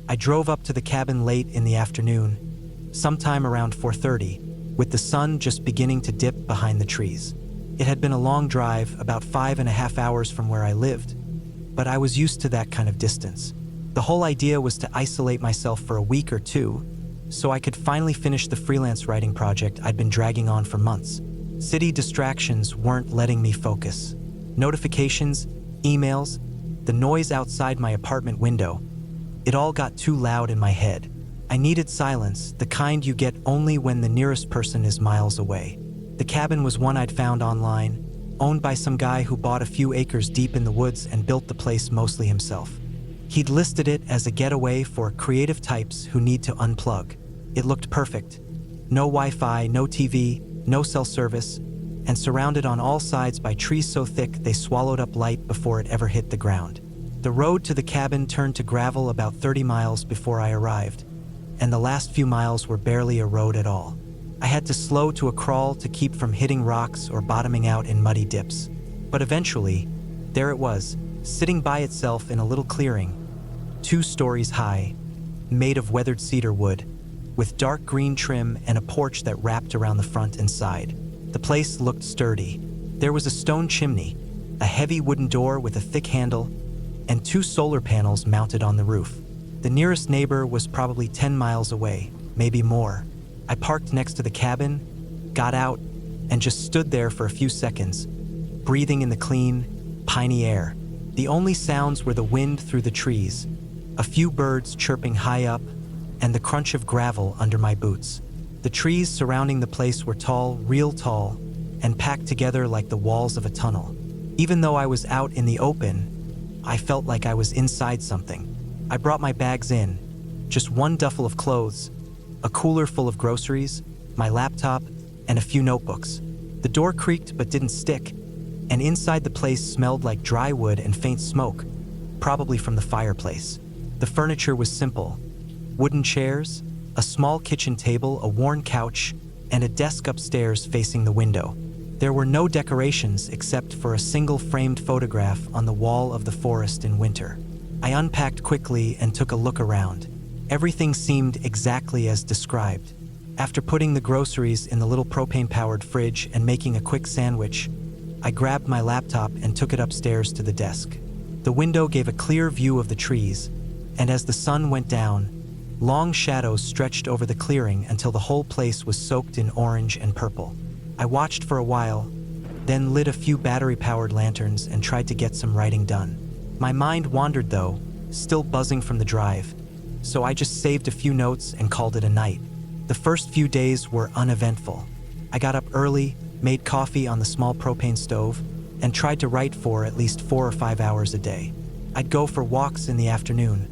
I drove up to the cabin late in the afternoon, sometime around 4:30, with the sun just beginning to dip behind the trees. It had been a long drive, about 5.5 hours from where I lived, but I was used to that kind of distance. The whole idea was to isolate myself for a week or two, so I could finally finish the freelance writing project I'd been dragging on for months. City distractions weren't letting me focus. Notifications, emails, the noise outside my apartment window. It all got too loud in my head. I needed silence, the kind you get only when the nearest person is miles away. The cabin was one I'd found online, owned by some guy who bought a few acres deep in the woods and built the place mostly himself. He'd listed it as a getaway for creative types who need to unplug. It looked perfect. No Wi-Fi, no TV, no cell service, and surrounded on all sides by trees so thick they swallowed up light before it ever hit the ground. The road to the cabin turned to gravel about 30 miles before I arrived, and the last few miles were barely a road at all. I had to slow to a crawl to keep from hitting rocks or bottoming out in muddy dips. But eventually, there it was, sitting by itself in a little clearing, 2 stories high, made of weathered cedar wood, with dark green trim and a porch that wrapped around the front and side. The place looked sturdy. There was a stone chimney, a heavy wooden door with a thick handle, and 2 solar panels mounted on the roof. The nearest neighbor was probably 10 miles away, maybe more. I parked next to the cabin, got out, and just stood there for a few seconds, breathing in the clean, piney air. The only sounds were the wind through the trees, a few birds chirping high up, and the crunch of gravel under my boots. The trees surrounding the place were tall, real tall, and packed together like the walls of a tunnel. Even though I was out in the open, I felt like I was inside something. I brought my bags in, just one duffel of clothes, a cooler full of groceries, my laptop, and a few notebooks. The door creaked but didn't stick, and inside the place smelled like dry wood and faint smoke, probably from the fireplace. The furniture was simple: wooden chairs, a small kitchen table, a worn couch, and a desk upstairs facing the window. There were no decorations except for a single framed photograph on the wall of the forest in winter. I unpacked quickly and took a look around. Everything seemed exactly as described. After putting the groceries in the little propane-powered fridge and making a quick sandwich, I grabbed my laptop and took it upstairs to the desk. The window gave a clear view of the trees, and as the sun went down, long shadows stretched over the clearing until the whole place was soaked in orange and purple. I watched for a while, then lit a few battery-powered lanterns and tried to get some writing done. My mind wandered though, still buzzing from the drive, so I just saved a few notes and called it a night. The first few days were uneventful. I got up early, made coffee on the small propane stove, and tried to write for at least 4 or 5 hours a day. I'd go for walks in the afternoon,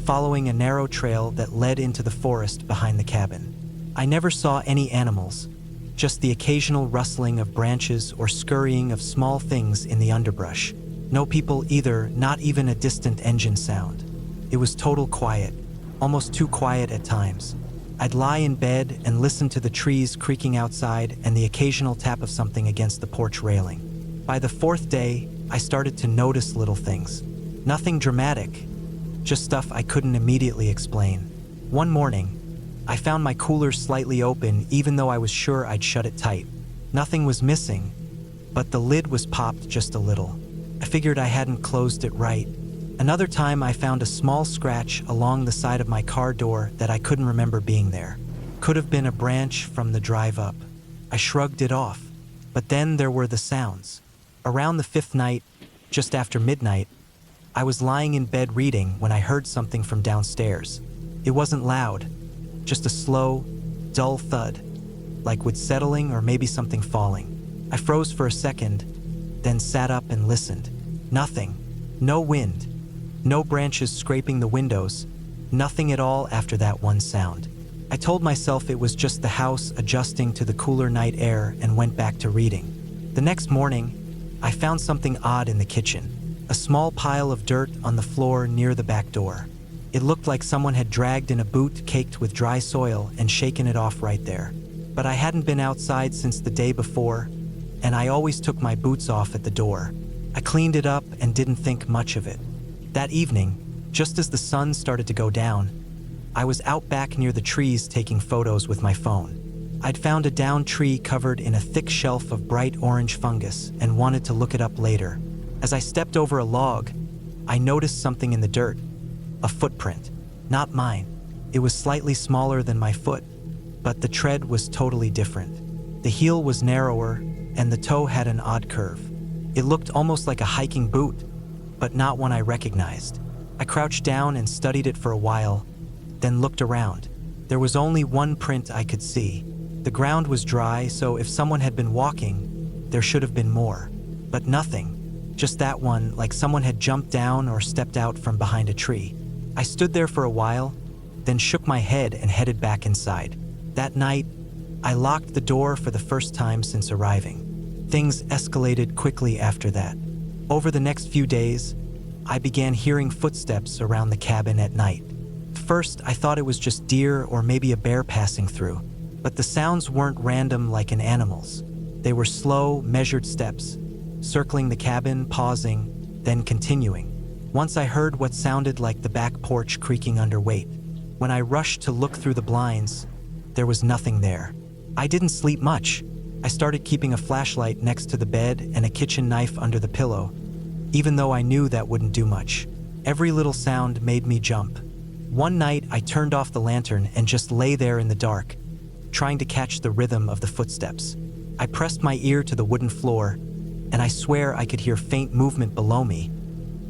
following a narrow trail that led into the forest behind the cabin. I never saw any animals, just the occasional rustling of branches or scurrying of small things in the underbrush. No people either, not even a distant engine sound. It was total quiet, almost too quiet at times. I'd lie in bed and listen to the trees creaking outside and the occasional tap of something against the porch railing. By the 4th day, I started to notice little things. Nothing dramatic, just stuff I couldn't immediately explain. One morning, I found my cooler slightly open even though I was sure I'd shut it tight. Nothing was missing, but the lid was popped just a little. I figured I hadn't closed it right. Another time I found a small scratch along the side of my car door that I couldn't remember being there. Could have been a branch from the drive up. I shrugged it off. But then there were the sounds. Around the 5th night, just after midnight, I was lying in bed reading when I heard something from downstairs. It wasn't loud, just a slow, dull thud, like wood settling or maybe something falling. I froze for a second, then sat up and listened. Nothing. No wind. No branches scraping the windows. Nothing at all after that one sound. I told myself it was just the house adjusting to the cooler night air and went back to reading. The next morning, I found something odd in the kitchen. A small pile of dirt on the floor near the back door. It looked like someone had dragged in a boot caked with dry soil and shaken it off right there. But I hadn't been outside since the day before, and I always took my boots off at the door. I cleaned it up and didn't think much of it. That evening, Just as the sun started to go down, I was out back near the trees taking photos with my phone. I'd found a downed tree covered in a thick shelf of bright orange fungus and wanted to look it up later. As I stepped over a log, I noticed something in the dirt. A footprint. Not mine. It was slightly smaller than my foot, but the tread was totally different. The heel was narrower, and the toe had an odd curve. It looked almost like a hiking boot, but not one I recognized. I crouched down and studied it for a while, then looked around. There was only one print I could see. The ground was dry, so if someone had been walking, there should have been more. But nothing. Just that one, like someone had jumped down or stepped out from behind a tree. I stood there for a while, then shook my head and headed back inside. That night, I locked the door for the first time since arriving. Things escalated quickly after that. Over the next few days, I began hearing footsteps around the cabin at night. First, I thought it was just deer or maybe a bear passing through, but the sounds weren't random like in animals. They were slow, measured steps, circling the cabin, pausing, then continuing. Once I heard what sounded like the back porch creaking under weight. When I rushed to look through the blinds, there was nothing there. I didn't sleep much. I started keeping a flashlight next to the bed and a kitchen knife under the pillow, even though I knew that wouldn't do much. Every little sound made me jump. One night, I turned off the lantern and just lay there in the dark, trying to catch the rhythm of the footsteps. I pressed my ear to the wooden floor, and I swear I could hear faint movement below me,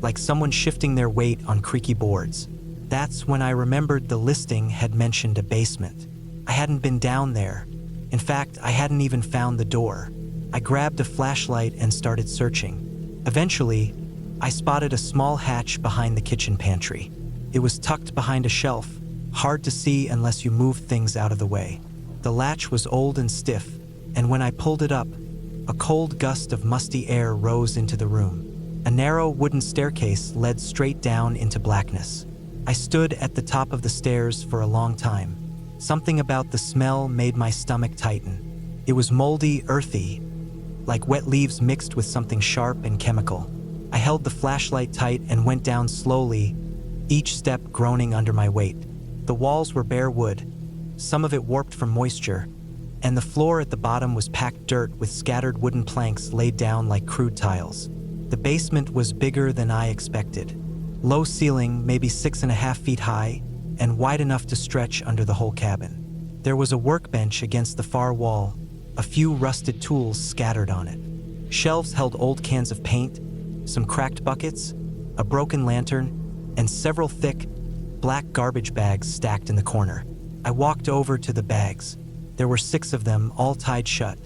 like someone shifting their weight on creaky boards. That's when I remembered the listing had mentioned a basement. I hadn't been down there. In fact, I hadn't even found the door. I grabbed a flashlight and started searching. Eventually, I spotted a small hatch behind the kitchen pantry. It was tucked behind a shelf, hard to see unless you moved things out of the way. The latch was old and stiff, and when I pulled it up, a cold gust of musty air rose into the room. A narrow wooden staircase led straight down into blackness. I stood at the top of the stairs for a long time. Something about the smell made my stomach tighten. It was moldy, earthy, like wet leaves mixed with something sharp and chemical. I held the flashlight tight and went down slowly, each step groaning under my weight. The walls were bare wood, some of it warped from moisture, and the floor at the bottom was packed dirt with scattered wooden planks laid down like crude tiles. The basement was bigger than I expected. Low ceiling, maybe 6.5 feet high, and wide enough to stretch under the whole cabin. There was a workbench against the far wall, a few rusted tools scattered on it. Shelves held old cans of paint, some cracked buckets, a broken lantern, and several thick, black garbage bags stacked in the corner. I walked over to the bags. There were 6 of them, all tied shut.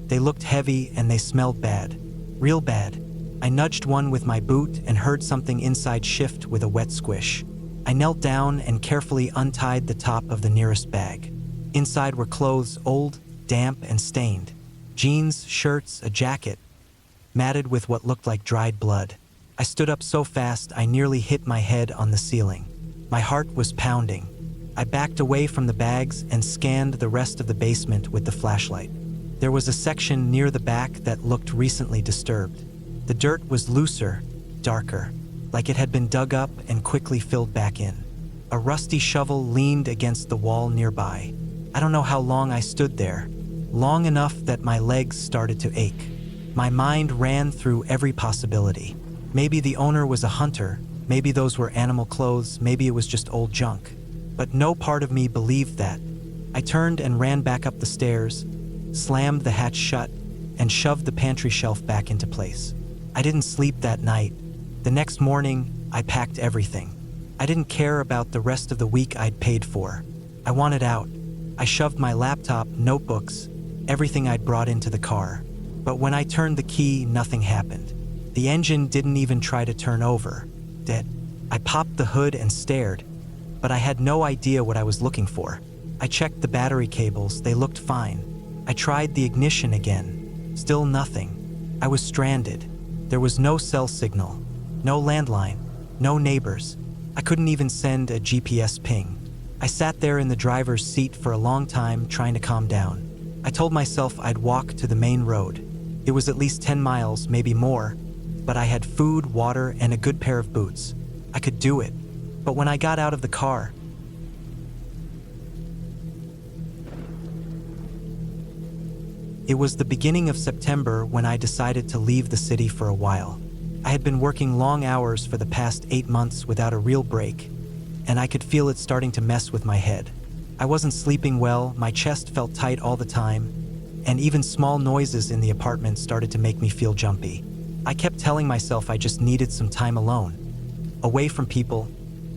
They looked heavy and they smelled bad. Real bad. I nudged one with my boot and heard something inside shift with a wet squish. I knelt down and carefully untied the top of the nearest bag. Inside were clothes, old, damp, and stained. Jeans, shirts, a jacket, matted with what looked like dried blood. I stood up so fast I nearly hit my head on the ceiling. My heart was pounding. I backed away from the bags and scanned the rest of the basement with the flashlight. There was a section near the back that looked recently disturbed. The dirt was looser, darker, like it had been dug up and quickly filled back in. A rusty shovel leaned against the wall nearby. I don't know how long I stood there, long enough that my legs started to ache. My mind ran through every possibility. Maybe the owner was a hunter, maybe those were animal clothes, maybe it was just old junk. But no part of me believed that. I turned and ran back up the stairs, slammed the hatch shut, and shoved the pantry shelf back into place. I didn't sleep that night. The next morning, I packed everything. I didn't care about the rest of the week I'd paid for. I wanted out. I shoved my laptop, notebooks, everything I'd brought into the car. But when I turned the key, nothing happened. The engine didn't even try to turn over. Dead. I popped the hood and stared, but I had no idea what I was looking for. I checked the battery cables, they looked fine. I tried the ignition again. Still nothing. I was stranded. There was no cell signal, no landline, no neighbors. I couldn't even send a GPS ping. I sat there in the driver's seat for a long time trying to calm down. I told myself I'd walk to the main road. It was at least 10 miles, maybe more, but I had food, water, and a good pair of boots. I could do it. But when I got out of the car, it was the beginning of September when I decided to leave the city for a while. I had been working long hours for the past 8 months without a real break, and I could feel it starting to mess with my head. I wasn't sleeping well, my chest felt tight all the time, and even small noises in the apartment started to make me feel jumpy. I kept telling myself I just needed some time alone, away from people,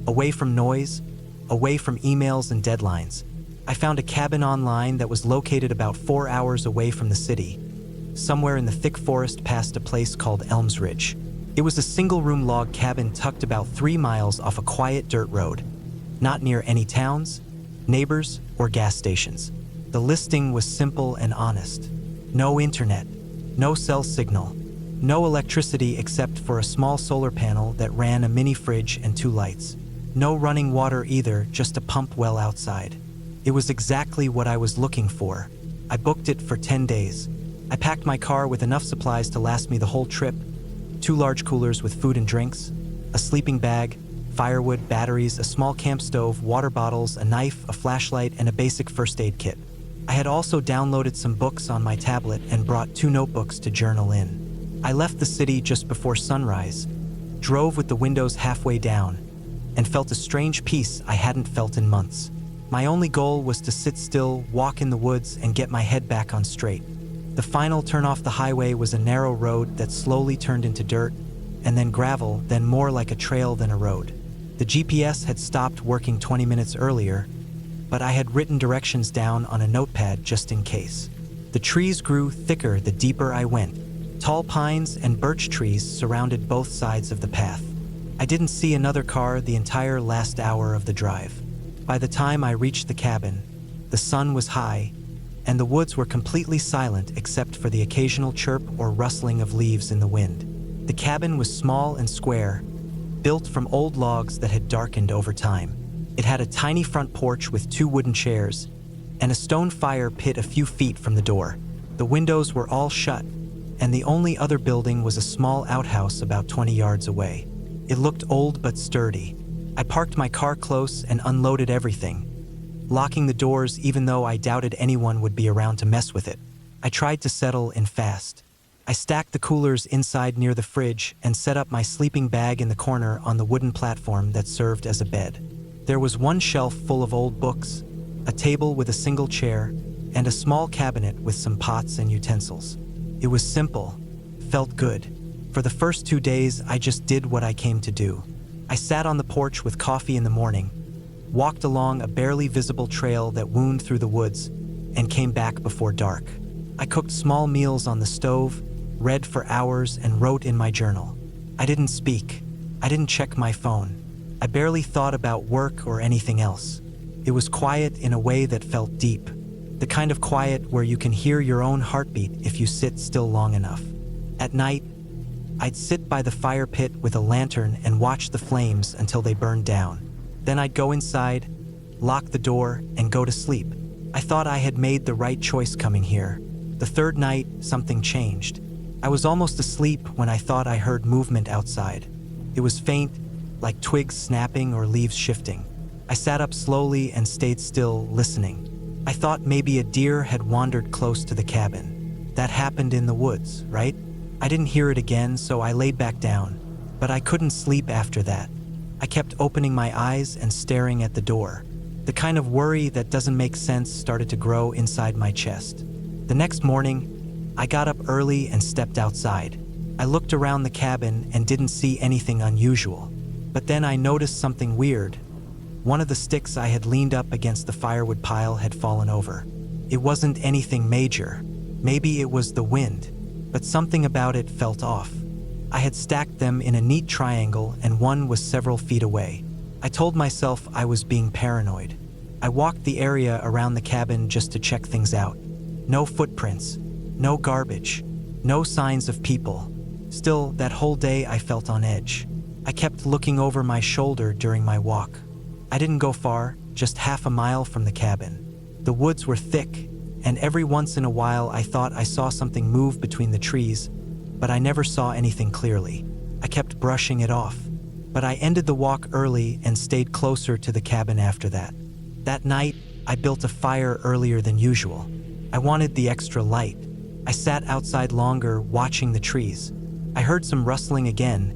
away from noise, away from emails and deadlines. I found a cabin online that was located about 4 hours away from the city, somewhere in the thick forest past a place called Elms Ridge. It was a single-room log cabin tucked about 3 miles off a quiet dirt road, not near any towns, neighbors, or gas stations. The listing was simple and honest. No internet, no cell signal, no electricity except for a small solar panel that ran a mini fridge and 2 lights. No running water either, just a pump well outside. It was exactly what I was looking for. I booked it for 10 days. I packed my car with enough supplies to last me the whole trip. 2 large coolers with food and drinks, a sleeping bag, firewood, batteries, a small camp stove, water bottles, a knife, a flashlight, and a basic first aid kit. I had also downloaded some books on my tablet and brought 2 notebooks to journal in. I left the city just before sunrise, drove with the windows halfway down, and felt a strange peace I hadn't felt in months. My only goal was to sit still, walk in the woods, and get my head back on straight. The final turn off the highway was a narrow road that slowly turned into dirt, and then gravel, then more like a trail than a road. The GPS had stopped working 20 minutes earlier, but I had written directions down on a notepad just in case. The trees grew thicker the deeper I went. Tall pines and birch trees surrounded both sides of the path. I didn't see another car the entire last hour of the drive. By the time I reached the cabin, the sun was high, and the woods were completely silent except for the occasional chirp or rustling of leaves in the wind. The cabin was small and square, built from old logs that had darkened over time. It had a tiny front porch with 2 wooden chairs, and a stone fire pit a few feet from the door. The windows were all shut, and the only other building was a small outhouse about 20 yards away. It looked old but sturdy. I parked my car close and unloaded everything, locking the doors even though I doubted anyone would be around to mess with it. I tried to settle in fast. I stacked the coolers inside near the fridge and set up my sleeping bag in the corner on the wooden platform that served as a bed. There was 1 shelf full of old books, a table with a single chair, and a small cabinet with some pots and utensils. It was simple, felt good. For the first 2 days, I just did what I came to do. I sat on the porch with coffee in the morning, walked along a barely visible trail that wound through the woods, and came back before dark. I cooked small meals on the stove, read for hours, and wrote in my journal. I didn't speak. I didn't check my phone. I barely thought about work or anything else. It was quiet in a way that felt deep, the kind of quiet where you can hear your own heartbeat if you sit still long enough. At night, I'd sit by the fire pit with a lantern and watch the flames until they burned down. Then I'd go inside, lock the door, and go to sleep. I thought I had made the right choice coming here. The 3rd night, something changed. I was almost asleep when I thought I heard movement outside. It was faint, like twigs snapping or leaves shifting. I sat up slowly and stayed still, listening. I thought maybe a deer had wandered close to the cabin. That happened in the woods, right? I didn't hear it again, so I laid back down, but I couldn't sleep after that. I kept opening my eyes and staring at the door. The kind of worry that doesn't make sense started to grow inside my chest. The next morning, I got up early and stepped outside. I looked around the cabin and didn't see anything unusual. But then I noticed something weird. One of the sticks I had leaned up against the firewood pile had fallen over. It wasn't anything major. Maybe it was the wind, but something about it felt off. I had stacked them in a neat triangle and one was several feet away. I told myself I was being paranoid. I walked the area around the cabin just to check things out. No footprints, no garbage, no signs of people. Still, that whole day I felt on edge. I kept looking over my shoulder during my walk. I didn't go far, just half a mile from the cabin. The woods were thick, and every once in a while I thought I saw something move between the trees, but I never saw anything clearly. I kept brushing it off. but I ended the walk early and stayed closer to the cabin after that. That night, I built a fire earlier than usual. I wanted the extra light. I sat outside longer, watching the trees. I heard some rustling again,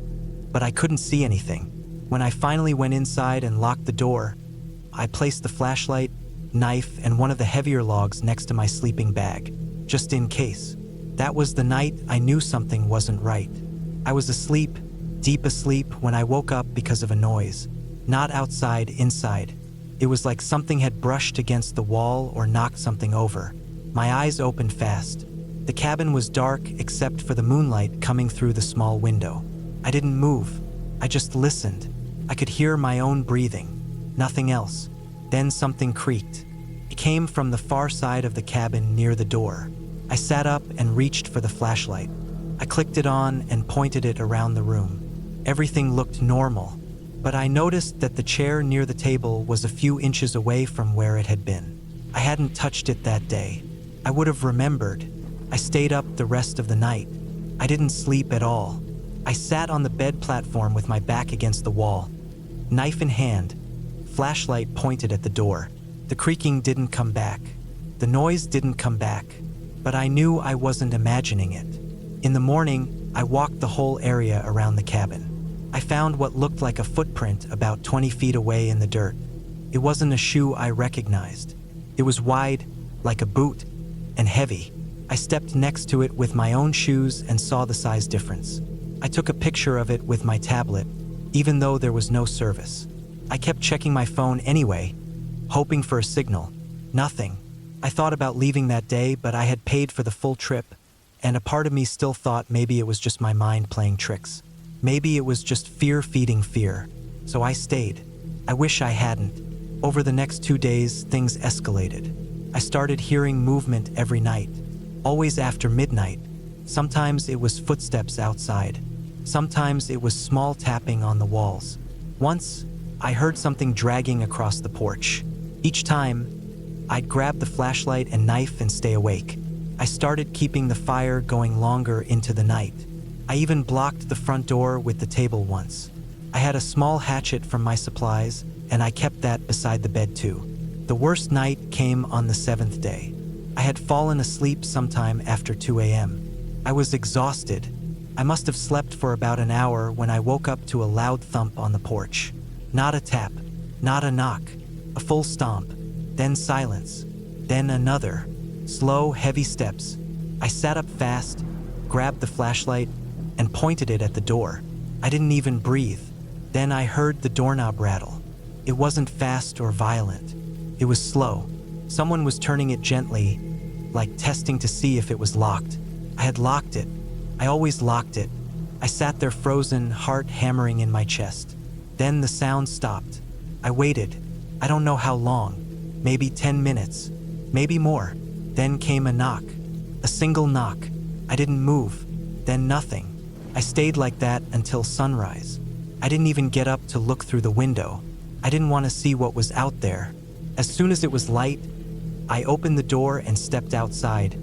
but I couldn't see anything. When I finally went inside and locked the door, I placed the flashlight, knife, and one of the heavier logs next to my sleeping bag, just in case. That was the night I knew something wasn't right. I was asleep, deep asleep, when I woke up because of a noise. Not outside, inside. It was like something had brushed against the wall or knocked something over. My eyes opened fast. The cabin was dark except for the moonlight coming through the small window. I didn't move. I just listened. I could hear my own breathing. Nothing else. Then something creaked. It came from the far side of the cabin near the door. I sat up and reached for the flashlight. I clicked it on and pointed it around the room. Everything looked normal, but I noticed that the chair near the table was a few inches away from where it had been. I hadn't touched it that day. I would have remembered. I stayed up the rest of the night. I didn't sleep at all. I sat on the bed platform with my back against the wall. Knife in hand, flashlight pointed at the door. The creaking didn't come back. The noise didn't come back. But I knew I wasn't imagining it. In the morning, I walked the whole area around the cabin. I found what looked like a footprint about 20 feet away in the dirt. It wasn't a shoe I recognized. It was wide, like a boot, and heavy. I stepped next to it with my own shoes and saw the size difference. I took a picture of it with my tablet, even though there was no service. I kept checking my phone anyway, hoping for a signal. Nothing. I thought about leaving that day, but I had paid for the full trip, and a part of me still thought maybe it was just my mind playing tricks. Maybe it was just fear feeding fear. So I stayed. I wish I hadn't. Over the next 2 days, things escalated. I started hearing movement every night, always after midnight. Sometimes it was footsteps outside. Sometimes it was small tapping on the walls. Once, I heard something dragging across the porch. Each time, I'd grab the flashlight and knife and stay awake. I started keeping the fire going longer into the night. I even blocked the front door with the table once. I had a small hatchet from my supplies, and I kept that beside the bed too. The worst night came on the 7th day. I had fallen asleep sometime after 2 a.m. I was exhausted. I must have slept for about an hour when I woke up to a loud thump on the porch. Not a tap, not a knock, a full stomp, then silence, then another. Slow, heavy steps. I sat up fast, grabbed the flashlight, and pointed it at the door. I didn't even breathe. Then I heard the doorknob rattle. It wasn't fast or violent. It was slow. Someone was turning it gently, like testing to see if it was locked. I had locked it. I always locked it. I sat there frozen, heart hammering in my chest. Then the sound stopped. I waited. I don't know how long. Maybe 10 minutes. Maybe more. Then came a knock. A single knock. I didn't move. Then nothing. I stayed like that until sunrise. I didn't even get up to look through the window. I didn't want to see what was out there. As soon as it was light, I opened the door and stepped outside,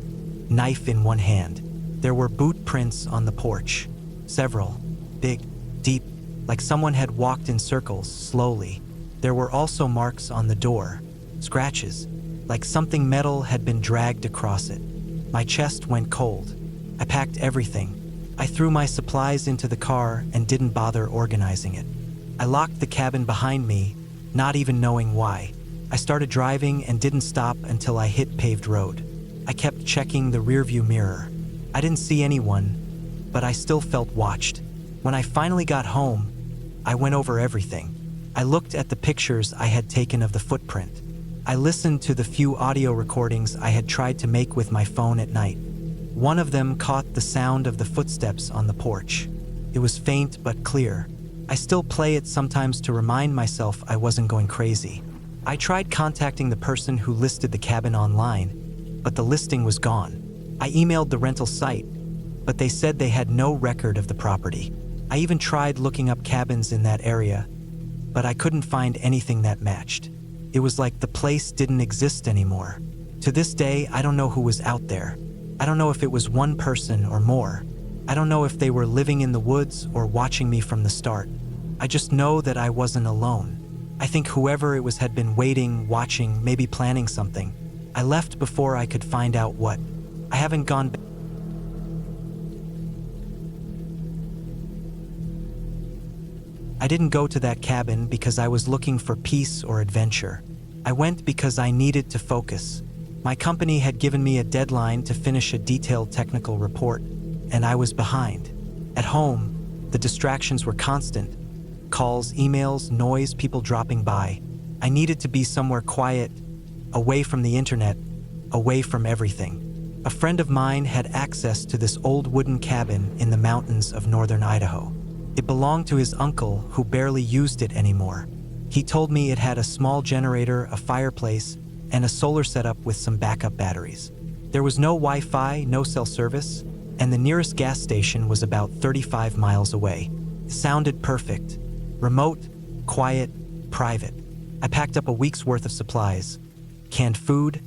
knife in one hand. There were boot prints on the porch. Several. Big, deep, like someone had walked in circles, slowly. There were also marks on the door. Scratches, like something metal had been dragged across it. My chest went cold. I packed everything. I threw my supplies into the car and didn't bother organizing it. I locked the cabin behind me, not even knowing why. I started driving and didn't stop until I hit paved road. I kept checking the rearview mirror. I didn't see anyone, but I still felt watched. When I finally got home, I went over everything. I looked at the pictures I had taken of the footprint. I listened to the few audio recordings I had tried to make with my phone at night. One of them caught the sound of the footsteps on the porch. It was faint but clear. I still play it sometimes to remind myself I wasn't going crazy. I tried contacting the person who listed the cabin online, but the listing was gone. I emailed the rental site, but they said they had no record of the property. I even tried looking up cabins in that area, but I couldn't find anything that matched. It was like the place didn't exist anymore. To this day, I don't know who was out there. I don't know if it was one person or more. I don't know if they were living in the woods or watching me from the start. I just know that I wasn't alone. I think whoever it was had been waiting, watching, maybe planning something. I left before I could find out what. I haven't gone back. I didn't go to that cabin because I was looking for peace or adventure. I went because I needed to focus. My company had given me a deadline to finish a detailed technical report, and I was behind. At home, the distractions were constant. Calls, emails, noise, people dropping by. I needed to be somewhere quiet, away from the internet, away from everything. A friend of mine had access to this old wooden cabin in the mountains of northern Idaho. It belonged to his uncle, who barely used it anymore. He told me it had a small generator, a fireplace, and a solar setup with some backup batteries. There was no Wi-Fi, no cell service, and the nearest gas station was about 35 miles away. It sounded perfect. Remote, quiet, private. I packed up a week's worth of supplies. Canned food,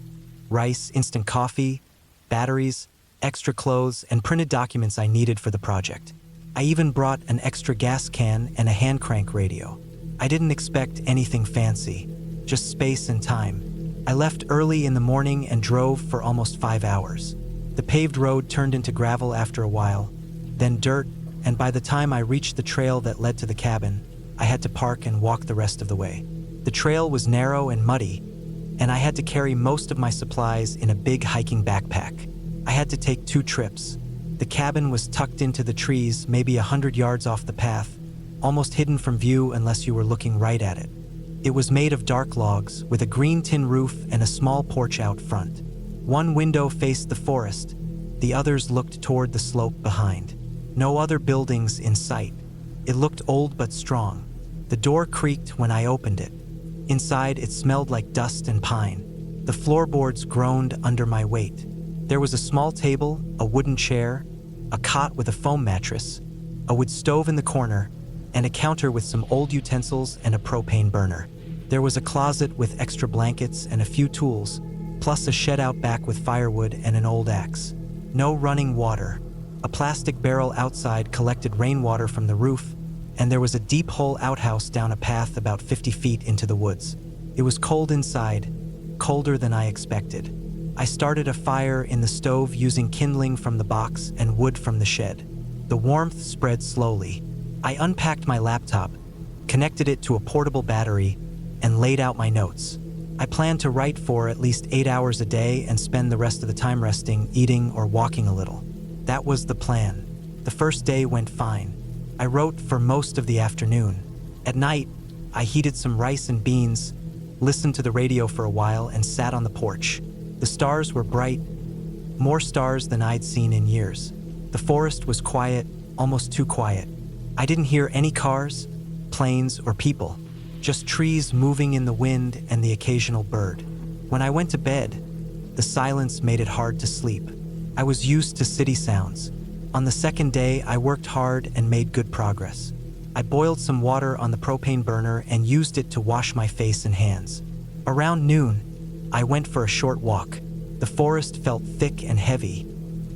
rice, instant coffee, batteries, extra clothes, and printed documents I needed for the project. I even brought an extra gas can and a hand crank radio. I didn't expect anything fancy, just space and time. I left early in the morning and drove for almost 5 hours. The paved road turned into gravel after a while, then dirt, and by the time I reached the trail that led to the cabin, I had to park and walk the rest of the way. The trail was narrow and muddy, and I had to carry most of my supplies in a big hiking backpack. I had to take 2 trips. The cabin was tucked into the trees, maybe 100 yards off the path, almost hidden from view unless you were looking right at it. It was made of dark logs, with a green tin roof and a small porch out front. One window faced the forest, the others looked toward the slope behind. No other buildings in sight. It looked old but strong. The door creaked when I opened it. Inside, it smelled like dust and pine. The floorboards groaned under my weight. There was a small table, a wooden chair, a cot with a foam mattress, a wood stove in the corner, and a counter with some old utensils and a propane burner. There was a closet with extra blankets and a few tools, plus a shed out back with firewood and an old axe. No running water. A plastic barrel outside collected rainwater from the roof, and there was a deep hole outhouse down a path about 50 feet into the woods. It was cold inside, colder than I expected. I started a fire in the stove using kindling from the box and wood from the shed. The warmth spread slowly. I unpacked my laptop, connected it to a portable battery, and laid out my notes. I planned to write for at least 8 hours a day and spend the rest of the time resting, eating, or walking a little. That was the plan. The first day went fine. I wrote for most of the afternoon. At night, I heated some rice and beans, listened to the radio for a while, and sat on the porch. The stars were bright, more stars than I'd seen in years. The forest was quiet, almost too quiet. I didn't hear any cars, planes, or people, just trees moving in the wind and the occasional bird. When I went to bed, the silence made it hard to sleep. I was used to city sounds. On the second day, I worked hard and made good progress. I boiled some water on the propane burner and used it to wash my face and hands. Around noon, I went for a short walk. The forest felt thick and heavy,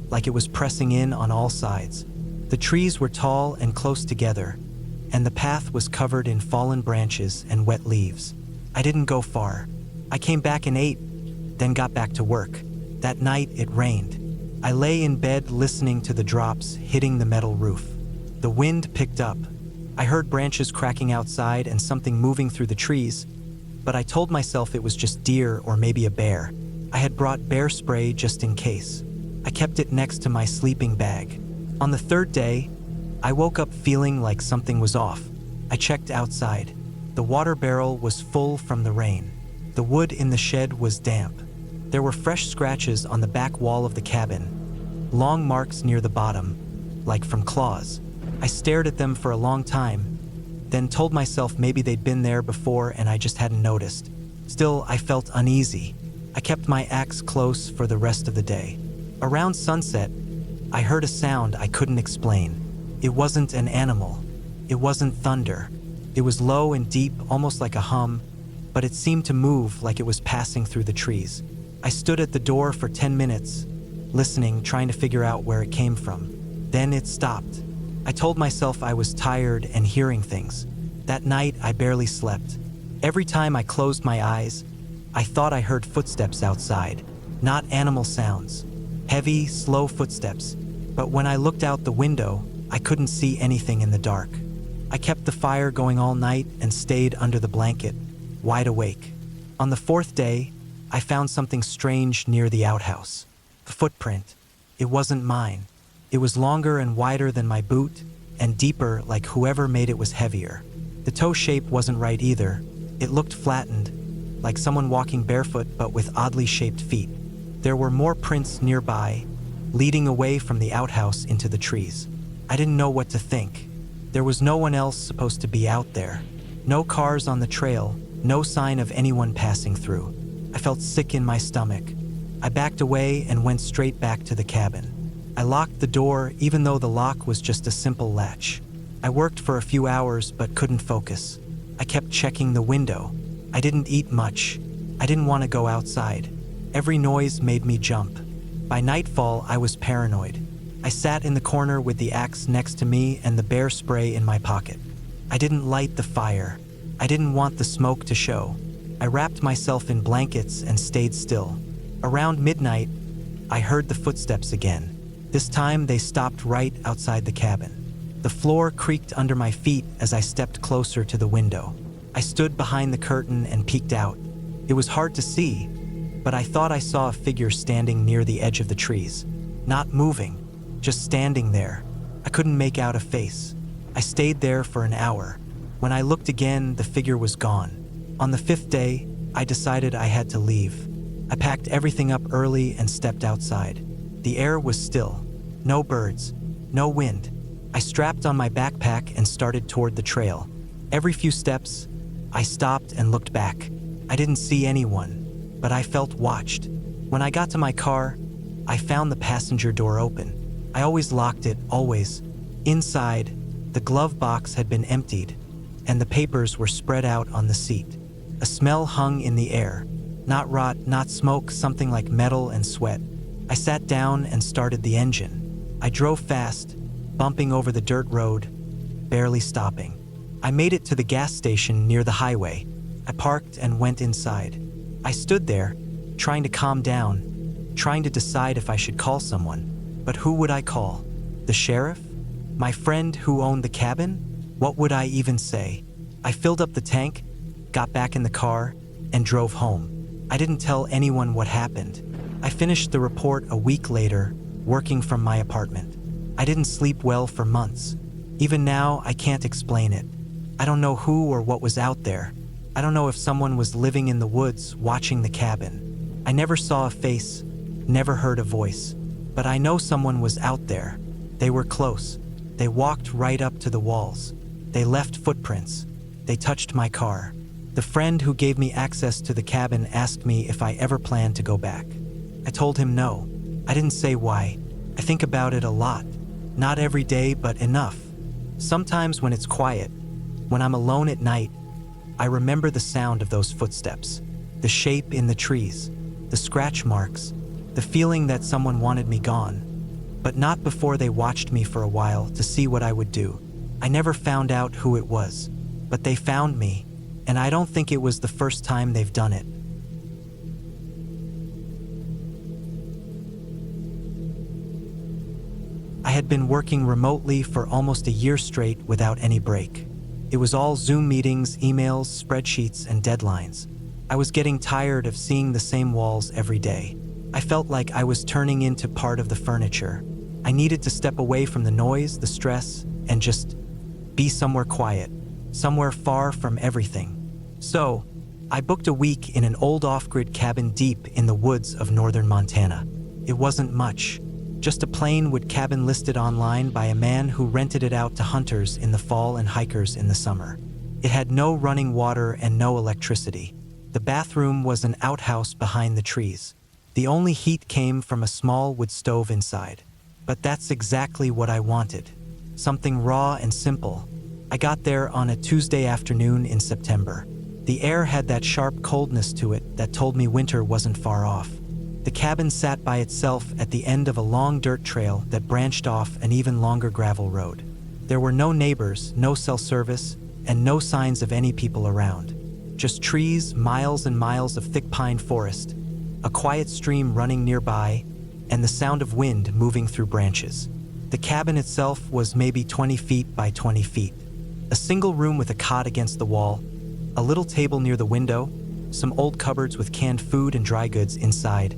like it was pressing in on all sides. The trees were tall and close together, and the path was covered in fallen branches and wet leaves. I didn't go far. I came back and ate, then got back to work. That night, it rained. I lay in bed listening to the drops hitting the metal roof. The wind picked up. I heard branches cracking outside and something moving through the trees, but I told myself it was just deer or maybe a bear. I had brought bear spray just in case. I kept it next to my sleeping bag. On the third day, I woke up feeling like something was off. I checked outside. The water barrel was full from the rain. The wood in the shed was damp. There were fresh scratches on the back wall of the cabin, long marks near the bottom, like from claws. I stared at them for a long time, then told myself maybe they'd been there before and I just hadn't noticed. Still, I felt uneasy. I kept my axe close for the rest of the day. Around sunset, I heard a sound I couldn't explain. It wasn't an animal. It wasn't thunder. It was low and deep, almost like a hum, but it seemed to move like it was passing through the trees. I stood at the door for 10 minutes, listening, trying to figure out where it came from. Then it stopped. I told myself I was tired and hearing things. That night, I barely slept. Every time I closed my eyes, I thought I heard footsteps outside. Not animal sounds. Heavy, slow footsteps. But when I looked out the window, I couldn't see anything in the dark. I kept the fire going all night and stayed under the blanket, wide awake. On the fourth day, I found something strange near the outhouse. A footprint. It wasn't mine. It was longer and wider than my boot, and deeper, like whoever made it was heavier. The toe shape wasn't right either. It looked flattened, like someone walking barefoot but with oddly shaped feet. There were more prints nearby, leading away from the outhouse into the trees. I didn't know what to think. There was no one else supposed to be out there. No cars on the trail, no sign of anyone passing through. I felt sick in my stomach. I backed away and went straight back to the cabin. I locked the door even though the lock was just a simple latch. I worked for a few hours but couldn't focus. I kept checking the window. I didn't eat much. I didn't want to go outside. Every noise made me jump. By nightfall, I was paranoid. I sat in the corner with the axe next to me and the bear spray in my pocket. I didn't light the fire. I didn't want the smoke to show. I wrapped myself in blankets and stayed still. Around midnight, I heard the footsteps again. This time they stopped right outside the cabin. The floor creaked under my feet as I stepped closer to the window. I stood behind the curtain and peeked out. It was hard to see, but I thought I saw a figure standing near the edge of the trees. Not moving, just standing there. I couldn't make out a face. I stayed there for an hour. When I looked again, the figure was gone. On the fifth day, I decided I had to leave. I packed everything up early and stepped outside. The air was still. No birds, no wind. I strapped on my backpack and started toward the trail. Every few steps, I stopped and looked back. I didn't see anyone, but I felt watched. When I got to my car, I found the passenger door open. I always locked it, always. Inside, the glove box had been emptied, and the papers were spread out on the seat. A smell hung in the air. Not rot, not smoke, something like metal and sweat. I sat down and started the engine. I drove fast, bumping over the dirt road, barely stopping. I made it to the gas station near the highway. I parked and went inside. I stood there, trying to calm down, trying to decide if I should call someone. But who would I call? The sheriff? My friend who owned the cabin? What would I even say? I filled up the tank, got back in the car, and drove home. I didn't tell anyone what happened. I finished the report a week later, working from my apartment. I didn't sleep well for months. Even now, I can't explain it. I don't know who or what was out there. I don't know if someone was living in the woods watching the cabin. I never saw a face, never heard a voice. But I know someone was out there. They were close. They walked right up to the walls. They left footprints. They touched my car. The friend who gave me access to the cabin asked me if I ever planned to go back. I told him no. I didn't say why. I think about it a lot. Not every day, but enough. Sometimes when it's quiet, when I'm alone at night, I remember the sound of those footsteps, the shape in the trees, the scratch marks, the feeling that someone wanted me gone, but not before they watched me for a while to see what I would do. I never found out who it was, but they found me, and I don't think it was the first time they've done it. I had been working remotely for almost a year straight without any break. It was all Zoom meetings, emails, spreadsheets, and deadlines. I was getting tired of seeing the same walls every day. I felt like I was turning into part of the furniture. I needed to step away from the noise, the stress, and just be somewhere quiet, somewhere far from everything. So, I booked a week in an old off-grid cabin deep in the woods of northern Montana. It wasn't much. Just a plain wood cabin listed online by a man who rented it out to hunters in the fall and hikers in the summer. It had no running water and no electricity. The bathroom was an outhouse behind the trees. The only heat came from a small wood stove inside. But that's exactly what I wanted. Something raw and simple. I got there on a Tuesday afternoon in September. The air had that sharp coldness to it that told me winter wasn't far off. The cabin sat by itself at the end of a long dirt trail that branched off an even longer gravel road. There were no neighbors, no cell service, and no signs of any people around. Just trees, miles and miles of thick pine forest, a quiet stream running nearby, and the sound of wind moving through branches. The cabin itself was maybe 20 feet by 20 feet. A single room with a cot against the wall, a little table near the window, some old cupboards with canned food and dry goods inside,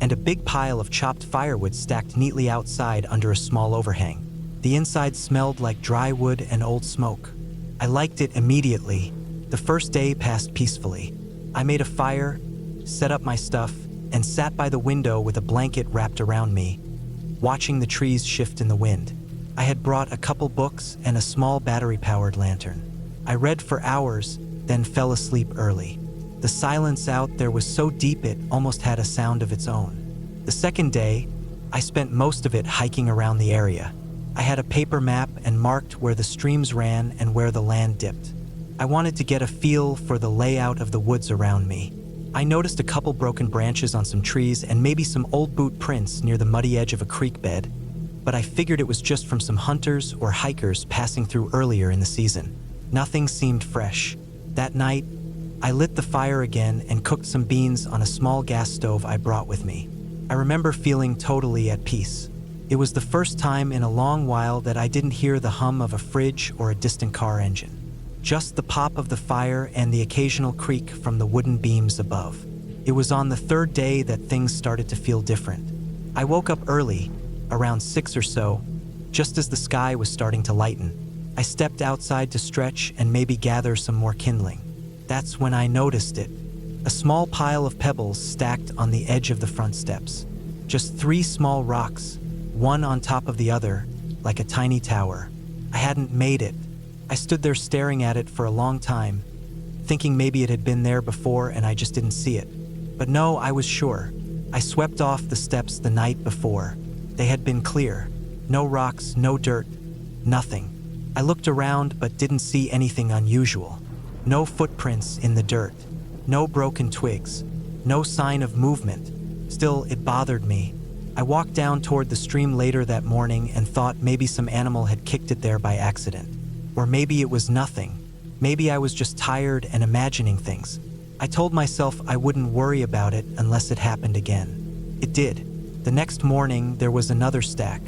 and a big pile of chopped firewood stacked neatly outside under a small overhang. The inside smelled like dry wood and old smoke. I liked it immediately. The first day passed peacefully. I made a fire, set up my stuff, and sat by the window with a blanket wrapped around me, watching the trees shift in the wind. I had brought a couple books and a small battery-powered lantern. I read for hours, then fell asleep early. The silence out there was so deep it almost had a sound of its own. The second day, I spent most of it hiking around the area. I had a paper map and marked where the streams ran and where the land dipped. I wanted to get a feel for the layout of the woods around me. I noticed a couple broken branches on some trees and maybe some old boot prints near the muddy edge of a creek bed, but I figured it was just from some hunters or hikers passing through earlier in the season. Nothing seemed fresh. That night, I lit the fire again and cooked some beans on a small gas stove I brought with me. I remember feeling totally at peace. It was the first time in a long while that I didn't hear the hum of a fridge or a distant car engine. Just the pop of the fire and the occasional creak from the wooden beams above. It was on the third day that things started to feel different. I woke up early, around 6 or so, just as the sky was starting to lighten. I stepped outside to stretch and maybe gather some more kindling. That's when I noticed it. A small pile of pebbles stacked on the edge of the front steps. Just 3 small rocks, one on top of the other, like a tiny tower. I hadn't made it. I stood there staring at it for a long time, thinking maybe it had been there before and I just didn't see it. But no, I was sure. I swept off the steps the night before. They had been clear. No rocks, no dirt, nothing. I looked around but didn't see anything unusual. No footprints in the dirt. No broken twigs. No sign of movement. Still, it bothered me. I walked down toward the stream later that morning and thought maybe some animal had kicked it there by accident. Or maybe it was nothing. Maybe I was just tired and imagining things. I told myself I wouldn't worry about it unless it happened again. It did. The next morning, there was another stack,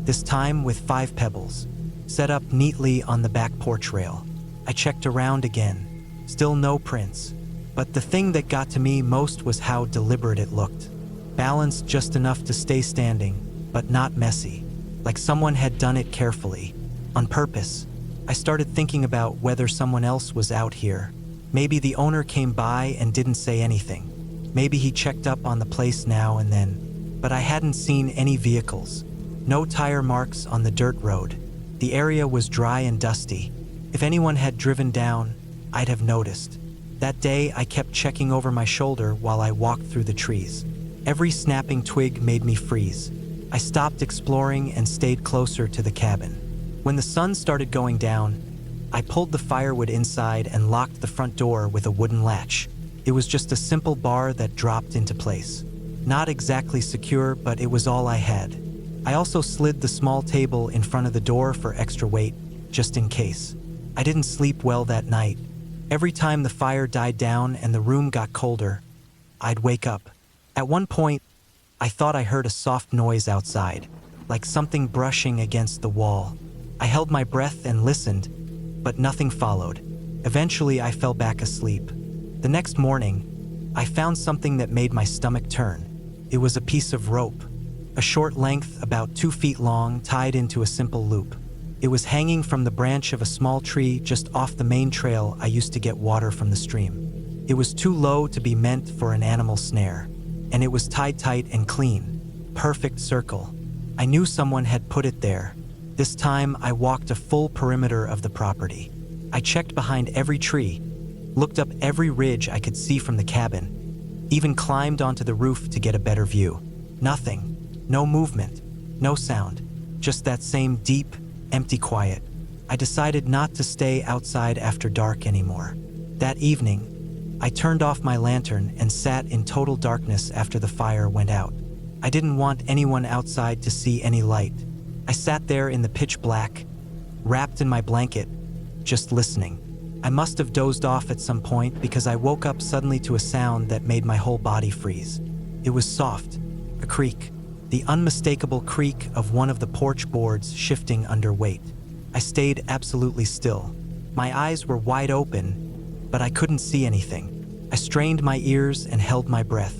this time with 5 pebbles, set up neatly on the back porch rail. I checked around again. Still no prints. But the thing that got to me most was how deliberate it looked. Balanced just enough to stay standing, but not messy. Like someone had done it carefully, on purpose. I started thinking about whether someone else was out here. Maybe the owner came by and didn't say anything. Maybe he checked up on the place now and then. But I hadn't seen any vehicles. No tire marks on the dirt road. The area was dry and dusty. If anyone had driven down, I'd have noticed. That day, I kept checking over my shoulder while I walked through the trees. Every snapping twig made me freeze. I stopped exploring and stayed closer to the cabin. When the sun started going down, I pulled the firewood inside and locked the front door with a wooden latch. It was just a simple bar that dropped into place. Not exactly secure, but it was all I had. I also slid the small table in front of the door for extra weight, just in case. I didn't sleep well that night. Every time the fire died down and the room got colder, I'd wake up. At one point, I thought I heard a soft noise outside, like something brushing against the wall. I held my breath and listened, but nothing followed. Eventually, I fell back asleep. The next morning, I found something that made my stomach turn. It was a piece of rope, a short length about 2 feet long, tied into a simple loop. It was hanging from the branch of a small tree just off the main trail I used to get water from the stream. It was too low to be meant for an animal snare, and it was tied tight and clean. Perfect circle. I knew someone had put it there. This time, I walked a full perimeter of the property. I checked behind every tree, looked up every ridge I could see from the cabin, even climbed onto the roof to get a better view. Nothing. No movement. No sound. Just that same deep, empty quiet. I decided not to stay outside after dark anymore. That evening, I turned off my lantern and sat in total darkness after the fire went out. I didn't want anyone outside to see any light. I sat there in the pitch black, wrapped in my blanket, just listening. I must have dozed off at some point because I woke up suddenly to a sound that made my whole body freeze. It was soft, a creak, the unmistakable creak of one of the porch boards shifting under weight. I stayed absolutely still. My eyes were wide open, but I couldn't see anything. I strained my ears and held my breath.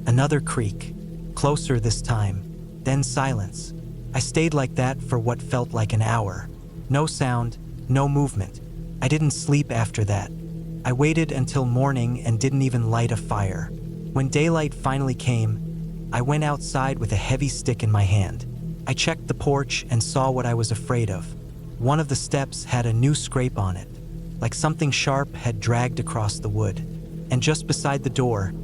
Another creak, closer this time, then silence. I stayed like that for what felt like an hour. No sound, no movement. I didn't sleep after that. I waited until morning and didn't even light a fire. When daylight finally came, I went outside with a heavy stick in my hand. I checked the porch and saw what I was afraid of. One of the steps had a new scrape on it, like something sharp had dragged across the wood. And just beside the door,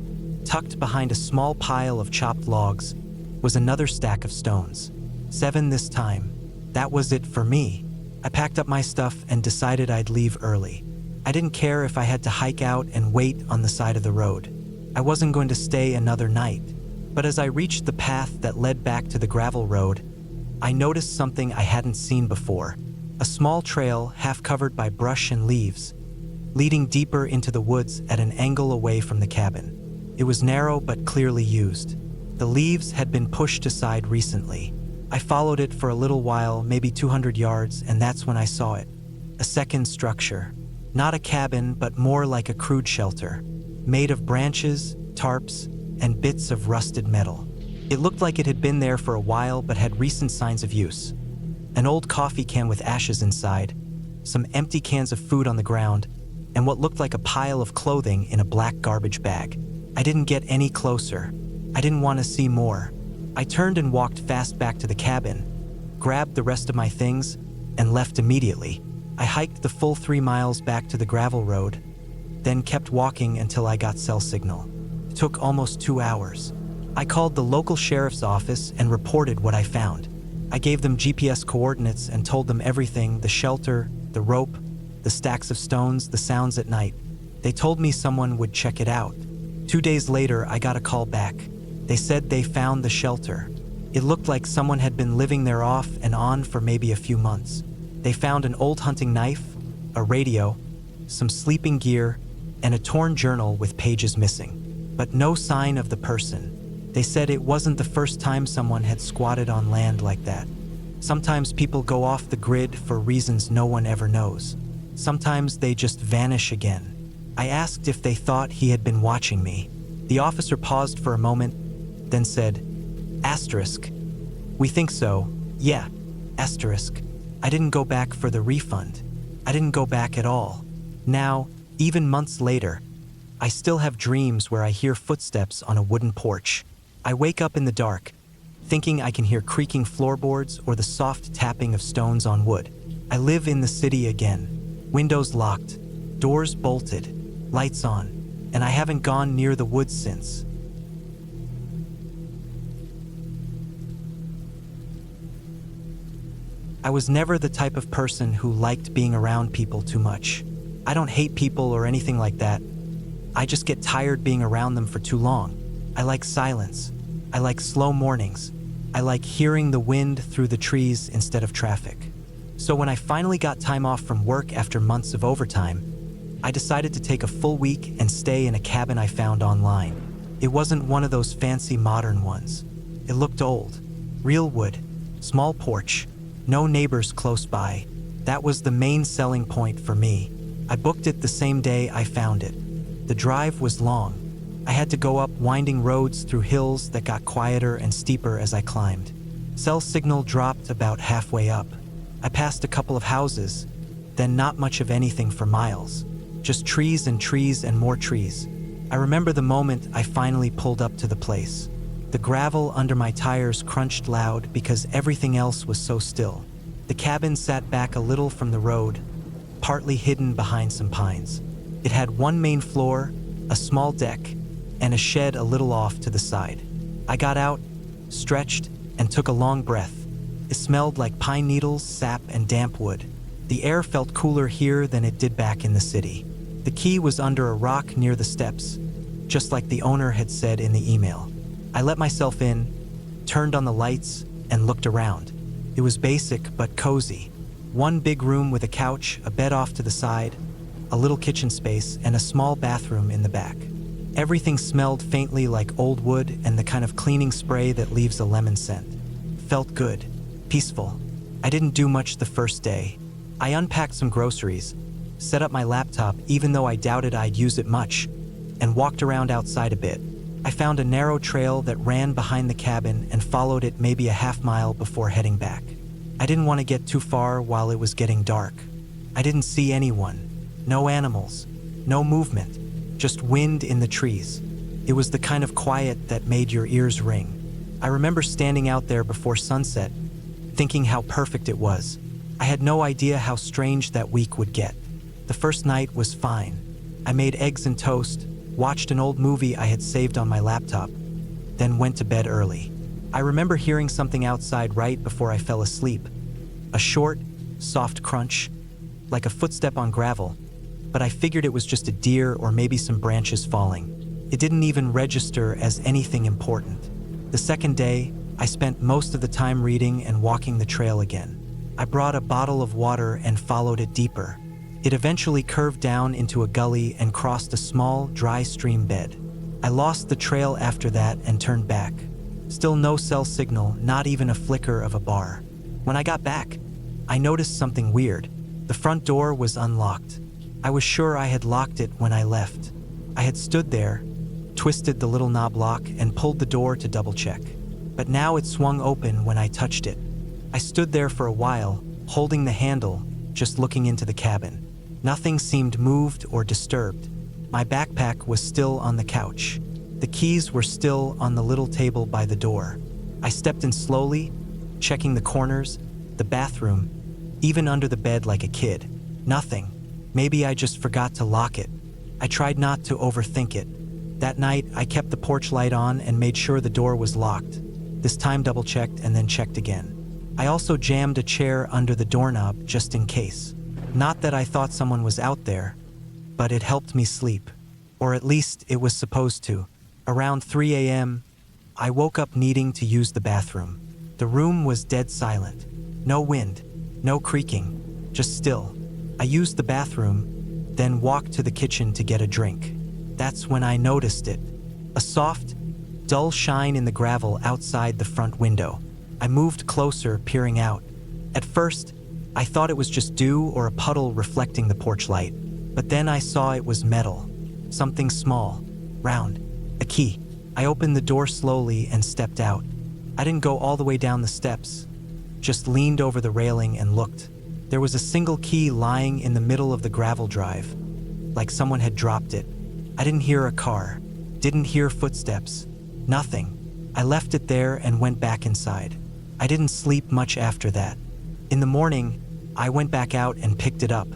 tucked behind a small pile of chopped logs, was another stack of stones. 7 this time. That was it for me. I packed up my stuff and decided I'd leave early. I didn't care if I had to hike out and wait on the side of the road. I wasn't going to stay another night. But as I reached the path that led back to the gravel road, I noticed something I hadn't seen before. A small trail half covered by brush and leaves, leading deeper into the woods at an angle away from the cabin. It was narrow but clearly used. The leaves had been pushed aside recently. I followed it for a little while, maybe 200 yards, and that's when I saw it. A second structure. Not a cabin, but more like a crude shelter, made of branches, tarps, and bits of rusted metal. It looked like it had been there for a while but had recent signs of use. An old coffee can with ashes inside, some empty cans of food on the ground, and what looked like a pile of clothing in a black garbage bag. I didn't get any closer. I didn't want to see more. I turned and walked fast back to the cabin, grabbed the rest of my things, and left immediately. I hiked the full 3 miles back to the gravel road, then kept walking until I got cell signal. It took almost 2 hours. I called the local sheriff's office and reported what I found. I gave them GPS coordinates and told them everything: the shelter, the rope, the stacks of stones, the sounds at night. They told me someone would check it out. 2 days later, I got a call back. They said they found the shelter. It looked like someone had been living there off and on for maybe a few months. They found an old hunting knife, a radio, some sleeping gear, and a torn journal with pages missing. But no sign of the person. They said it wasn't the first time someone had squatted on land like that. Sometimes people go off the grid for reasons no one ever knows. Sometimes they just vanish again. I asked if they thought he had been watching me. The officer paused for a moment, then said, "Asterisk. We think so. Yeah, asterisk. I didn't go back for the refund. I didn't go back at all. Now, even months later, I still have dreams where I hear footsteps on a wooden porch. I wake up in the dark, thinking I can hear creaking floorboards or the soft tapping of stones on wood. I live in the city again. Windows locked, doors bolted, lights on, and I haven't gone near the woods since." I was never the type of person who liked being around people too much. I don't hate people or anything like that. I just get tired being around them for too long. I like silence. I like slow mornings. I like hearing the wind through the trees instead of traffic. So when I finally got time off from work after months of overtime, I decided to take a full week and stay in a cabin I found online. It wasn't one of those fancy modern ones. It looked old. Real wood, small porch, no neighbors close by. That was the main selling point for me. I booked it the same day I found it. The drive was long. I had to go up winding roads through hills that got quieter and steeper as I climbed. Cell signal dropped about halfway up. I passed a couple of houses, then not much of anything for miles. Just trees and more trees. I remember the moment I finally pulled up to the place. The gravel under my tires crunched loud because everything else was so still. The cabin sat back a little from the road, partly hidden behind some pines. It had one main floor, a small deck, and a shed a little off to the side. I got out, stretched, and took a long breath. It smelled like pine needles, sap, and damp wood. The air felt cooler here than it did back in the city. The key was under a rock near the steps, just like the owner had said in the email. I let myself in, turned on the lights, and looked around. It was basic but cozy. One big room with a couch, a bed off to the side, a little kitchen space, and a small bathroom in the back. Everything smelled faintly like old wood and the kind of cleaning spray that leaves a lemon scent. Felt good, peaceful. I didn't do much the first day. I unpacked some groceries, set up my laptop even though I doubted I'd use it much, and walked around outside a bit. I found a narrow trail that ran behind the cabin and followed it maybe a half-mile before heading back. I didn't want to get too far while it was getting dark. I didn't see anyone, no animals, no movement, just wind in the trees. It was the kind of quiet that made your ears ring. I remember standing out there before sunset, thinking how perfect it was. I had no idea how strange that week would get. The first night was fine. I made eggs and toast, watched an old movie I had saved on my laptop, then went to bed early. I remember hearing something outside right before I fell asleep. A short, soft crunch, like a footstep on gravel, but I figured it was just a deer or maybe some branches falling. It didn't even register as anything important. The second day, I spent most of the time reading and walking the trail again. I brought a bottle of water and followed it deeper. It eventually curved down into a gully and crossed a small, dry stream bed. I lost the trail after that and turned back. Still no cell signal, not even a flicker of a bar. When I got back, I noticed something weird. The front door was unlocked. I was sure I had locked it when I left. I had stood there, twisted the little knob lock, and pulled the door to double-check. But now it swung open when I touched it. I stood there for a while, holding the handle, just looking into the cabin. Nothing seemed moved or disturbed. My backpack was still on the couch. The keys were still on the little table by the door. I stepped in slowly, checking the corners, the bathroom, even under the bed like a kid. Nothing. Maybe I just forgot to lock it. I tried not to overthink it. That night, I kept the porch light on and made sure the door was locked. This time double-checked and then checked again. I also jammed a chair under the doorknob just in case. Not that I thought someone was out there, but it helped me sleep. Or at least it was supposed to. Around 3 a.m., I woke up needing to use the bathroom. The room was dead silent. No wind, no creaking, just still. I used the bathroom, then walked to the kitchen to get a drink. That's when I noticed it. A soft, dull shine in the gravel outside the front window. I moved closer, peering out. At first, I thought it was just dew or a puddle reflecting the porch light. But then I saw it was metal. Something small, round, a key. I opened the door slowly and stepped out. I didn't go all the way down the steps, just leaned over the railing and looked. There was a single key lying in the middle of the gravel drive, like someone had dropped it. I didn't hear a car, didn't hear footsteps, nothing. I left it there and went back inside. I didn't sleep much after that. In the morning, I went back out and picked it up.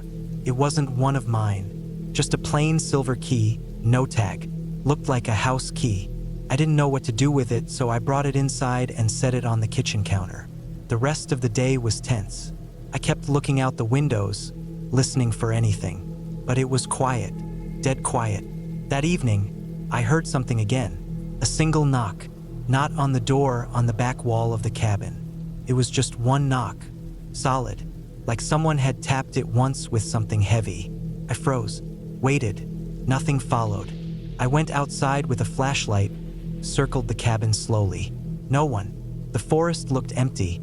It wasn't one of mine, just a plain silver key, no tag. Looked like a house key. I didn't know what to do with it, so I brought it inside and set it on the kitchen counter. The rest of the day was tense. I kept looking out the windows, listening for anything. But it was quiet, dead quiet. That evening, I heard something again. A single knock, not on the door, on the back wall of the cabin. It was just one knock, solid, like someone had tapped it once with something heavy. I froze, waited. Nothing followed. I went outside with a flashlight, circled the cabin slowly. No one. The forest looked empty,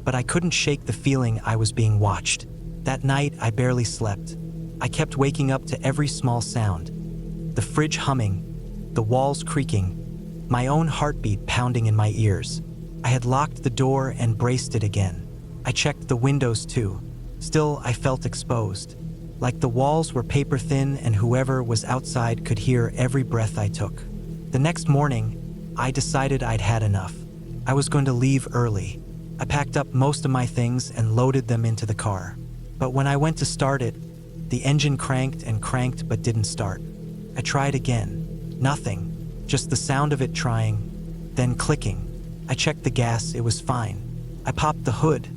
but I couldn't shake the feeling I was being watched. That night, I barely slept. I kept waking up to every small sound. The fridge humming, the walls creaking, my own heartbeat pounding in my ears. I had locked the door and braced it again. I checked the windows too. Still, I felt exposed. Like the walls were paper thin and whoever was outside could hear every breath I took. The next morning, I decided I'd had enough. I was going to leave early. I packed up most of my things and loaded them into the car. But when I went to start it, the engine cranked and cranked but didn't start. I tried again. Nothing. Just the sound of it trying, then clicking. I checked the gas, it was fine. I popped the hood,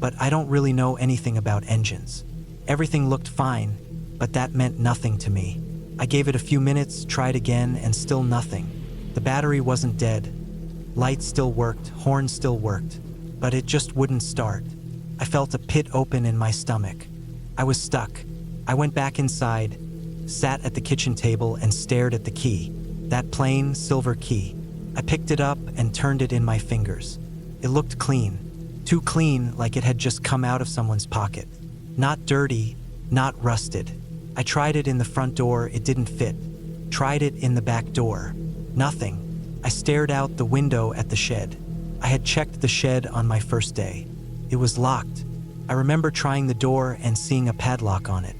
but I don't really know anything about engines. Everything looked fine, but that meant nothing to me. I gave it a few minutes, tried again, and still nothing. The battery wasn't dead. Lights still worked, horn still worked, but it just wouldn't start. I felt a pit open in my stomach. I was stuck. I went back inside, sat at the kitchen table and stared at the key, that plain silver key. I picked it up and turned it in my fingers. It looked clean, too clean, like it had just come out of someone's pocket. Not dirty, not rusted. I tried it in the front door, it didn't fit. Tried it in the back door. Nothing. I stared out the window at the shed. I had checked the shed on my first day. It was locked. I remember trying the door and seeing a padlock on it.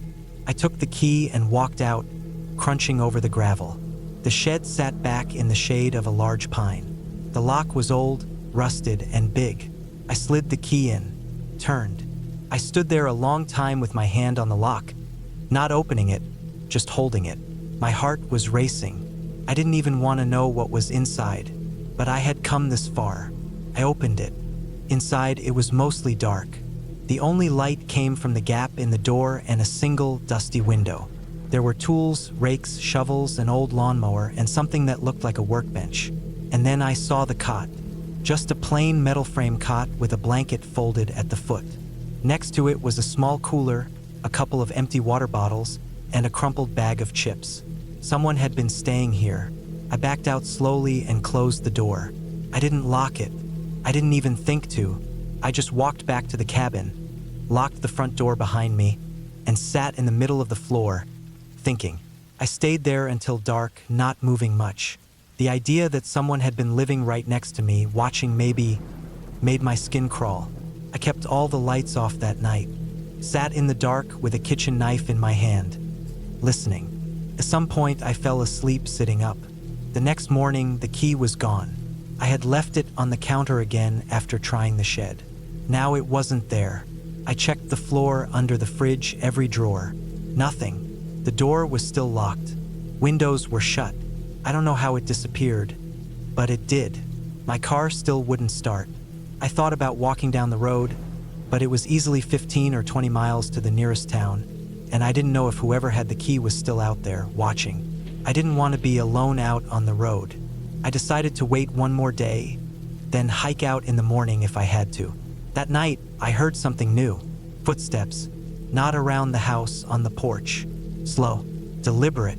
I took the key and walked out, crunching over the gravel. The shed sat back in the shade of a large pine. The lock was old, rusted, and big. I slid the key in, turned. I stood there a long time with my hand on the lock, not opening it, just holding it. My heart was racing. I didn't even want to know what was inside, but I had come this far. I opened it. Inside, it was mostly dark. The only light came from the gap in the door and a single dusty window. There were tools, rakes, shovels, an old lawnmower, and something that looked like a workbench. And then I saw the cot. Just a plain metal frame cot with a blanket folded at the foot. Next to it was a small cooler, a couple of empty water bottles, and a crumpled bag of chips. Someone had been staying here. I backed out slowly and closed the door. I didn't lock it. I didn't even think to. I just walked back to the cabin, locked the front door behind me, and sat in the middle of the floor, thinking. I stayed there until dark, not moving much. The idea that someone had been living right next to me, watching maybe, made my skin crawl. I kept all the lights off that night, sat in the dark with a kitchen knife in my hand, listening. At some point, I fell asleep sitting up. The next morning, the key was gone. I had left it on the counter again after trying the shed. Now it wasn't there. I checked the floor, under the fridge, every drawer. Nothing. The door was still locked. Windows were shut. I don't know how it disappeared, but it did. My car still wouldn't start. I thought about walking down the road, but it was easily 15 or 20 miles to the nearest town, and I didn't know if whoever had the key was still out there, watching. I didn't want to be alone out on the road. I decided to wait one more day, then hike out in the morning if I had to. That night, I heard something new. Footsteps, not around the house, on the porch. Slow, deliberate,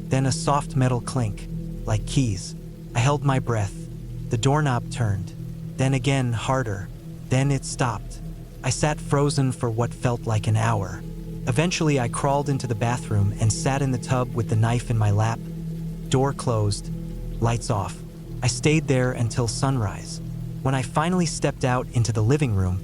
then a soft metal clink, like keys. I held my breath. The doorknob turned, then again harder, then it stopped. I sat frozen for what felt like an hour. Eventually, I crawled into the bathroom and sat in the tub with the knife in my lap. Door closed, lights off. I stayed there until sunrise. When I finally stepped out into the living room,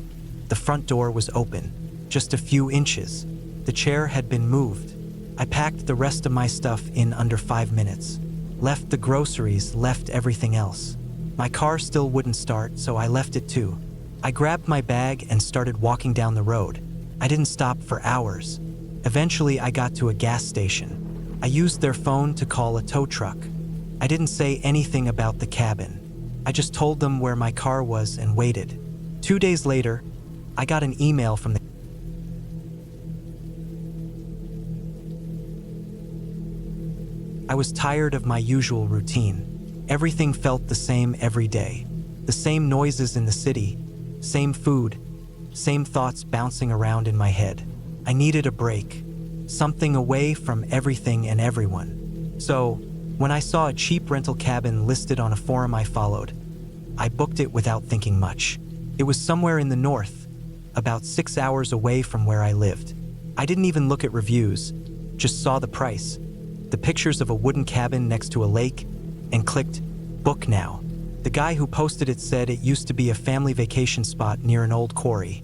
the front door was open, just a few inches. The chair had been moved. I packed the rest of my stuff in under 5 minutes. Left the groceries, left everything else. My car still wouldn't start, so I left it too. I grabbed my bag and started walking down the road. I didn't stop for hours. Eventually, I got to a gas station. I used their phone to call a tow truck. I didn't say anything about the cabin. I just told them where my car was and waited. 2 days later, I got an email from the I was tired of my usual routine. Everything felt the same every day. The same noises in the city, same food, same thoughts bouncing around in my head. I needed a break, something away from everything and everyone. So, when I saw a cheap rental cabin listed on a forum I followed, I booked it without thinking much. It was somewhere in the north, about 6 hours away from where I lived. I didn't even look at reviews, just saw the price, the pictures of a wooden cabin next to a lake, and clicked, book now. The guy who posted it said it used to be a family vacation spot near an old quarry,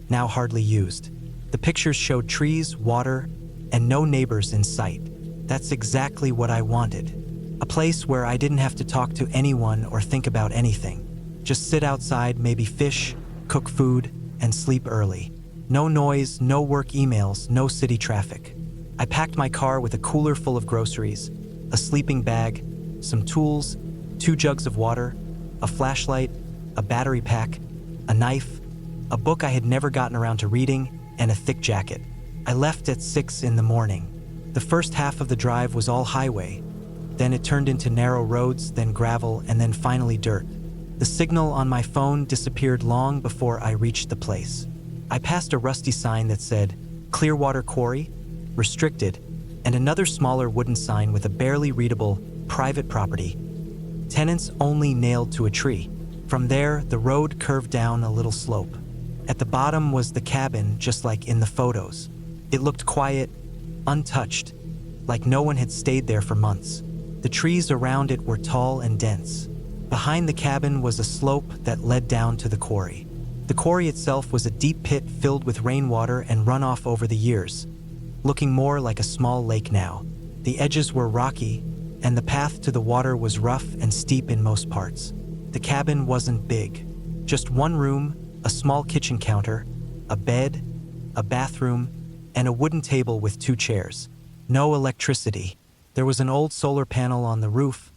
now hardly used. The pictures showed trees, water, and no neighbors in sight. That's exactly what I wanted. A place where I didn't have to talk to anyone or think about anything. Just sit outside, maybe fish, cook food, and sleep early. No noise, no work emails, no city traffic. I packed my car with a cooler full of groceries, a sleeping bag, some tools, 2 jugs of water, a flashlight, a battery pack, a knife, a book I had never gotten around to reading, and a thick jacket. I left at 6 in the morning. The first half of the drive was all highway. Then it turned into narrow roads, then gravel, and then finally dirt. The signal on my phone disappeared long before I reached the place. I passed a rusty sign that said, Clearwater Quarry, restricted, and another smaller wooden sign with a barely readable private property, tenants only, nailed to a tree. From there, the road curved down a little slope. At the bottom was the cabin, just like in the photos. It looked quiet, untouched, like no one had stayed there for months. The trees around it were tall and dense. Behind the cabin was a slope that led down to the quarry. The quarry itself was a deep pit filled with rainwater and runoff over the years, looking more like a small lake now. The edges were rocky, and the path to the water was rough and steep in most parts. The cabin wasn't big. Just one room, a small kitchen counter, a bed, a bathroom, and a wooden table with 2 chairs. No electricity. There was an old solar panel on the roof,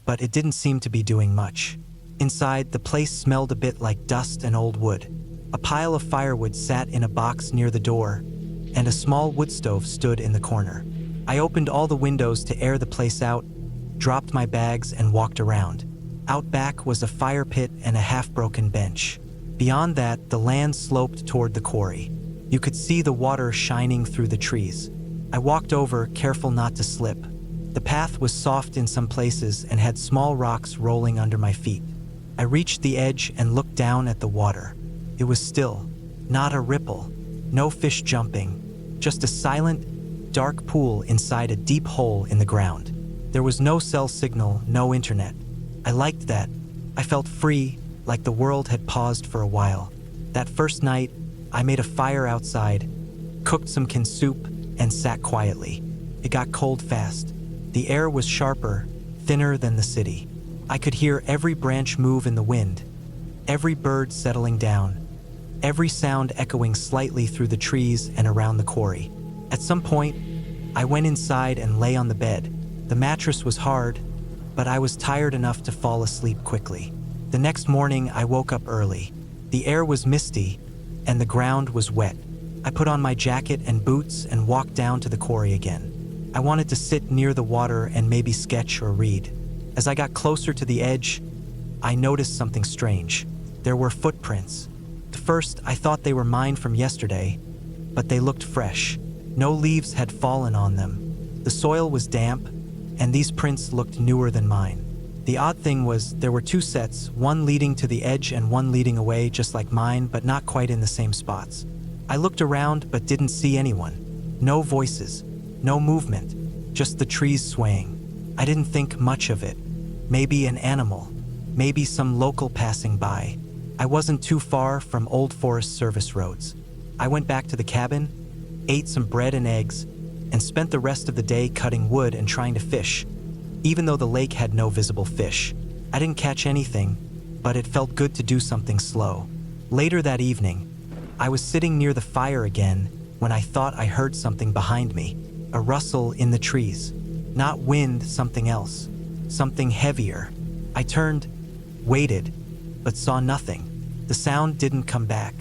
but it didn't seem to be doing much. Inside, the place smelled a bit like dust and old wood. A pile of firewood sat in a box near the door, and a small wood stove stood in the corner. I opened all the windows to air the place out, dropped my bags, and walked around. Out back was a fire pit and a half-broken bench. Beyond that, the land sloped toward the quarry. You could see the water shining through the trees. I walked over, careful not to slip. The path was soft in some places and had small rocks rolling under my feet. I reached the edge and looked down at the water. It was still, not a ripple, no fish jumping, just a silent, dark pool inside a deep hole in the ground. There was no cell signal, no internet. I liked that. I felt free, like the world had paused for a while. That first night, I made a fire outside, cooked some kin soup, and sat quietly. It got cold fast. The air was sharper, thinner than the city. I could hear every branch move in the wind, every bird settling down, every sound echoing slightly through the trees and around the quarry. At some point, I went inside and lay on the bed. The mattress was hard, but I was tired enough to fall asleep quickly. The next morning, I woke up early. The air was misty, and the ground was wet. I put on my jacket and boots and walked down to the quarry again. I wanted to sit near the water and maybe sketch or read. As I got closer to the edge, I noticed something strange. There were footprints. At first, I thought they were mine from yesterday, but they looked fresh. No leaves had fallen on them. The soil was damp, and these prints looked newer than mine. The odd thing was, there were 2 sets, one leading to the edge and one leading away just like mine, but not quite in the same spots. I looked around but didn't see anyone. No voices, no movement, just the trees swaying. I didn't think much of it. Maybe an animal, maybe some local passing by. I wasn't too far from old Forest Service roads. I went back to the cabin, ate some bread and eggs, and spent the rest of the day cutting wood and trying to fish, even though the lake had no visible fish. I didn't catch anything, but it felt good to do something slow. Later that evening, I was sitting near the fire again when I thought I heard something behind me, a rustle in the trees. Not wind, something else. Something heavier. I turned, waited, but saw nothing. The sound didn't come back,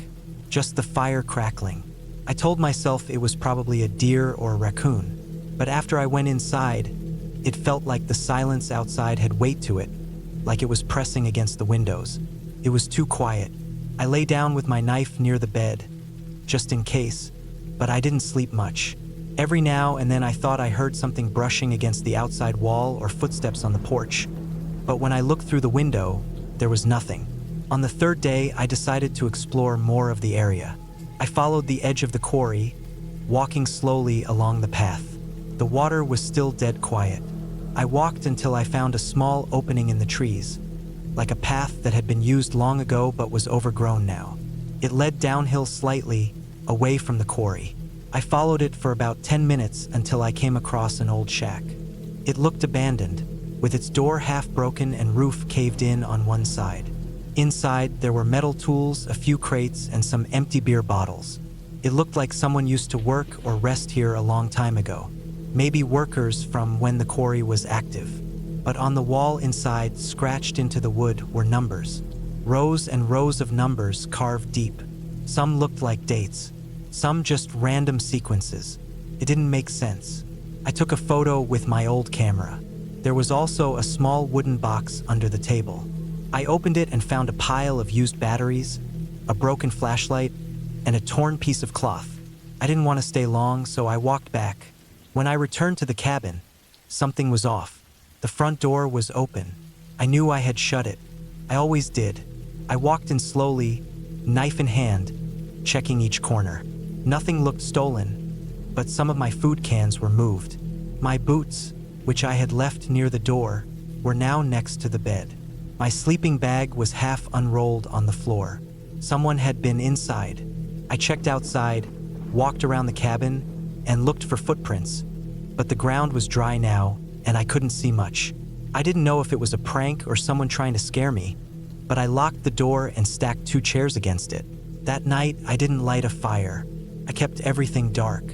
just the fire crackling. I told myself it was probably a deer or a raccoon, but after I went inside, it felt like the silence outside had weight to it, like it was pressing against the windows. It was too quiet. I lay down with my knife near the bed, just in case, but I didn't sleep much. Every now and then I thought I heard something brushing against the outside wall or footsteps on the porch. But when I looked through the window, there was nothing. On the 3rd day, I decided to explore more of the area. I followed the edge of the quarry, walking slowly along the path. The water was still dead quiet. I walked until I found a small opening in the trees, like a path that had been used long ago but was overgrown now. It led downhill slightly, away from the quarry. I followed it for about 10 minutes until I came across an old shack. It looked abandoned, with its door half broken and roof caved in on one side. Inside, there were metal tools, a few crates, and some empty beer bottles. It looked like someone used to work or rest here a long time ago. Maybe workers from when the quarry was active. But on the wall inside, scratched into the wood, were numbers. Rows and rows of numbers carved deep. Some looked like dates. Some just random sequences. It didn't make sense. I took a photo with my old camera. There was also a small wooden box under the table. I opened it and found a pile of used batteries, a broken flashlight, and a torn piece of cloth. I didn't want to stay long, so I walked back. When I returned to the cabin, something was off. The front door was open. I knew I had shut it. I always did. I walked in slowly, knife in hand, checking each corner. Nothing looked stolen, but some of my food cans were moved. My boots, which I had left near the door, were now next to the bed. My sleeping bag was half unrolled on the floor. Someone had been inside. I checked outside, walked around the cabin, and looked for footprints, but the ground was dry now, and I couldn't see much. I didn't know if it was a prank or someone trying to scare me, but I locked the door and stacked 2 chairs against it. That night, I didn't light a fire. I kept everything dark.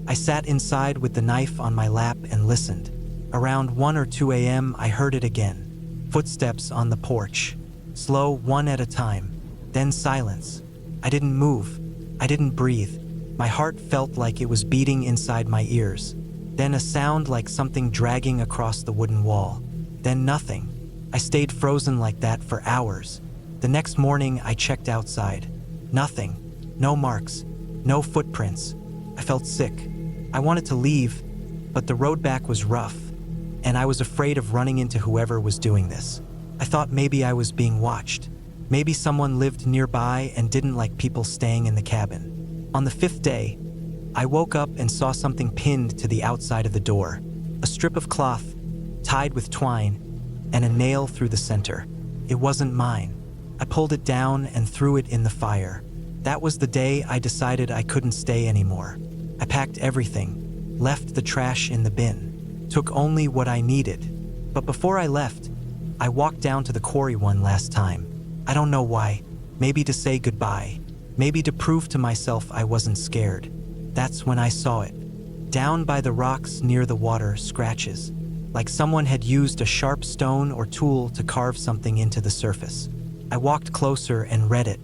I sat inside with the knife on my lap and listened. Around 1 or 2 a.m., I heard it again. Footsteps on the porch. Slow, one at a time. Then silence. I didn't move. I didn't breathe. My heart felt like it was beating inside my ears. Then a sound like something dragging across the wooden wall. Then nothing. I stayed frozen like that for hours. The next morning, I checked outside. Nothing. No marks. No footprints. I felt sick. I wanted to leave, but the road back was rough, and I was afraid of running into whoever was doing this. I thought maybe I was being watched. Maybe someone lived nearby and didn't like people staying in the cabin. On the 5th day, I woke up and saw something pinned to the outside of the door. A strip of cloth, tied with twine, and a nail through the center. It wasn't mine. I pulled it down and threw it in the fire. That was the day I decided I couldn't stay anymore. I packed everything, left the trash in the bin, took only what I needed. But before I left, I walked down to the quarry one last time. I don't know why. Maybe to say goodbye. Maybe to prove to myself I wasn't scared. That's when I saw it. Down by the rocks near the water, scratches. Like someone had used a sharp stone or tool to carve something into the surface. I walked closer and read it.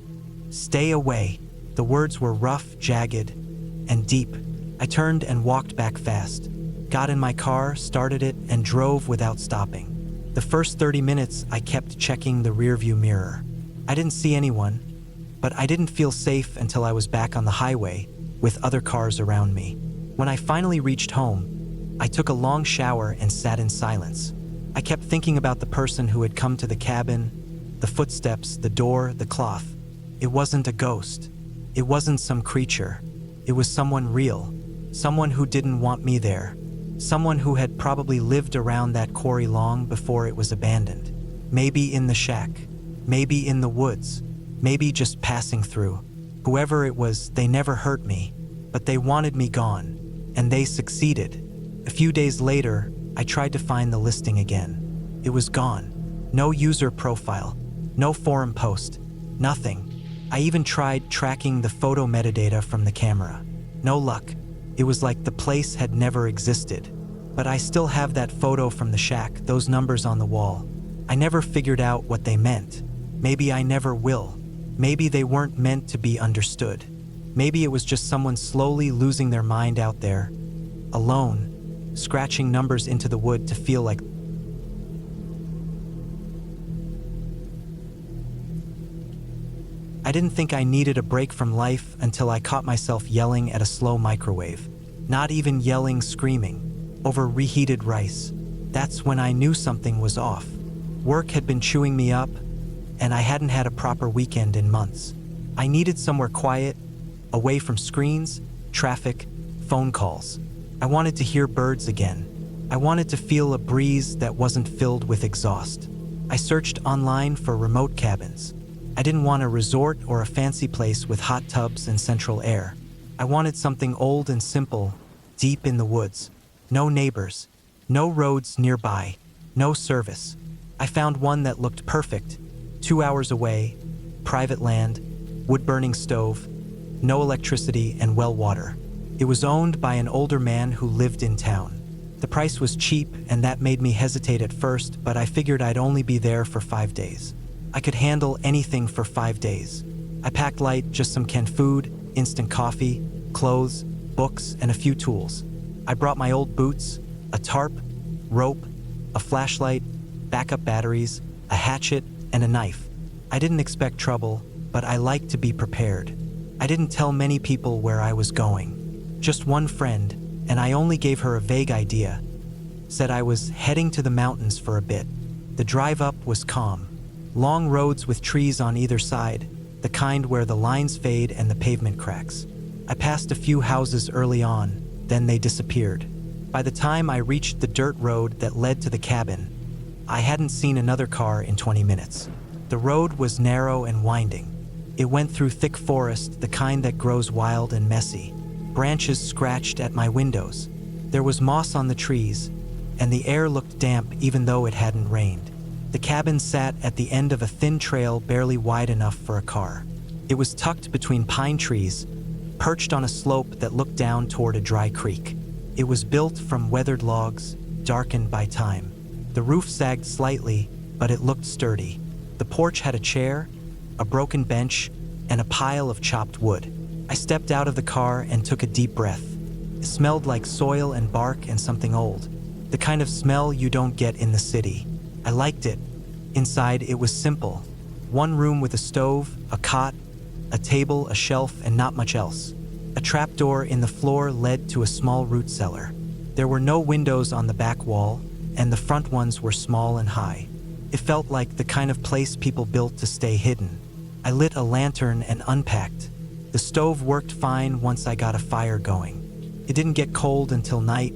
"Stay away." The words were rough, jagged, and deep. I turned and walked back fast. Got in my car, started it, and drove without stopping. The first 30 minutes, I kept checking the rearview mirror. I didn't see anyone, but I didn't feel safe until I was back on the highway with other cars around me. When I finally reached home, I took a long shower and sat in silence. I kept thinking about the person who had come to the cabin, the footsteps, the door, the cloth. It wasn't a ghost. It wasn't some creature. It was someone real. Someone who didn't want me there. Someone who had probably lived around that quarry long before it was abandoned. Maybe in the shack. Maybe in the woods. Maybe just passing through. Whoever it was, they never hurt me, but they wanted me gone, and they succeeded. A few days later, I tried to find the listing again. It was gone. No user profile, no forum post, nothing. I even tried tracking the photo metadata from the camera. No luck. It was like the place had never existed. But I still have that photo from the shack, those numbers on the wall. I never figured out what they meant. Maybe I never will. Maybe they weren't meant to be understood. Maybe it was just someone slowly losing their mind out there, alone, scratching numbers into the wood to feel like. I didn't think I needed a break from life until I caught myself yelling at a slow microwave. Not even yelling, screaming, over reheated rice. That's when I knew something was off. Work had been chewing me up, and I hadn't had a proper weekend in months. I needed somewhere quiet, away from screens, traffic, phone calls. I wanted to hear birds again. I wanted to feel a breeze that wasn't filled with exhaust. I searched online for remote cabins. I didn't want a resort or a fancy place with hot tubs and central air. I wanted something old and simple, deep in the woods. No neighbors, no roads nearby, no service. I found one that looked perfect. 2 hours away, private land, wood-burning stove, no electricity and well water. It was owned by an older man who lived in town. The price was cheap, and that made me hesitate at first, but I figured I'd only be there for 5 days. I could handle anything for 5 days. I packed light, just some canned food, instant coffee, clothes, books, and a few tools. I brought my old boots, a tarp, rope, a flashlight, backup batteries, a hatchet, and a knife. I didn't expect trouble, but I liked to be prepared. I didn't tell many people where I was going. Just one friend, and I only gave her a vague idea. Said I was heading to the mountains for a bit. The drive up was calm. Long roads with trees on either side, the kind where the lines fade and the pavement cracks. I passed a few houses early on, then they disappeared. By the time I reached the dirt road that led to the cabin, I hadn't seen another car in 20 minutes. The road was narrow and winding. It went through thick forest, the kind that grows wild and messy. Branches scratched at my windows. There was moss on the trees, and the air looked damp even though it hadn't rained. The cabin sat at the end of a thin trail barely wide enough for a car. It was tucked between pine trees, perched on a slope that looked down toward a dry creek. It was built from weathered logs, darkened by time. The roof sagged slightly, but it looked sturdy. The porch had a chair, a broken bench, and a pile of chopped wood. I stepped out of the car and took a deep breath. It smelled like soil and bark and something old. The kind of smell you don't get in the city. I liked it. Inside, it was simple. One room with a stove, a cot, a table, a shelf, and not much else. A trapdoor in the floor led to a small root cellar. There were no windows on the back wall, and the front ones were small and high. It felt like the kind of place people built to stay hidden. I lit a lantern and unpacked. The stove worked fine once I got a fire going. It didn't get cold until night,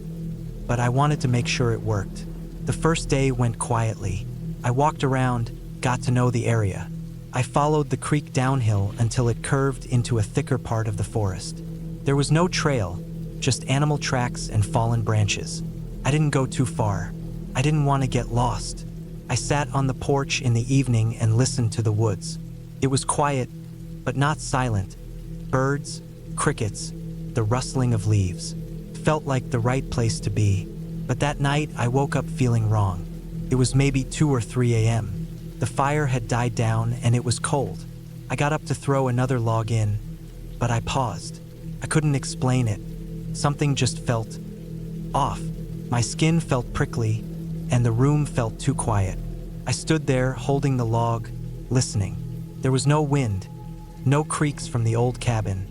but I wanted to make sure it worked. The first day went quietly. I walked around, got to know the area. I followed the creek downhill until it curved into a thicker part of the forest. There was no trail, just animal tracks and fallen branches. I didn't go too far. I didn't want to get lost. I sat on the porch in the evening and listened to the woods. It was quiet, but not silent. Birds, crickets, the rustling of leaves. Felt like the right place to be. But that night, I woke up feeling wrong. It was maybe 2 or 3 a.m. The fire had died down and it was cold. I got up to throw another log in, but I paused. I couldn't explain it. Something just felt off. My skin felt prickly, and the room felt too quiet. I stood there holding the log, listening. There was no wind, no creaks from the old cabin,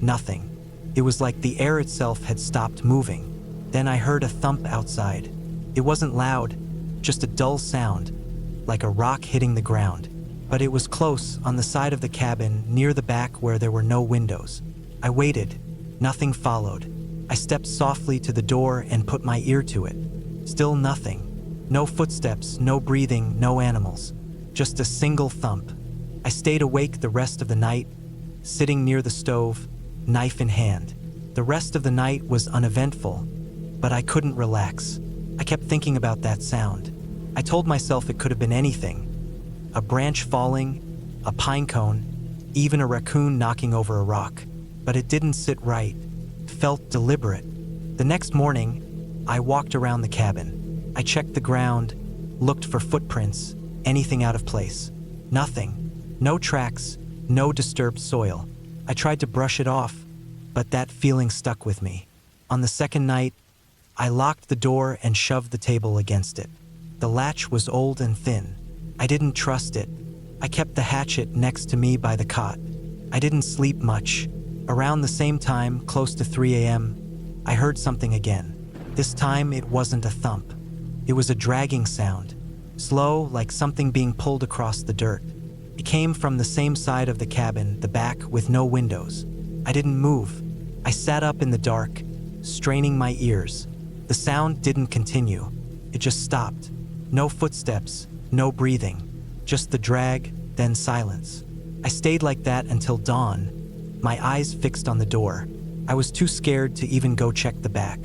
nothing. It was like the air itself had stopped moving. Then I heard a thump outside. It wasn't loud, just a dull sound, like a rock hitting the ground. But it was close, on the side of the cabin, near the back where there were no windows. I waited. Nothing followed. I stepped softly to the door and put my ear to it. Still nothing. No footsteps, no breathing, no animals. Just a single thump. I stayed awake the rest of the night, sitting near the stove, knife in hand. The rest of the night was uneventful, but I couldn't relax. I kept thinking about that sound. I told myself it could have been anything. A branch falling, a pine cone, even a raccoon knocking over a rock. But it didn't sit right. It felt deliberate. The next morning, I walked around the cabin. I checked the ground, looked for footprints, anything out of place. Nothing. No tracks, no disturbed soil. I tried to brush it off, but that feeling stuck with me. On the second night, I locked the door and shoved the table against it. The latch was old and thin. I didn't trust it. I kept the hatchet next to me by the cot. I didn't sleep much. Around the same time, close to 3 a.m., I heard something again. This time it wasn't a thump. It was a dragging sound, slow, like something being pulled across the dirt. It came from the same side of the cabin, the back, with no windows. I didn't move. I sat up in the dark, straining my ears. The sound didn't continue. It just stopped. No footsteps, no breathing. Just the drag, then silence. I stayed like that until dawn, my eyes fixed on the door. I was too scared to even go check the back.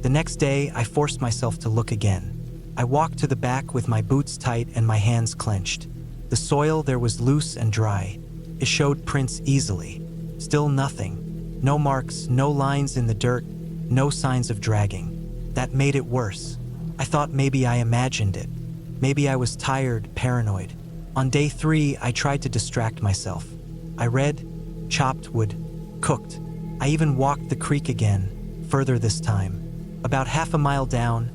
The next day, I forced myself to look again. I walked to the back with my boots tight and my hands clenched. The soil there was loose and dry. It showed prints easily. Still nothing. No marks, no lines in the dirt, no signs of dragging. That made it worse. I thought maybe I imagined it. Maybe I was tired, paranoid. On day 3, I tried to distract myself. I read, chopped wood, cooked. I even walked the creek again, further this time. About half a mile down,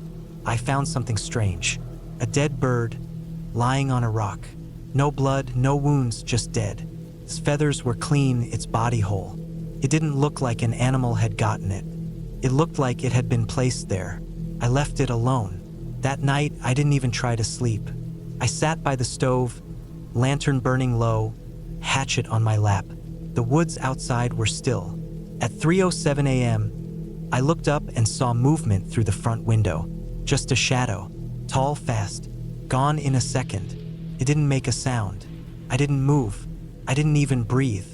I found something strange. A dead bird, lying on a rock. No blood, no wounds, just dead. Its feathers were clean, its body whole. It didn't look like an animal had gotten it. It looked like it had been placed there. I left it alone. That night, I didn't even try to sleep. I sat by the stove, lantern burning low, hatchet on my lap. The woods outside were still. At 3:07 a.m., I looked up and saw movement through the front window. Just a shadow, tall, fast, gone in a second. It didn't make a sound. I didn't move. I didn't even breathe.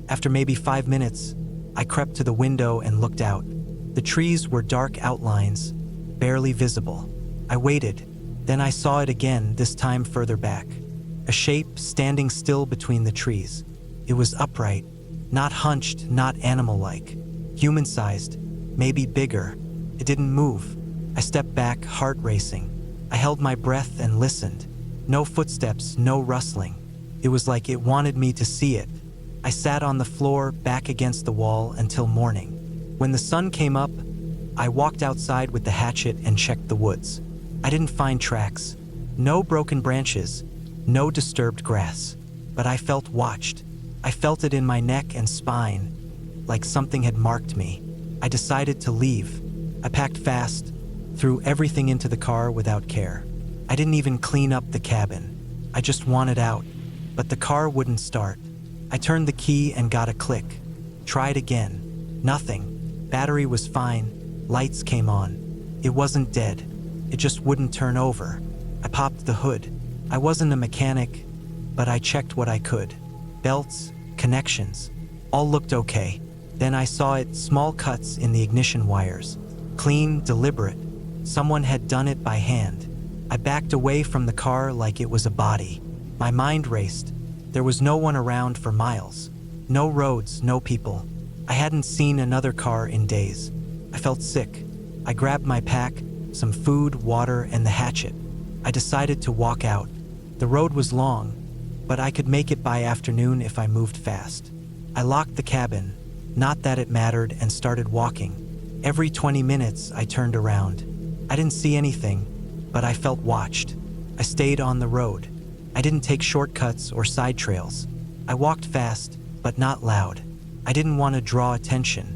After maybe 5 minutes, I crept to the window and looked out. The trees were dark outlines, barely visible. I waited. Then I saw it again, this time further back. A shape standing still between the trees. It was upright, not hunched, not animal-like. Human-sized, maybe bigger. It didn't move. I stepped back, heart racing. I held my breath and listened. No footsteps, no rustling. It was like it wanted me to see it. I sat on the floor, back against the wall, until morning. When the sun came up, I walked outside with the hatchet and checked the woods. I didn't find tracks. No broken branches, no disturbed grass. But I felt watched. I felt it in my neck and spine, like something had marked me. I decided to leave. I packed fast, threw everything into the car without care. I didn't even clean up the cabin. I just wanted out, but the car wouldn't start. I turned the key and got a click. Tried again. Nothing. Battery was fine. Lights came on. It wasn't dead. It just wouldn't turn over. I popped the hood. I wasn't a mechanic, but I checked what I could. Belts, connections, all looked okay. Then I saw it, small cuts in the ignition wires. Clean, deliberate. Someone had done it by hand. I backed away from the car like it was a body. My mind raced. There was no one around for miles. No roads, no people. I hadn't seen another car in days. I felt sick. I grabbed my pack, some food, water, and the hatchet. I decided to walk out. The road was long, but I could make it by afternoon if I moved fast. I locked the cabin, not that it mattered, and started walking. Every 20 minutes, I turned around. I didn't see anything, but I felt watched. I stayed on the road. I didn't take shortcuts or side trails. I walked fast, but not loud. I didn't want to draw attention.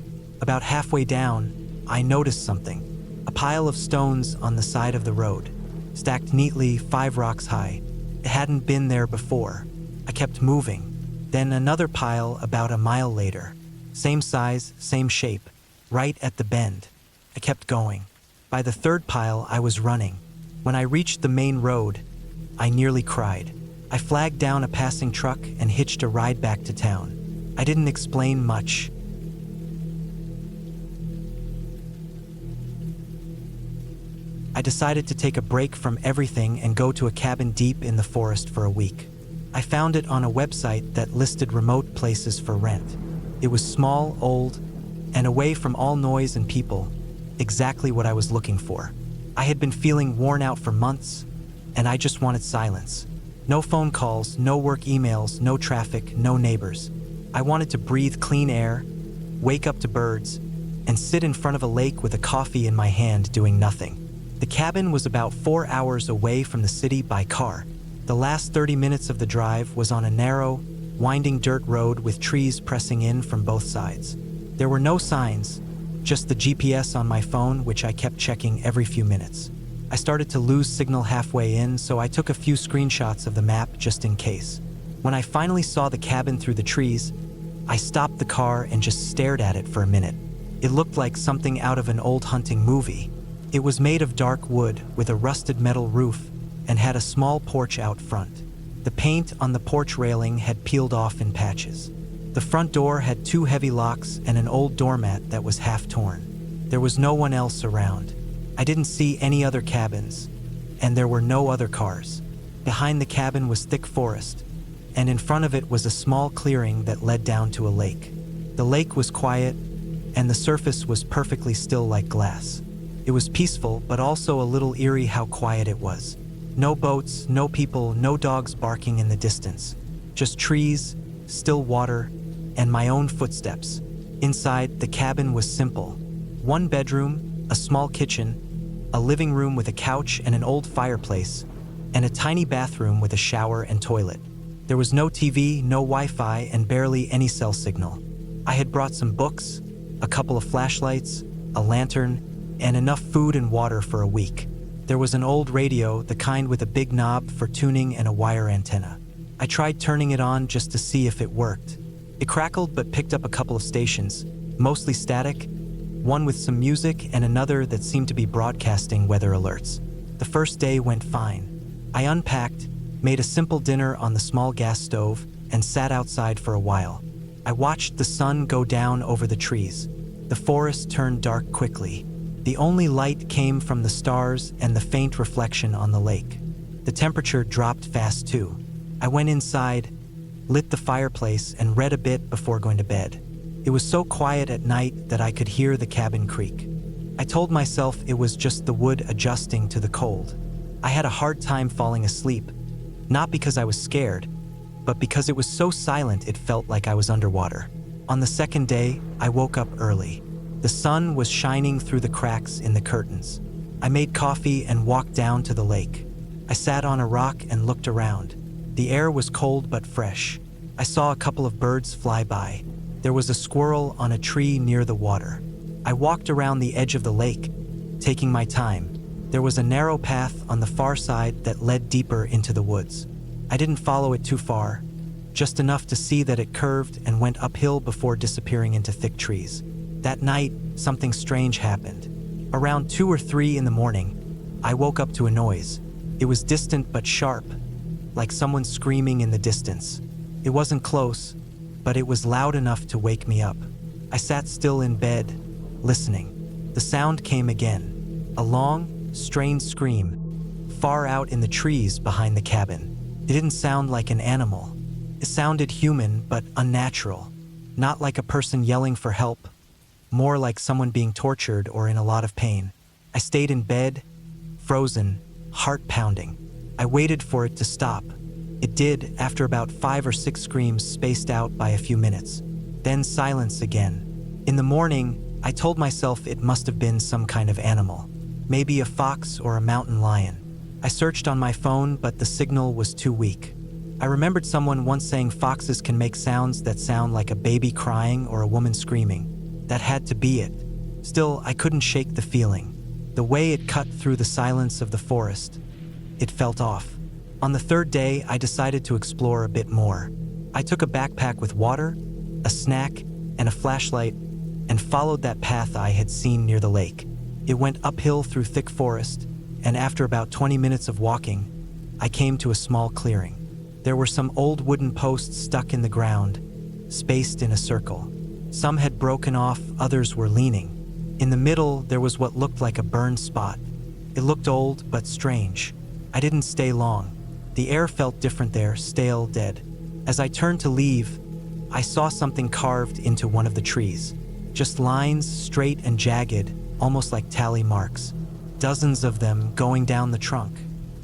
About halfway down, I noticed something. A pile of stones on the side of the road, stacked neatly 5 rocks high. It hadn't been there before. I kept moving. Then another pile about a mile later. Same size, same shape, right at the bend. I kept going. By the third pile, I was running. When I reached the main road, I nearly cried. I flagged down a passing truck and hitched a ride back to town. I didn't explain much. I decided to take a break from everything and go to a cabin deep in the forest for a week. I found it on a website that listed remote places for rent. It was small, old, and away from all noise and people. Exactly what I was looking for. I had been feeling worn out for months, and I just wanted silence. No phone calls, no work emails, no traffic, no neighbors. I wanted to breathe clean air, wake up to birds, and sit in front of a lake with a coffee in my hand doing nothing. The cabin was about 4 hours away from the city by car. The last 30 minutes of the drive was on a narrow, winding dirt road with trees pressing in from both sides. There were no signs, just the GPS on my phone, which I kept checking every few minutes. I started to lose signal halfway in, so I took a few screenshots of the map just in case. When I finally saw the cabin through the trees, I stopped the car and just stared at it for a minute. It looked like something out of an old hunting movie. It was made of dark wood with a rusted metal roof and had a small porch out front. The paint on the porch railing had peeled off in patches. The front door had 2 heavy locks and an old doormat that was half torn. There was no one else around. I didn't see any other cabins, and there were no other cars. Behind the cabin was thick forest, and in front of it was a small clearing that led down to a lake. The lake was quiet, and the surface was perfectly still like glass. It was peaceful, but also a little eerie how quiet it was. No boats, no people, no dogs barking in the distance. Just trees, still water, and my own footsteps. Inside, the cabin was simple. 1 bedroom, a small kitchen, a living room with a couch and an old fireplace, and a tiny bathroom with a shower and toilet. There was no TV, no Wi-Fi, and barely any cell signal. I had brought some books, a couple of flashlights, a lantern, and enough food and water for a week. There was an old radio, the kind with a big knob for tuning and a wire antenna. I tried turning it on just to see if it worked. It crackled but picked up a couple of stations, mostly static, one with some music and another that seemed to be broadcasting weather alerts. The first day went fine. I unpacked, made a simple dinner on the small gas stove, and sat outside for a while. I watched the sun go down over the trees. The forest turned dark quickly. The only light came from the stars and the faint reflection on the lake. The temperature dropped fast too. I went inside, lit the fireplace, and read a bit before going to bed. It was so quiet at night that I could hear the cabin creak. I told myself it was just the wood adjusting to the cold. I had a hard time falling asleep, not because I was scared, but because it was so silent it felt like I was underwater. On the second day, I woke up early. The sun was shining through the cracks in the curtains. I made coffee and walked down to the lake. I sat on a rock and looked around. The air was cold but fresh. I saw a couple of birds fly by. There was a squirrel on a tree near the water. I walked around the edge of the lake, taking my time. There was a narrow path on the far side that led deeper into the woods. I didn't follow it too far, just enough to see that it curved and went uphill before disappearing into thick trees. That night, something strange happened. Around 2 or 3 in the morning, I woke up to a noise. It was distant but sharp, like someone screaming in the distance. It wasn't close, but it was loud enough to wake me up. I sat still in bed, listening. The sound came again, a long, strained scream, far out in the trees behind the cabin. It didn't sound like an animal. It sounded human but unnatural, not like a person yelling for help, more like someone being tortured or in a lot of pain. I stayed in bed, frozen, heart pounding. I waited for it to stop. It did after about 5 or 6 screams spaced out by a few minutes. Then silence again. In the morning, I told myself it must have been some kind of animal, maybe a fox or a mountain lion. I searched on my phone, but the signal was too weak. I remembered someone once saying foxes can make sounds that sound like a baby crying or a woman screaming. That had to be it. Still, I couldn't shake the feeling. The way it cut through the silence of the forest. It felt off. On the third day, I decided to explore a bit more. I took a backpack with water, a snack, and a flashlight, and followed that path I had seen near the lake. It went uphill through thick forest, and after about 20 minutes of walking, I came to a small clearing. There were some old wooden posts stuck in the ground, spaced in a circle. Some had broken off, others were leaning. In the middle, there was what looked like a burned spot. It looked old but strange. I didn't stay long. The air felt different there, stale, dead. As I turned to leave, I saw something carved into one of the trees. Just lines, straight and jagged, almost like tally marks. Dozens of them going down the trunk.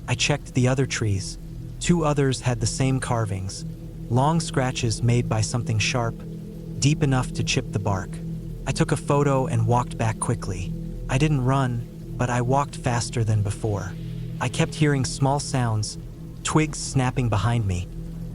I checked the other trees. 2 others had the same carvings, long scratches made by something sharp, deep enough to chip the bark. I took a photo and walked back quickly. I didn't run, but I walked faster than before. I kept hearing small sounds, twigs snapping behind me,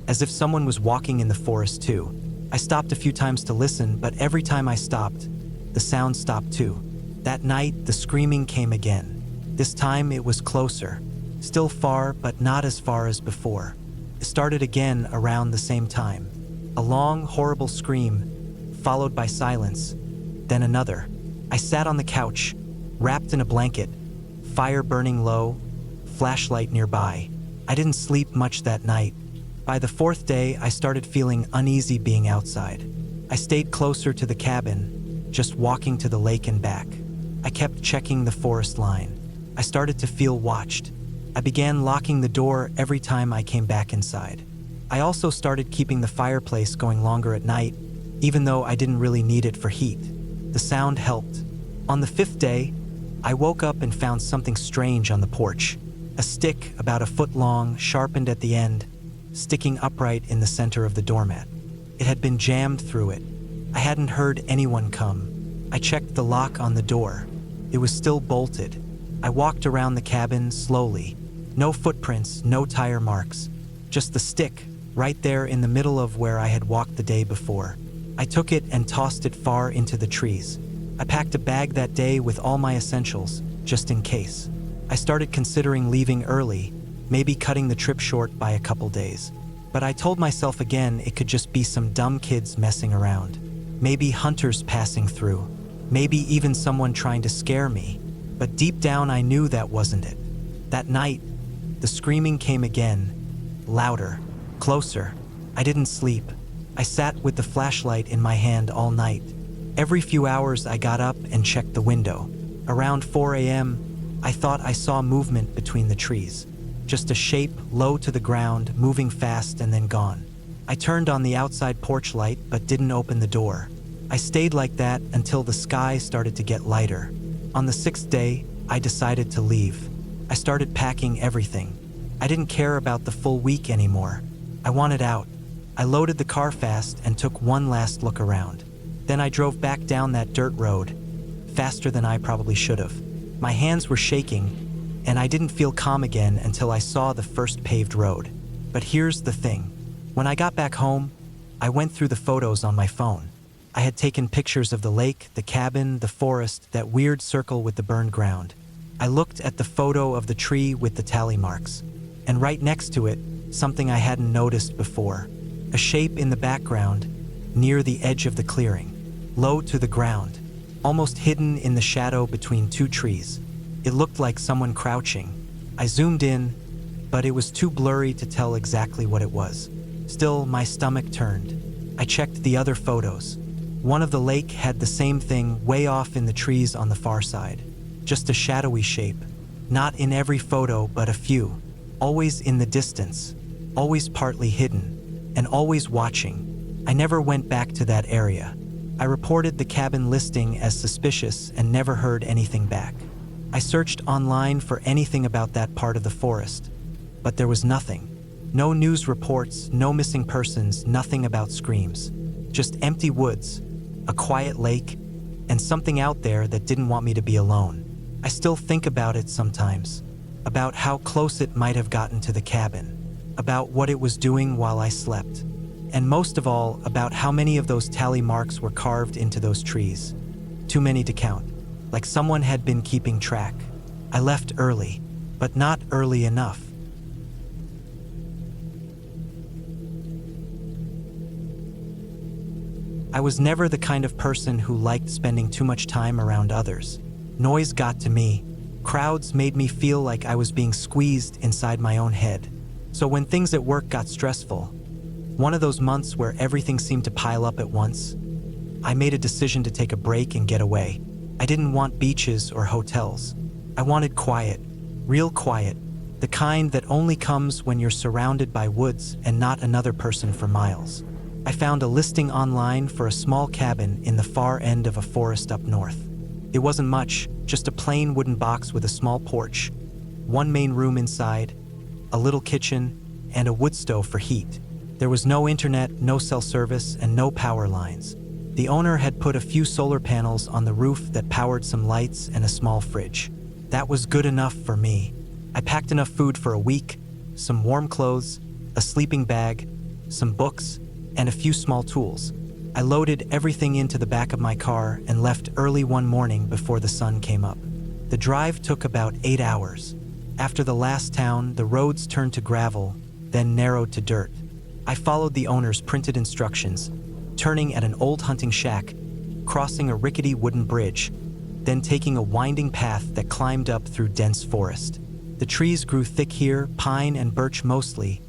as if someone was walking in the forest too. I stopped a few times to listen, but every time I stopped, the sound stopped too. That night, the screaming came again. This time it was closer, still far, but not as far as before. It started again around the same time. A long, horrible scream, followed by silence, then another. I sat on the couch, wrapped in a blanket, fire burning low, flashlight nearby. I didn't sleep much that night. By the 4th day, I started feeling uneasy being outside. I stayed closer to the cabin, just walking to the lake and back. I kept checking the forest line. I started to feel watched. I began locking the door every time I came back inside. I also started keeping the fireplace going longer at night, even though I didn't really need it for heat. The sound helped. On the 5th day, I woke up and found something strange on the porch. A stick about a foot long, sharpened at the end, sticking upright in the center of the doormat. It had been jammed through it. I hadn't heard anyone come. I checked the lock on the door. It was still bolted. I walked around the cabin slowly. No footprints, no tire marks. Just the stick, right there in the middle of where I had walked the day before. I took it and tossed it far into the trees. I packed a bag that day with all my essentials, just in case. I started considering leaving early, maybe cutting the trip short by a couple days. But I told myself again it could just be some dumb kids messing around. Maybe hunters passing through. Maybe even someone trying to scare me. But deep down I knew that wasn't it. That night, the screaming came again, louder, closer. I didn't sleep. I sat with the flashlight in my hand all night. Every few hours I got up and checked the window. Around 4 a.m., I thought I saw movement between the trees. Just a shape low to the ground, moving fast and then gone. I turned on the outside porch light but didn't open the door. I stayed like that until the sky started to get lighter. On the 6th day, I decided to leave. I started packing everything. I didn't care about the full week anymore. I wanted out. I loaded the car fast and took one last look around. Then I drove back down that dirt road, faster than I probably should have. My hands were shaking, and I didn't feel calm again until I saw the first paved road. But here's the thing. When I got back home, I went through the photos on my phone. I had taken pictures of the lake, the cabin, the forest, that weird circle with the burned ground. I looked at the photo of the tree with the tally marks, and right next to it, something I hadn't noticed before. A shape in the background, near the edge of the clearing, low to the ground, almost hidden in the shadow between two trees. It looked like someone crouching. I zoomed in, but it was too blurry to tell exactly what it was. Still, my stomach turned. I checked the other photos. One of the lake had the same thing way off in the trees on the far side. Just a shadowy shape. Not in every photo, but a few. Always in the distance. Always partly hidden. And always watching. I never went back to that area. I reported the cabin listing as suspicious and never heard anything back. I searched online for anything about that part of the forest, but there was nothing. No news reports, no missing persons, nothing about screams. Just empty woods, a quiet lake, and something out there that didn't want me to be alone. I still think about it sometimes, about how close it might have gotten to the cabin, about what it was doing while I slept, and most of all, about how many of those tally marks were carved into those trees. Too many to count, like someone had been keeping track. I left early, but not early enough. I was never the kind of person who liked spending too much time around others. Noise got to me. Crowds made me feel like I was being squeezed inside my own head. So when things at work got stressful, one of those months where everything seemed to pile up at once, I made a decision to take a break and get away. I didn't want beaches or hotels. I wanted quiet, real quiet, the kind that only comes when you're surrounded by woods and not another person for miles. I found a listing online for a small cabin in the far end of a forest up north. It wasn't much, just a plain wooden box with a small porch, one main room inside, a little kitchen, and a wood stove for heat. There was no internet, no cell service, and no power lines. The owner had put a few solar panels on the roof that powered some lights and a small fridge. That was good enough for me. I packed enough food for a week, some warm clothes, a sleeping bag, some books, and a few small tools. I loaded everything into the back of my car and left early one morning before the sun came up. The drive took about 8 hours. After the last town, the roads turned to gravel, then narrowed to dirt. I followed the owner's printed instructions, turning at an old hunting shack, crossing a rickety wooden bridge, then taking a winding path that climbed up through dense forest. The trees grew thick here, pine and birch mostly,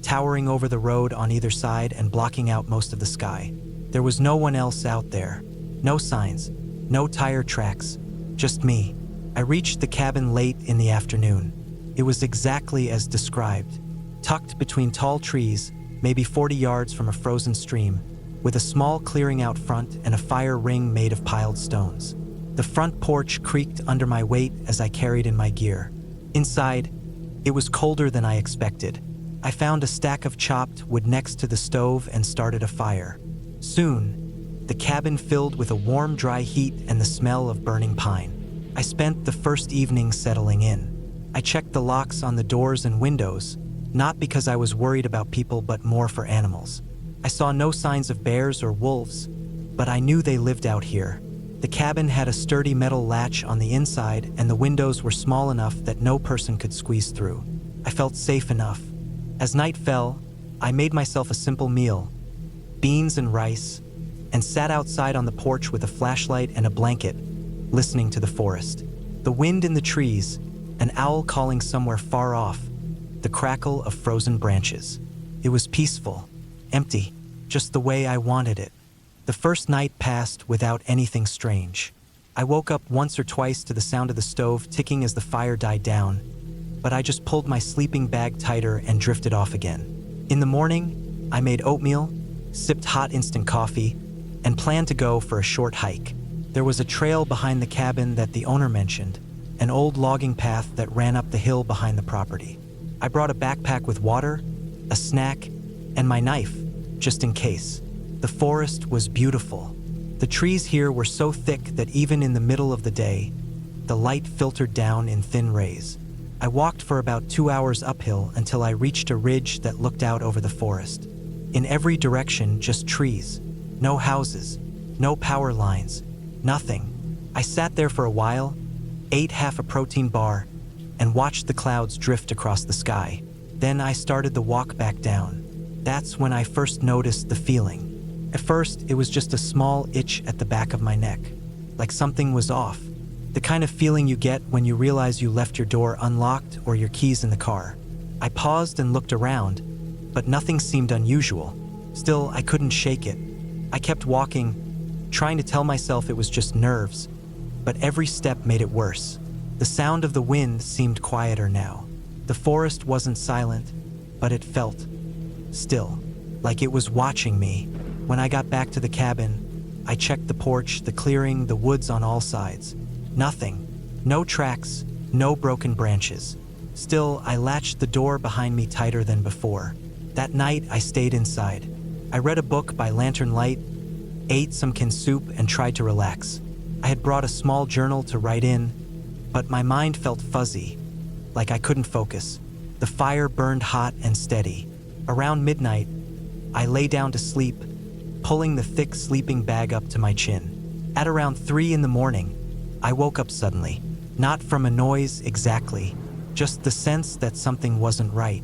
towering over the road on either side and blocking out most of the sky. There was no one else out there. No signs, no tire tracks, just me. I reached the cabin late in the afternoon. It was exactly as described, tucked between tall trees, maybe 40 yards from a frozen stream, with a small clearing out front and a fire ring made of piled stones. The front porch creaked under my weight as I carried in my gear. Inside, it was colder than I expected. I found a stack of chopped wood next to the stove and started a fire. Soon, the cabin filled with a warm, dry heat and the smell of burning pine. I spent the first evening settling in. I checked the locks on the doors and windows, not because I was worried about people but more for animals. I saw no signs of bears or wolves, but I knew they lived out here. The cabin had a sturdy metal latch on the inside, and the windows were small enough that no person could squeeze through. I felt safe enough. As night fell, I made myself a simple meal, beans and rice, and sat outside on the porch with a flashlight and a blanket, listening to the forest. The wind in the trees, an owl calling somewhere far off, the crackle of frozen branches. It was peaceful, empty, just the way I wanted it. The first night passed without anything strange. I woke up once or twice to the sound of the stove ticking as the fire died down, but I just pulled my sleeping bag tighter and drifted off again. In the morning, I made oatmeal, sipped hot instant coffee, and planned to go for a short hike. There was a trail behind the cabin that the owner mentioned, an old logging path that ran up the hill behind the property. I brought a backpack with water, a snack, and my knife, just in case. The forest was beautiful. The trees here were so thick that even in the middle of the day, the light filtered down in thin rays. I walked for about 2 hours uphill until I reached a ridge that looked out over the forest. In every direction, just trees. No houses, no power lines, nothing. I sat there for a while, ate half a protein bar, and watched the clouds drift across the sky. Then I started the walk back down. That's when I first noticed the feeling. At first, it was just a small itch at the back of my neck, like something was off. The kind of feeling you get when you realize you left your door unlocked or your keys in the car. I paused and looked around, but nothing seemed unusual. Still, I couldn't shake it. I kept walking, trying to tell myself it was just nerves, but every step made it worse. The sound of the wind seemed quieter now. The forest wasn't silent, but it felt still, like it was watching me. When I got back to the cabin, I checked the porch, the clearing, the woods on all sides. Nothing. No tracks, no broken branches. Still, I latched the door behind me tighter than before. That night, I stayed inside. I read a book by lantern light, ate some canned soup, and tried to relax. I had brought a small journal to write in, but my mind felt fuzzy, like I couldn't focus. The fire burned hot and steady. Around midnight, I lay down to sleep, pulling the thick sleeping bag up to my chin. At around 3 in the morning, I woke up suddenly. Not from a noise exactly, just the sense that something wasn't right.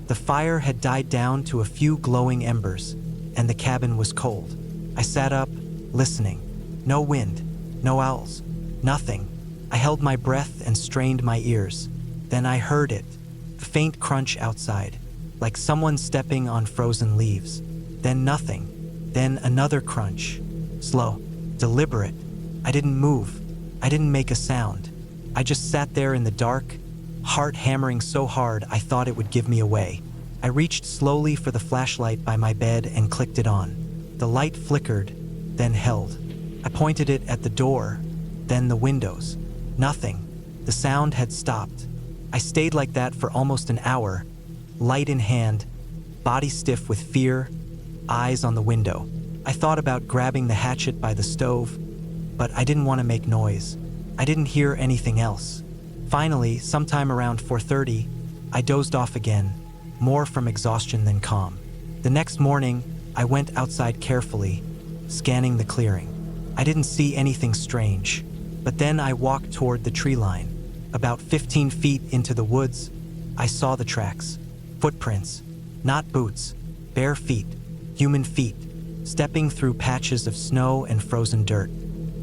The fire had died down to a few glowing embers, and the cabin was cold. I sat up, listening. No wind, no owls, nothing. I held my breath and strained my ears. Then I heard it, a faint crunch outside, like someone stepping on frozen leaves. Then nothing. Then another crunch. Slow, deliberate. I didn't move. I didn't make a sound. I just sat there in the dark, heart hammering so hard I thought it would give me away. I reached slowly for the flashlight by my bed and clicked it on. The light flickered, then held. I pointed it at the door, then the windows. Nothing. The sound had stopped. I stayed like that for almost an hour, light in hand, body stiff with fear, eyes on the window. I thought about grabbing the hatchet by the stove, but I didn't want to make noise. I didn't hear anything else. Finally, sometime around 4:30, I dozed off again, more from exhaustion than calm. The next morning, I went outside carefully, scanning the clearing. I didn't see anything strange, but then I walked toward the tree line. About 15 feet into the woods, I saw the tracks. Footprints, not boots, bare feet, human feet, stepping through patches of snow and frozen dirt.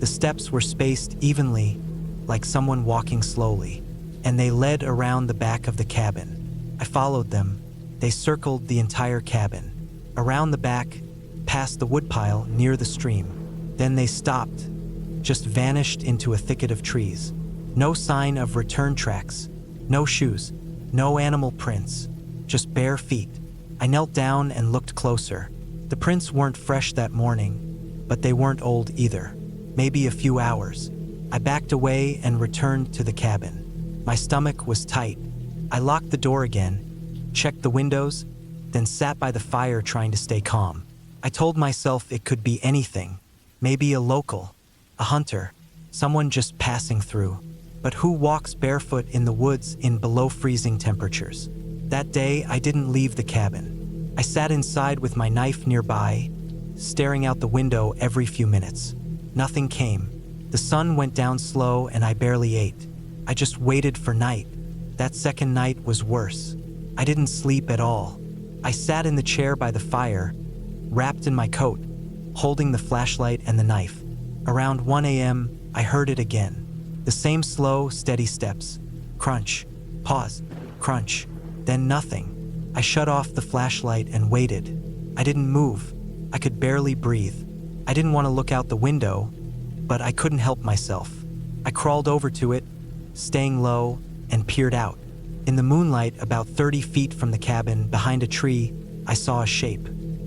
The steps were spaced evenly, like someone walking slowly, and they led around the back of the cabin. I followed them. They circled the entire cabin, around the back, past the woodpile near the stream. Then they stopped, just vanished into a thicket of trees. No sign of return tracks, no shoes, no animal prints, just bare feet. I knelt down and looked closer. The prints weren't fresh that morning, but they weren't old either. Maybe a few hours. I backed away and returned to the cabin. My stomach was tight. I locked the door again, checked the windows, then sat by the fire trying to stay calm. I told myself it could be anything. Maybe a local, a hunter, someone just passing through. But who walks barefoot in the woods in below freezing temperatures? That day, I didn't leave the cabin. I sat inside with my knife nearby, staring out the window every few minutes. Nothing came. The sun went down slow and I barely ate. I just waited for night. That second night was worse. I didn't sleep at all. I sat in the chair by the fire, wrapped in my coat, holding the flashlight and the knife. Around 1 a.m., I heard it again. The same slow, steady steps. Crunch, pause, crunch, then nothing. I shut off the flashlight and waited. I didn't move. I could barely breathe. I didn't want to look out the window, but I couldn't help myself. I crawled over to it, staying low, and peered out. In the moonlight, about 30 feet from the cabin, behind a tree, I saw a shape.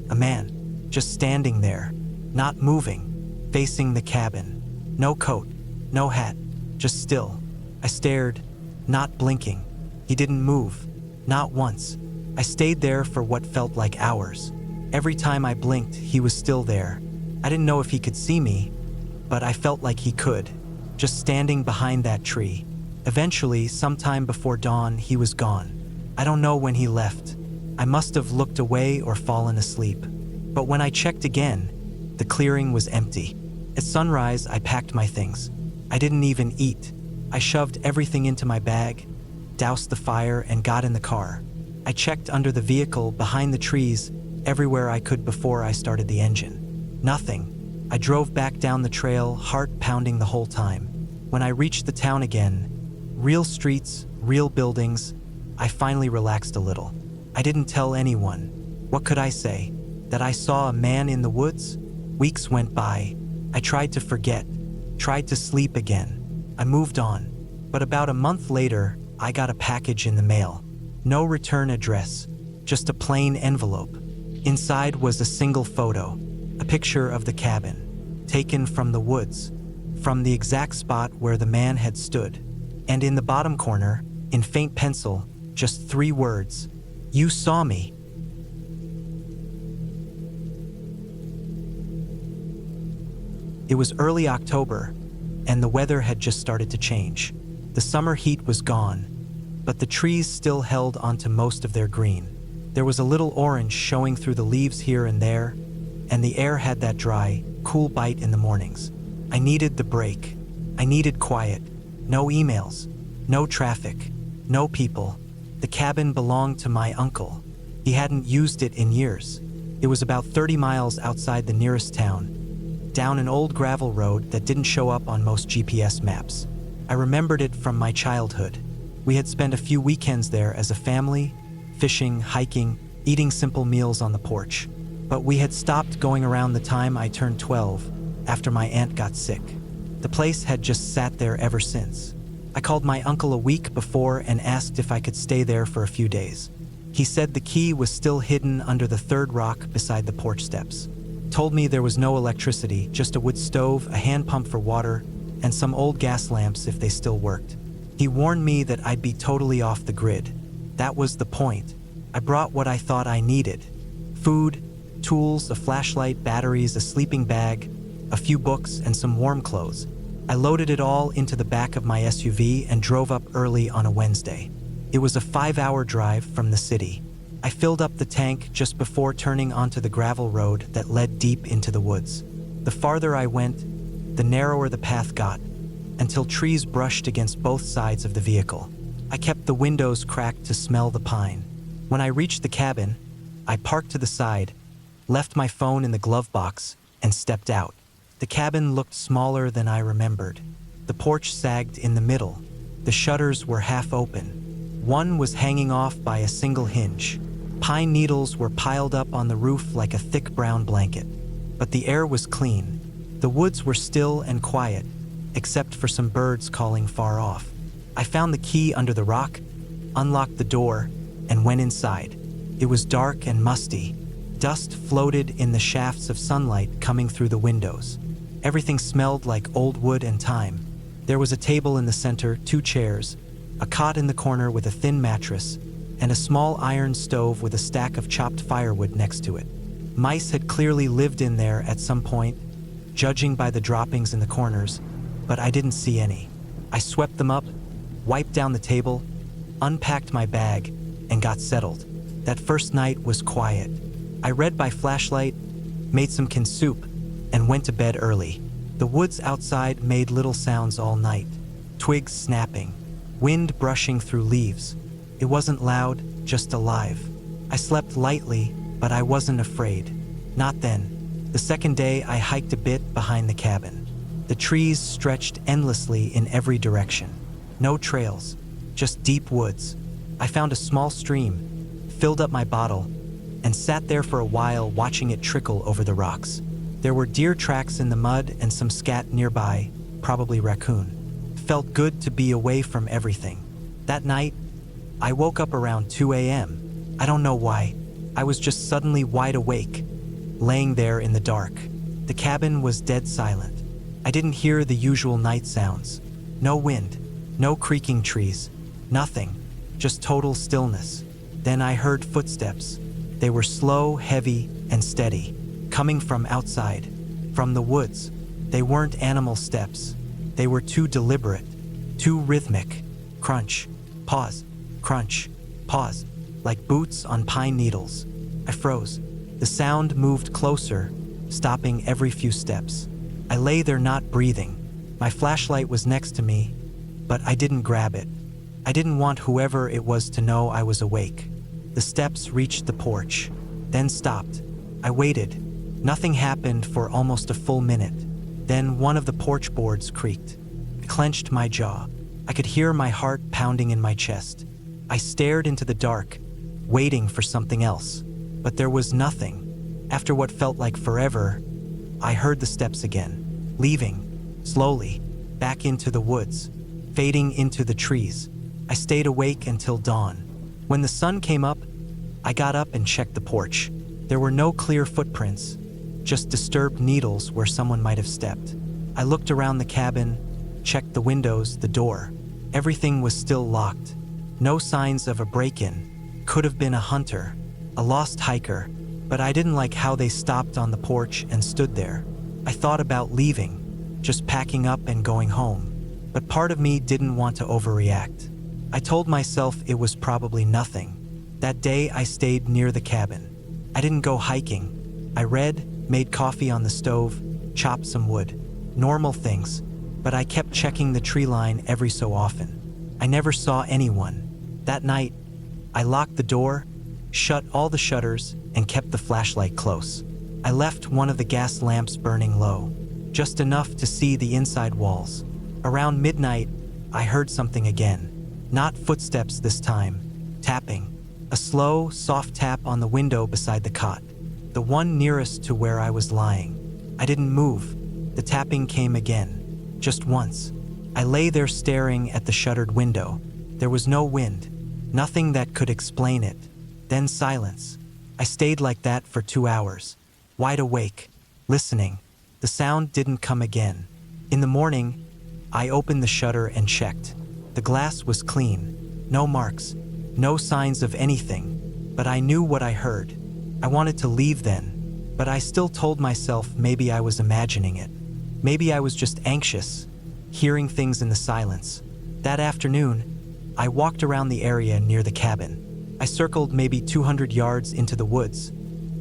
A man, just standing there, not moving, facing the cabin. No coat, no hat, just still. I stared, not blinking. He didn't move, not once. I stayed there for what felt like hours. Every time I blinked, he was still there. I didn't know if he could see me, but I felt like he could, just standing behind that tree. Eventually, sometime before dawn, he was gone. I don't know when he left. I must have looked away or fallen asleep. But when I checked again, the clearing was empty. At sunrise, I packed my things. I didn't even eat. I shoved everything into my bag, doused the fire, and got in the car. I checked under the vehicle, behind the trees, everywhere I could before I started the engine. Nothing. I drove back down the trail, heart pounding the whole time. When I reached the town again, real streets, real buildings, I finally relaxed a little. I didn't tell anyone. What could I say? That I saw a man in the woods? Weeks went by. I tried to forget, tried to sleep again. I moved on. But about a month later, I got a package in the mail. No return address, just a plain envelope. Inside was a single photo, a picture of the cabin, taken from the woods, from the exact spot where the man had stood. And in the bottom corner, in faint pencil, just 3 words: "You saw me." It was early October, and the weather had just started to change. The summer heat was gone, but the trees still held onto most of their green. There was a little orange showing through the leaves here and there, and the air had that dry, cool bite in the mornings. I needed the break. I needed quiet. No emails, no traffic, no people. The cabin belonged to my uncle. He hadn't used it in years. It was about 30 miles outside the nearest town, down an old gravel road that didn't show up on most GPS maps. I remembered it from my childhood. We had spent a few weekends there as a family, fishing, hiking, eating simple meals on the porch. But we had stopped going around the time I turned 12, after my aunt got sick. The place had just sat there ever since. I called my uncle a week before and asked if I could stay there for a few days. He said the key was still hidden under the 3rd rock beside the porch steps. Told me there was no electricity, just a wood stove, a hand pump for water, and some old gas lamps if they still worked. He warned me that I'd be totally off the grid. That was the point. I brought what I thought I needed: food, tools, a flashlight, batteries, a sleeping bag, a few books, and some warm clothes. I loaded it all into the back of my SUV and drove up early on a Wednesday. It was a 5-hour drive from the city. I filled up the tank just before turning onto the gravel road that led deep into the woods. The farther I went, the narrower the path got, until trees brushed against both sides of the vehicle. I kept the windows cracked to smell the pine. When I reached the cabin, I parked to the side, left my phone in the glove box, and stepped out. The cabin looked smaller than I remembered. The porch sagged in the middle. The shutters were half open. One was hanging off by a single hinge. Pine needles were piled up on the roof like a thick brown blanket. But the air was clean. The woods were still and quiet, except for some birds calling far off. I found the key under the rock, unlocked the door, and went inside. It was dark and musty. Dust floated in the shafts of sunlight coming through the windows. Everything smelled like old wood and time. There was a table in the center, 2 chairs, a cot in the corner with a thin mattress, and a small iron stove with a stack of chopped firewood next to it. Mice had clearly lived in there at some point, judging by the droppings in the corners, but I didn't see any. I swept them up, wiped down the table, unpacked my bag, and got settled. That first night was quiet. I read by flashlight, made some kin soup, and went to bed early. The woods outside made little sounds all night. Twigs snapping, wind brushing through leaves. It wasn't loud, just alive. I slept lightly, but I wasn't afraid. Not then. The second day, I hiked a bit behind the cabin. The trees stretched endlessly in every direction. No trails, just deep woods. I found a small stream, filled up my bottle, and sat there for a while watching it trickle over the rocks. There were deer tracks in the mud and some scat nearby, probably raccoon. It felt good to be away from everything. That night, I woke up around 2 a.m. I don't know why. I was just suddenly wide awake, laying there in the dark. The cabin was dead silent. I didn't hear the usual night sounds. No wind, no creaking trees, nothing, just total stillness. Then I heard footsteps. They were slow, heavy, and steady, coming from outside, from the woods. They weren't animal steps. They were too deliberate, too rhythmic. Crunch, pause, crunch, pause, like boots on pine needles. I froze. The sound moved closer, stopping every few steps. I lay there not breathing. My flashlight was next to me, but I didn't grab it. I didn't want whoever it was to know I was awake. The steps reached the porch, then stopped. I waited. Nothing happened for almost a full minute. Then one of the porch boards creaked. I clenched my jaw. I could hear my heart pounding in my chest. I stared into the dark, waiting for something else. But there was nothing. After what felt like forever, I heard the steps again, leaving, slowly, back into the woods, fading into the trees. I stayed awake until dawn. When the sun came up, I got up and checked the porch. There were no clear footprints, just disturbed needles where someone might have stepped. I looked around the cabin, checked the windows, the door. Everything was still locked. No signs of a break-in. Could have been a hunter, a lost hiker, but I didn't like how they stopped on the porch and stood there. I thought about leaving, just packing up and going home. But part of me didn't want to overreact. I told myself it was probably nothing. That day I stayed near the cabin. I didn't go hiking. I read, made coffee on the stove, chopped some wood. Normal things, but I kept checking the tree line every so often. I never saw anyone. That night, I locked the door, shut all the shutters, and kept the flashlight close. I left one of the gas lamps burning low, just enough to see the inside walls. Around midnight, I heard something again. Not footsteps this time, tapping. A slow, soft tap on the window beside the cot, the one nearest to where I was lying. I didn't move. The tapping came again, just once. I lay there staring at the shuttered window. There was no wind, nothing that could explain it. Then silence. I stayed like that for 2 hours, wide awake, listening. The sound didn't come again. In the morning, I opened the shutter and checked. The glass was clean, no marks, no signs of anything, but I knew what I heard. I wanted to leave then, but I still told myself maybe I was imagining it. Maybe I was just anxious, hearing things in the silence. That afternoon, I walked around the area near the cabin. I circled maybe 200 yards into the woods,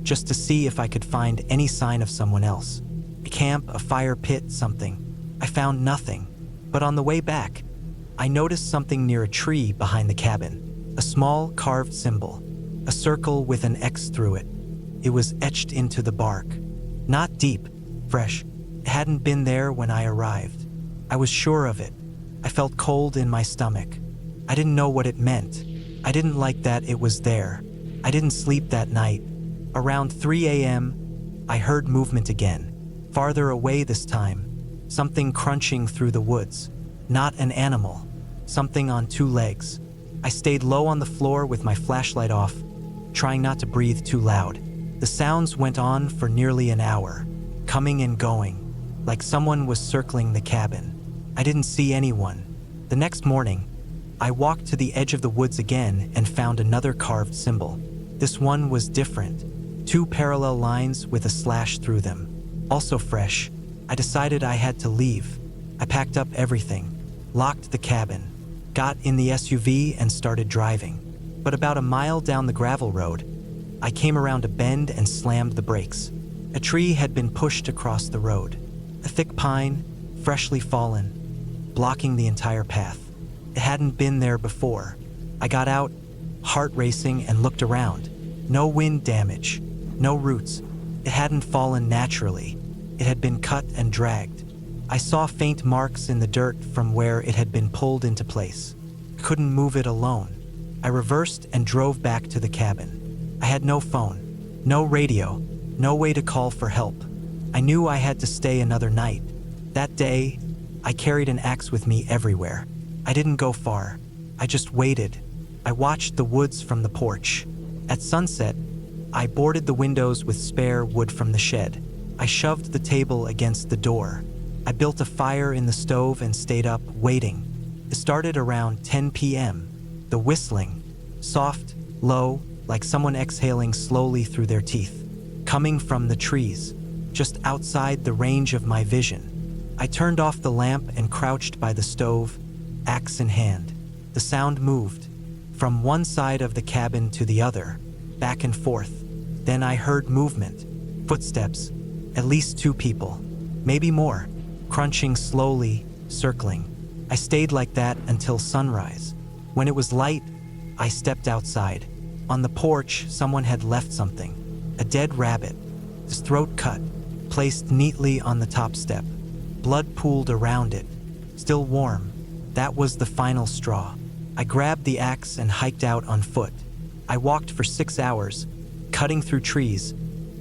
just to see if I could find any sign of someone else. A camp, a fire pit, something. I found nothing, but on the way back, I noticed something near a tree behind the cabin. A small carved symbol, a circle with an X through it. It was etched into the bark. Not deep, fresh. It hadn't been there when I arrived. I was sure of it. I felt cold in my stomach. I didn't know what it meant. I didn't like that it was there. I didn't sleep that night. Around 3 a.m., I heard movement again. Farther away this time. Something crunching through the woods. Not an animal. Something on 2 legs. I stayed low on the floor with my flashlight off, trying not to breathe too loud. The sounds went on for nearly an hour, coming and going, like someone was circling the cabin. I didn't see anyone. The next morning, I walked to the edge of the woods again and found another carved symbol. This one was different. 2 parallel lines with a slash through them. Also fresh. I decided I had to leave. I packed up everything, locked the cabin, got in the SUV and started driving. But about a mile down the gravel road, I came around a bend and slammed the brakes. A tree had been pushed across the road. A thick pine, freshly fallen, blocking the entire path. It hadn't been there before. I got out, heart racing, and looked around. No wind damage, no roots. It hadn't fallen naturally. It had been cut and dragged. I saw faint marks in the dirt from where it had been pulled into place. I couldn't move it alone. I reversed and drove back to the cabin. I had no phone, no radio, no way to call for help. I knew I had to stay another night. That day, I carried an axe with me everywhere. I didn't go far. I just waited. I watched the woods from the porch. At sunset, I boarded the windows with spare wood from the shed. I shoved the table against the door. I built a fire in the stove and stayed up, waiting. It started around 10 p.m. The whistling, soft, low, like someone exhaling slowly through their teeth, coming from the trees, just outside the range of my vision. I turned off the lamp and crouched by the stove, axe in hand. The sound moved, from one side of the cabin to the other, back and forth. Then I heard movement, footsteps, at least 2 people, maybe more, crunching slowly, circling. I stayed like that until sunrise. When it was light, I stepped outside. On the porch, someone had left something. A dead rabbit, his throat cut, placed neatly on the top step. Blood pooled around it, still warm. That was the final straw. I grabbed the axe and hiked out on foot. I walked for 6 hours, cutting through trees,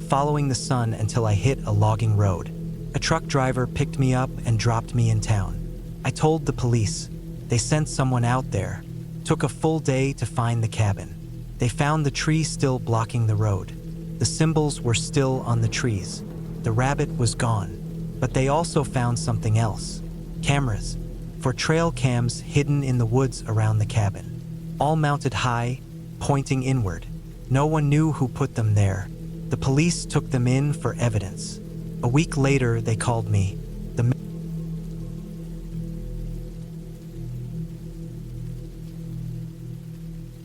following the sun until I hit a logging road. A truck driver picked me up and dropped me in town. I told the police. They sent someone out there. Took a full day to find the cabin. They found the tree still blocking the road. The symbols were still on the trees. The rabbit was gone. But they also found something else. Cameras. For trail cams hidden in the woods around the cabin. All mounted high, pointing inward. No one knew who put them there. The police took them in for evidence. A week later, they called me.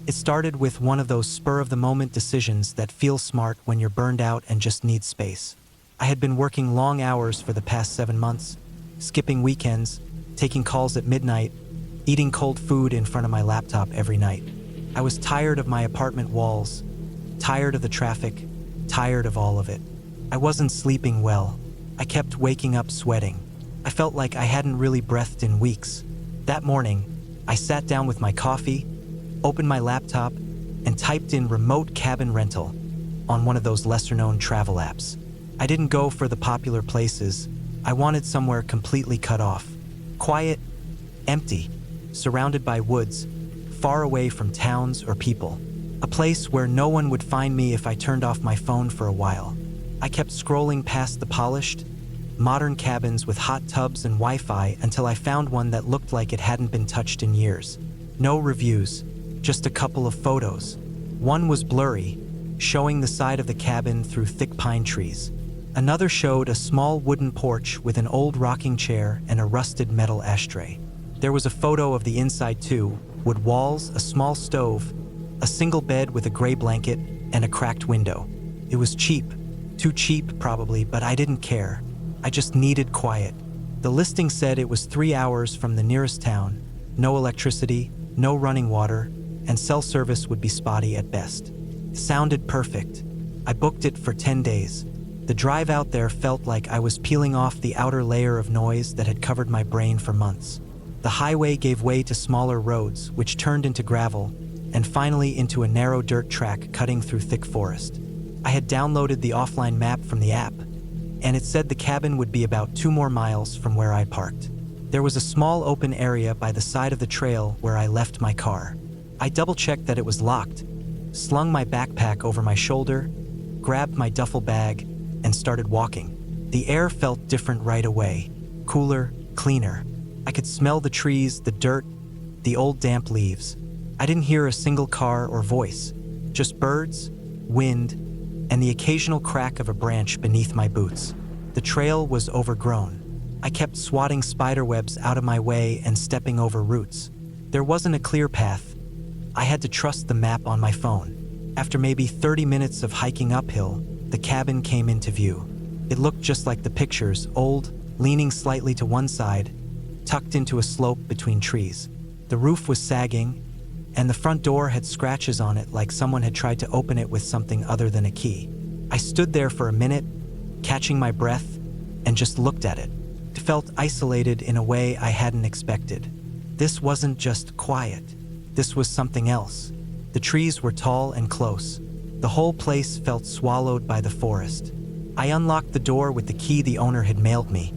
It started with one of those spur-of-the-moment decisions that feel smart when you're burned out and just need space. I had been working long hours for the past 7 months, skipping weekends, taking calls at midnight, eating cold food in front of my laptop every night. I was tired of my apartment walls, tired of the traffic, tired of all of it. I wasn't sleeping well. I kept waking up sweating. I felt like I hadn't really breathed in weeks. That morning, I sat down with my coffee, opened my laptop, and typed in remote cabin rental on one of those lesser-known travel apps. I didn't go for the popular places. I wanted somewhere completely cut off. Quiet, empty, surrounded by woods, far away from towns or people. A place where no one would find me if I turned off my phone for a while. I kept scrolling past the polished, modern cabins with hot tubs and Wi-Fi until I found one that looked like it hadn't been touched in years. No reviews, just a couple of photos. One was blurry, showing the side of the cabin through thick pine trees. Another showed a small wooden porch with an old rocking chair and a rusted metal ashtray. There was a photo of the inside too, wood walls, a small stove, a single bed with a gray blanket, and a cracked window. It was cheap, too cheap probably, but I didn't care. I just needed quiet. The listing said it was 3 hours from the nearest town, no electricity, no running water, and cell service would be spotty at best. It sounded perfect. I booked it for 10 days. The drive out there felt like I was peeling off the outer layer of noise that had covered my brain for months. The highway gave way to smaller roads, which turned into gravel, and finally into a narrow dirt track cutting through thick forest. I had downloaded the offline map from the app, and it said the cabin would be about 2 more miles from where I parked. There was a small open area by the side of the trail where I left my car. I double-checked that it was locked, slung my backpack over my shoulder, grabbed my duffel bag, and started walking. The air felt different right away, cooler, cleaner. I could smell the trees, the dirt, the old damp leaves. I didn't hear a single car or voice, just birds, wind, and the occasional crack of a branch beneath my boots. The trail was overgrown. I kept swatting spiderwebs out of my way and stepping over roots. There wasn't a clear path. I had to trust the map on my phone. After maybe 30 minutes of hiking uphill, the cabin came into view. It looked just like the pictures, old, leaning slightly to one side, tucked into a slope between trees. The roof was sagging, and the front door had scratches on it like someone had tried to open it with something other than a key. I stood there for a minute, catching my breath, and just looked at it. It felt isolated in a way I hadn't expected. This wasn't just quiet. This was something else. The trees were tall and close. The whole place felt swallowed by the forest. I unlocked the door with the key the owner had mailed me,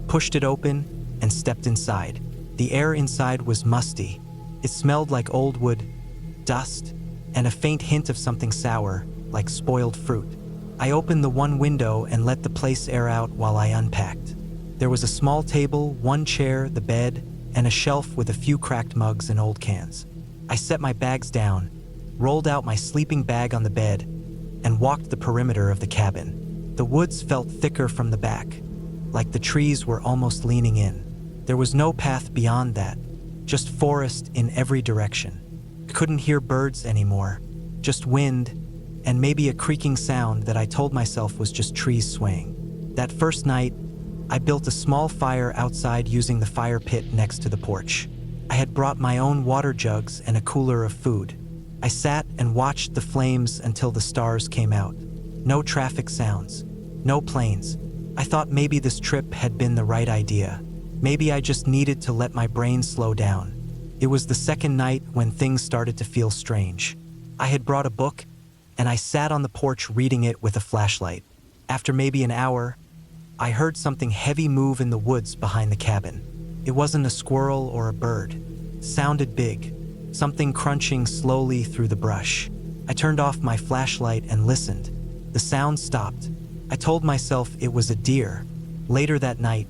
pushed it open, and stepped inside. The air inside was musty. It smelled like old wood, dust, and a faint hint of something sour, like spoiled fruit. I opened the one window and let the place air out while I unpacked. There was a small table, one chair, the bed, and a shelf with a few cracked mugs and old cans. I set my bags down, rolled out my sleeping bag on the bed, and walked the perimeter of the cabin. The woods felt thicker from the back, like the trees were almost leaning in. There was no path beyond that, just forest in every direction. I couldn't hear birds anymore, just wind, and maybe a creaking sound that I told myself was just trees swaying. That first night, I built a small fire outside using the fire pit next to the porch. I had brought my own water jugs and a cooler of food. I sat and watched the flames until the stars came out. No traffic sounds, no planes. I thought maybe this trip had been the right idea. Maybe I just needed to let my brain slow down. It was the second night when things started to feel strange. I had brought a book, and I sat on the porch reading it with a flashlight. After maybe an hour, I heard something heavy move in the woods behind the cabin. It wasn't a squirrel or a bird. It sounded big, something crunching slowly through the brush. I turned off my flashlight and listened. The sound stopped. I told myself it was a deer. Later that night,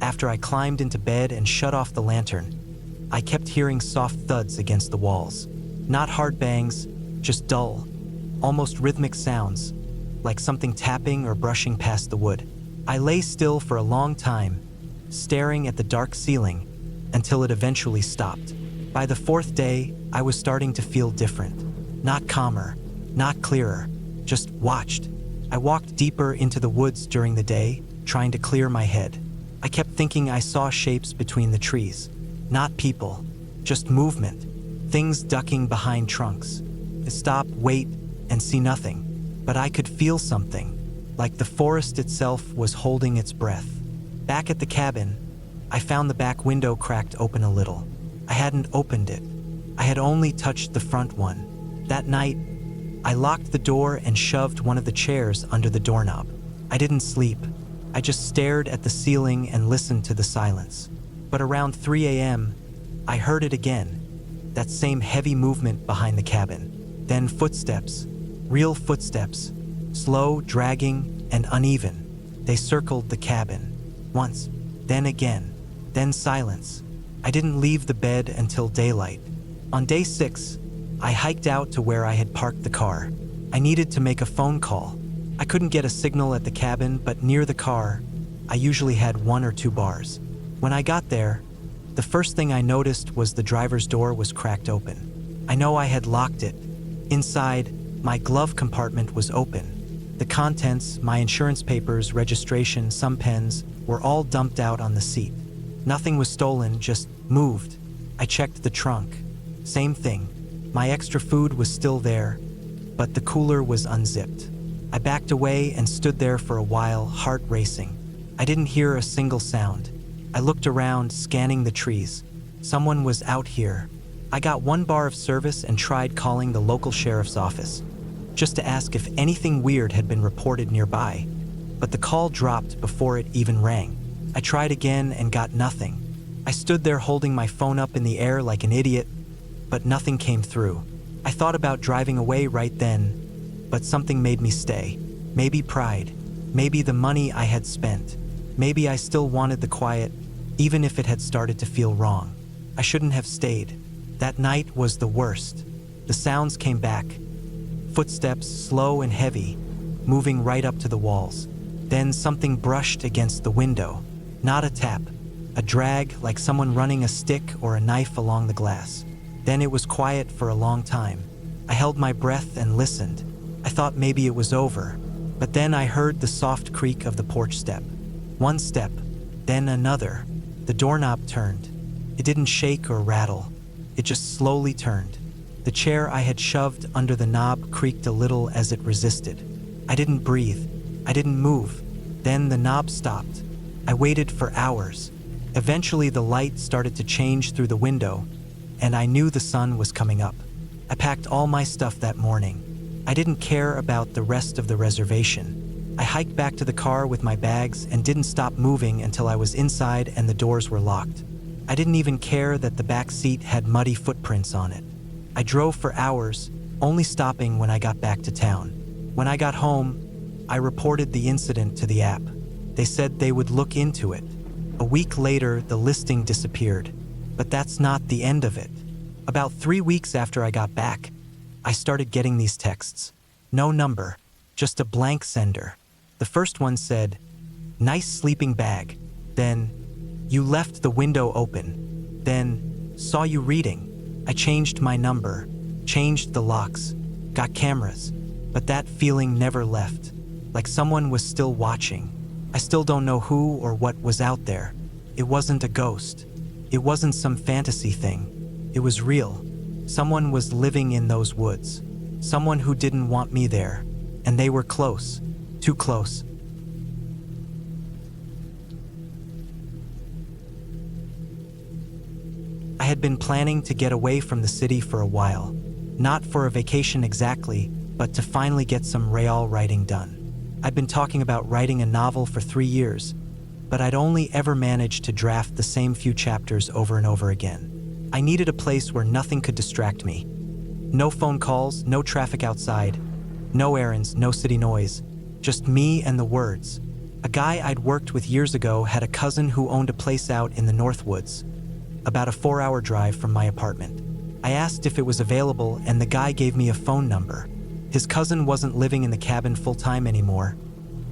after I climbed into bed and shut off the lantern, I kept hearing soft thuds against the walls. Not hard bangs, just dull, almost rhythmic sounds, like something tapping or brushing past the wood. I lay still for a long time, staring at the dark ceiling until it eventually stopped. By the fourth day, I was starting to feel different. Not calmer, not clearer, just watched. I walked deeper into the woods during the day, trying to clear my head. I kept thinking I saw shapes between the trees. Not people, just movement, things ducking behind trunks. I stop, wait, and see nothing. But I could feel something, like the forest itself was holding its breath. Back at the cabin, I found the back window cracked open a little. I hadn't opened it. I had only touched the front one. That night, I locked the door and shoved one of the chairs under the doorknob. I didn't sleep. I just stared at the ceiling and listened to the silence. But around 3 a.m., I heard it again, that same heavy movement behind the cabin. Then footsteps, real footsteps, slow, dragging, and uneven. They circled the cabin. Once, then again, then silence. I didn't leave the bed until daylight. On day 6, I hiked out to where I had parked the car. I needed to make a phone call. I couldn't get a signal at the cabin, but near the car, I usually had 1 or 2 bars. When I got there, the first thing I noticed was the driver's door was cracked open. I know I had locked it. Inside, my glove compartment was open. The contents, my insurance papers, registration, some pens, were all dumped out on the seat. Nothing was stolen, just moved. I checked the trunk. Same thing. My extra food was still there, but the cooler was unzipped. I backed away and stood there for a while, heart racing. I didn't hear a single sound. I looked around, scanning the trees. Someone was out here. I got 1 bar of service and tried calling the local sheriff's office, just to ask if anything weird had been reported nearby. But the call dropped before it even rang. I tried again and got nothing. I stood there holding my phone up in the air like an idiot, but nothing came through. I thought about driving away right then, but something made me stay. Maybe pride. Maybe the money I had spent. Maybe I still wanted the quiet, even if it had started to feel wrong. I shouldn't have stayed. That night was the worst. The sounds came back. Footsteps, slow and heavy, moving right up to the walls. Then something brushed against the window. Not a tap, a drag like someone running a stick or a knife along the glass. Then it was quiet for a long time. I held my breath and listened. I thought maybe it was over, but then I heard the soft creak of the porch step. 1 step, Then another. The doorknob turned. It didn't shake or rattle. It just slowly turned. The chair I had shoved under the knob creaked a little as it resisted. I didn't breathe. I didn't move. Then the knob stopped. I waited for hours. Eventually the light started to change through the window, and I knew the sun was coming up. I packed all my stuff that morning. I didn't care about the rest of the reservation. I hiked back to the car with my bags and didn't stop moving until I was inside and the doors were locked. I didn't even care that the back seat had muddy footprints on it. I drove for hours, only stopping when I got back to town. When I got home, I reported the incident to the app. They said they would look into it. A week later, the listing disappeared. But that's not the end of it. About 3 weeks after I got back, I started getting these texts. No number, just a blank sender. The first one said, "Nice sleeping bag." Then, "You left the window open." Then, "Saw you reading." I changed my number, changed the locks, got cameras, but that feeling never left, like someone was still watching. I still don't know who or what was out there. It wasn't a ghost. It wasn't some fantasy thing. It was real. Someone was living in those woods. Someone who didn't want me there. And they were close. Too close. I had been planning to get away from the city for a while. Not for a vacation exactly, but to finally get some real writing done. I'd been talking about writing a novel for 3 years, but I'd only ever managed to draft the same few chapters over and over again. I needed a place where nothing could distract me. No phone calls, no traffic outside, no errands, no city noise, just me and the words. A guy I'd worked with years ago had a cousin who owned a place out in the Northwoods, about a 4-hour drive from my apartment. I asked if it was available, and the guy gave me a phone number. His cousin wasn't living in the cabin full-time anymore,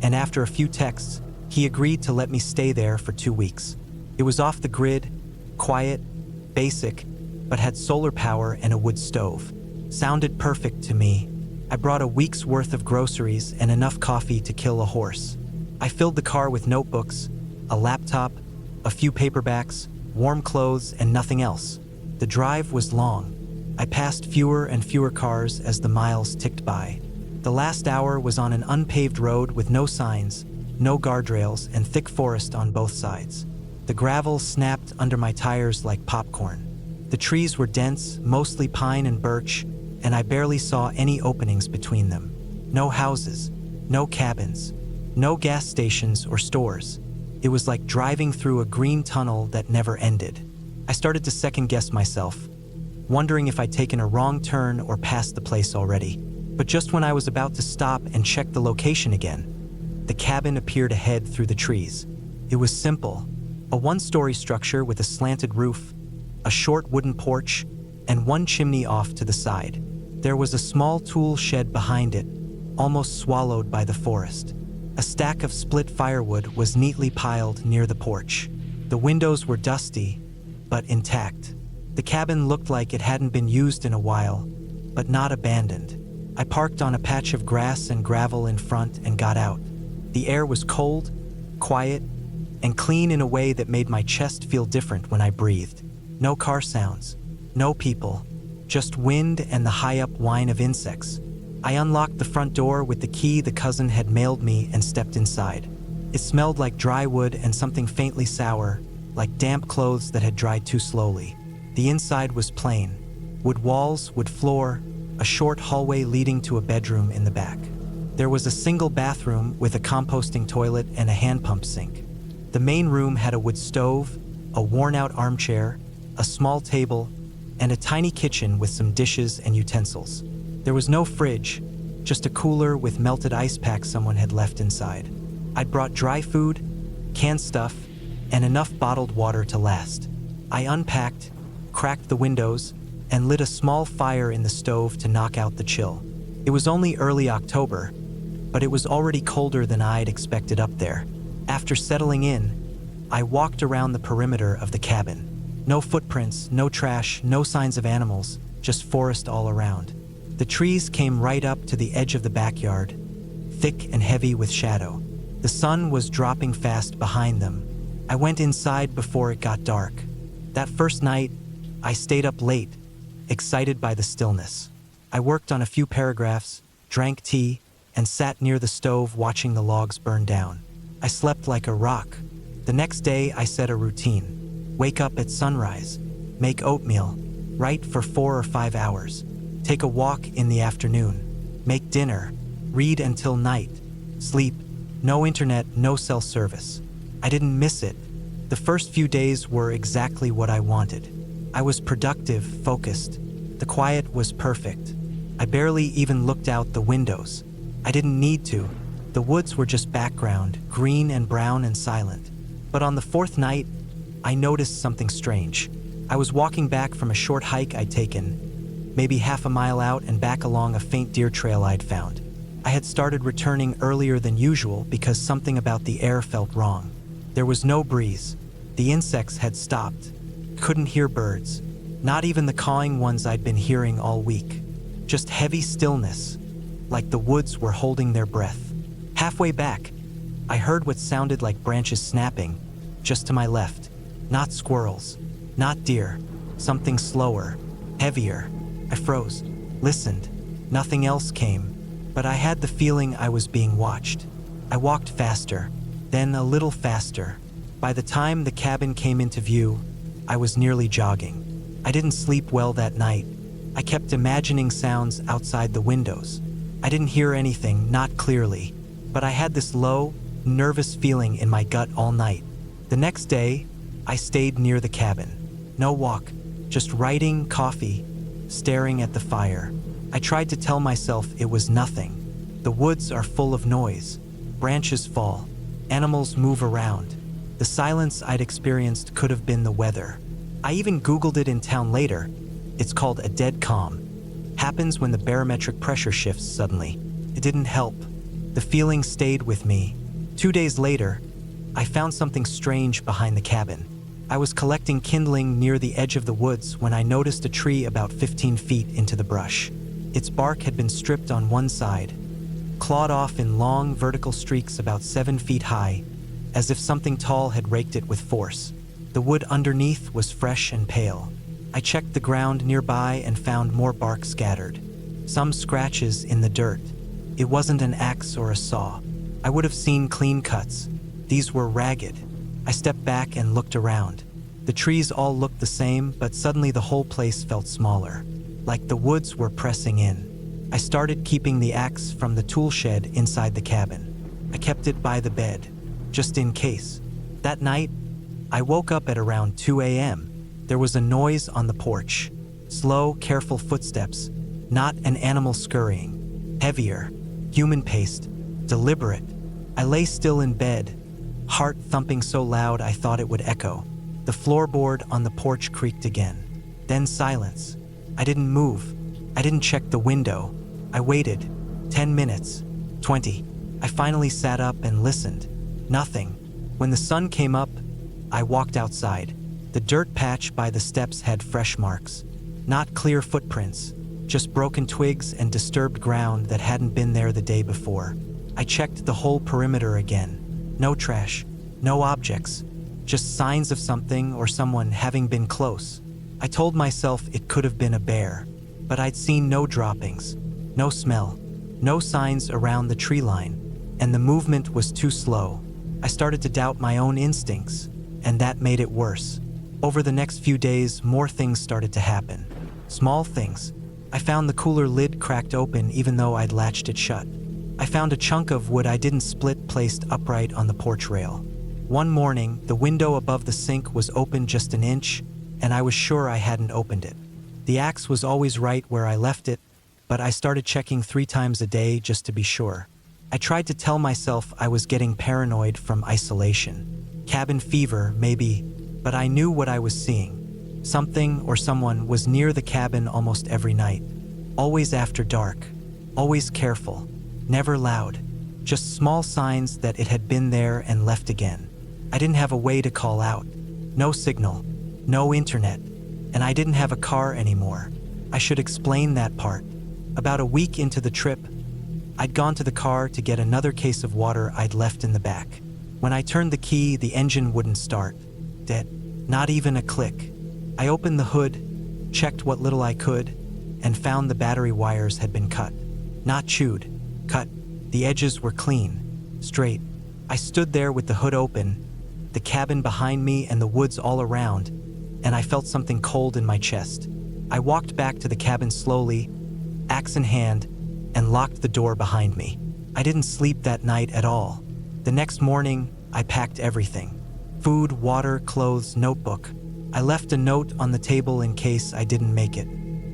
and after a few texts, he agreed to let me stay there for 2 weeks. It was off the grid, quiet, basic, but had solar power and a wood stove. Sounded perfect to me. I brought a week's worth of groceries and enough coffee to kill a horse. I filled the car with notebooks, a laptop, a few paperbacks, warm clothes, and nothing else. The drive was long. I passed fewer and fewer cars as the miles ticked by. The last hour was on an unpaved road with no signs, no guardrails, and thick forest on both sides. The gravel snapped under my tires like popcorn. The trees were dense, mostly pine and birch, and I barely saw any openings between them. No houses, no cabins, no gas stations or stores. It was like driving through a green tunnel that never ended. I started to second-guess myself, wondering if I'd taken a wrong turn or passed the place already. But just when I was about to stop and check the location again, the cabin appeared ahead through the trees. It was simple, a 1-story structure with a slanted roof, a short wooden porch, and one chimney off to the side. There was a small tool shed behind it, almost swallowed by the forest. A stack of split firewood was neatly piled near the porch. The windows were dusty, but intact. The cabin looked like it hadn't been used in a while, but not abandoned. I parked on a patch of grass and gravel in front and got out. The air was cold, quiet, and clean in a way that made my chest feel different when I breathed. No car sounds, no people, just wind and the high-up whine of insects. I unlocked the front door with the key the cousin had mailed me and stepped inside. It smelled like dry wood and something faintly sour, like damp clothes that had dried too slowly. The inside was plain. Wood walls, wood floor, a short hallway leading to a bedroom in the back. There was a single bathroom with a composting toilet and a hand pump sink. The main room had a wood stove, a worn-out armchair, a small table, and a tiny kitchen with some dishes and utensils. There was no fridge, just a cooler with melted ice packs someone had left inside. I'd brought dry food, canned stuff, and enough bottled water to last. I unpacked, cracked the windows, and lit a small fire in the stove to knock out the chill. It was only early October, but it was already colder than I'd expected up there. After settling in, I walked around the perimeter of the cabin. No footprints, no trash, no signs of animals, just forest all around. The trees came right up to the edge of the backyard, thick and heavy with shadow. The sun was dropping fast behind them. I went inside before it got dark. That first night, I stayed up late, excited by the stillness. I worked on a few paragraphs, drank tea, and sat near the stove watching the logs burn down. I slept like a rock. The next day, I set a routine. Wake up at sunrise, make oatmeal, write for 4 or 5 hours, take a walk in the afternoon, make dinner, read until night, sleep, no internet, no cell service. I didn't miss it. The first few days were exactly what I wanted. I was productive, focused. The quiet was perfect. I barely even looked out the windows. I didn't need to. The woods were just background, green and brown and silent. But on the 4th night, I noticed something strange. I was walking back from a short hike I'd taken, maybe half a mile out and back along a faint deer trail I'd found. I had started returning earlier than usual because something about the air felt wrong. There was no breeze. The insects had stopped. Couldn't hear birds. Not even the cawing ones I'd been hearing all week. Just heavy stillness, like the woods were holding their breath. Halfway back, I heard what sounded like branches snapping, just to my left. Not squirrels, not deer, something slower, heavier. I froze, listened. Nothing else came, but I had the feeling I was being watched. I walked faster, then a little faster. By the time the cabin came into view, I was nearly jogging. I didn't sleep well that night. I kept imagining sounds outside the windows. I didn't hear anything, not clearly, but I had this low, nervous feeling in my gut all night. The next day, I stayed near the cabin. No walk, just writing, coffee, staring at the fire. I tried to tell myself it was nothing. The woods are full of noise. Branches fall. Animals move around. The silence I'd experienced could have been the weather. I even Googled it in town later. It's called a dead calm. Happens when the barometric pressure shifts suddenly. It didn't help. The feeling stayed with me. 2 days later, I found something strange behind the cabin. I was collecting kindling near the edge of the woods when I noticed a tree about 15 feet into the brush. Its bark had been stripped on one side, clawed off in long vertical streaks about 7 feet high, as if something tall had raked it with force. The wood underneath was fresh and pale. I checked the ground nearby and found more bark scattered. Some scratches in the dirt. It wasn't an axe or a saw. I would have seen clean cuts. These were ragged. I stepped back and looked around. The trees all looked the same, but suddenly the whole place felt smaller, like the woods were pressing in. I started keeping the axe from the tool shed inside the cabin. I kept it by the bed, just in case. That night, I woke up at around 2 a.m. There was a noise on the porch. Slow, careful footsteps, not an animal scurrying. Heavier, human-paced, deliberate. I lay still in bed, heart thumping so loud I thought it would echo. The floorboard on the porch creaked again. Then silence. I didn't move. I didn't check the window. I waited. 10 minutes. 20. I finally sat up and listened. Nothing. When the sun came up, I walked outside. The dirt patch by the steps had fresh marks. Not clear footprints, just broken twigs and disturbed ground that hadn't been there the day before. I checked the whole perimeter again. No trash, no objects, just signs of something or someone having been close. I told myself it could have been a bear, but I'd seen no droppings, no smell, no signs around the tree line, and the movement was too slow. I started to doubt my own instincts, and that made it worse. Over the next few days, more things started to happen. Small things. I found the cooler lid cracked open even though I'd latched it shut. I found a chunk of wood I didn't split placed upright on the porch rail. One morning, the window above the sink was open just an inch, and I was sure I hadn't opened it. The axe was always right where I left it, but I started checking 3 times a day just to be sure. I tried to tell myself I was getting paranoid from isolation. Cabin fever, maybe, but I knew what I was seeing. Something or someone was near the cabin almost every night. Always after dark. Always careful. Never loud. Just small signs that it had been there and left again. I didn't have a way to call out. No signal. No internet. And I didn't have a car anymore. I should explain that part. About a week into the trip, I'd gone to the car to get another case of water I'd left in the back. When I turned the key, the engine wouldn't start. Dead. Not even a click. I opened the hood, checked what little I could, and found the battery wires had been cut. Not chewed. Cut. The edges were clean. Straight. I stood there with the hood open, the cabin behind me and the woods all around, and I felt something cold in my chest. I walked back to the cabin slowly, axe in hand, and locked the door behind me. I didn't sleep that night at all. The next morning, I packed everything. Food, water, clothes, notebook. I left a note on the table in case I didn't make it.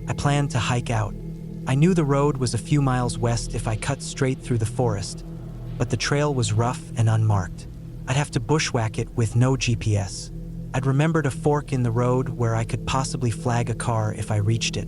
I planned to hike out. I knew the road was a few miles west if I cut straight through the forest, but the trail was rough and unmarked. I'd have to bushwhack it with no GPS. I'd remembered a fork in the road where I could possibly flag a car if I reached it.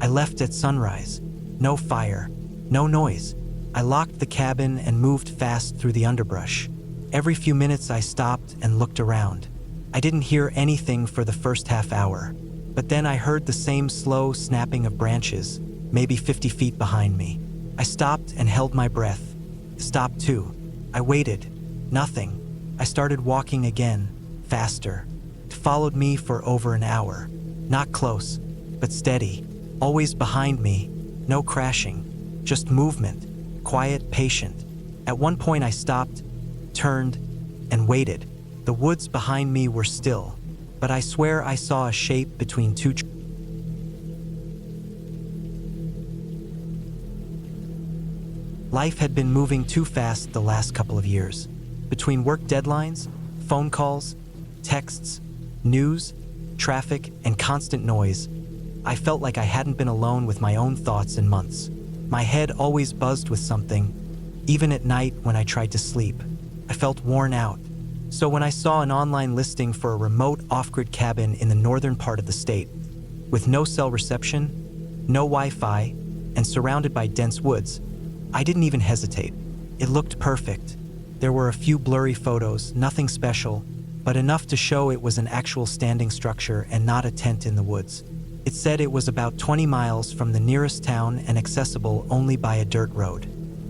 I left at sunrise. No fire, no noise. I locked the cabin and moved fast through the underbrush. Every few minutes I stopped and looked around. I didn't hear anything for the first half hour, but then I heard the same slow snapping of branches, maybe 50 feet behind me. I stopped and held my breath. Stopped too. I waited. Nothing. I started walking again, faster. It followed me for over an hour. Not close, but steady. Always behind me. No crashing. Just movement. Quiet, patient. At one point I stopped, turned, and waited. The woods behind me were still, but I swear I saw a shape between two trees. Life had been moving too fast the last couple of years. Between work deadlines, phone calls, texts, news, traffic, and constant noise, I felt like I hadn't been alone with my own thoughts in months. My head always buzzed with something, even at night when I tried to sleep. I felt worn out. So when I saw an online listing for a remote off-grid cabin in the northern part of the state, with no cell reception, no Wi-Fi, and surrounded by dense woods, I didn't even hesitate. It looked perfect. There were a few blurry photos, nothing special, but enough to show it was an actual standing structure and not a tent in the woods. It said it was about 20 miles from the nearest town and accessible only by a dirt road.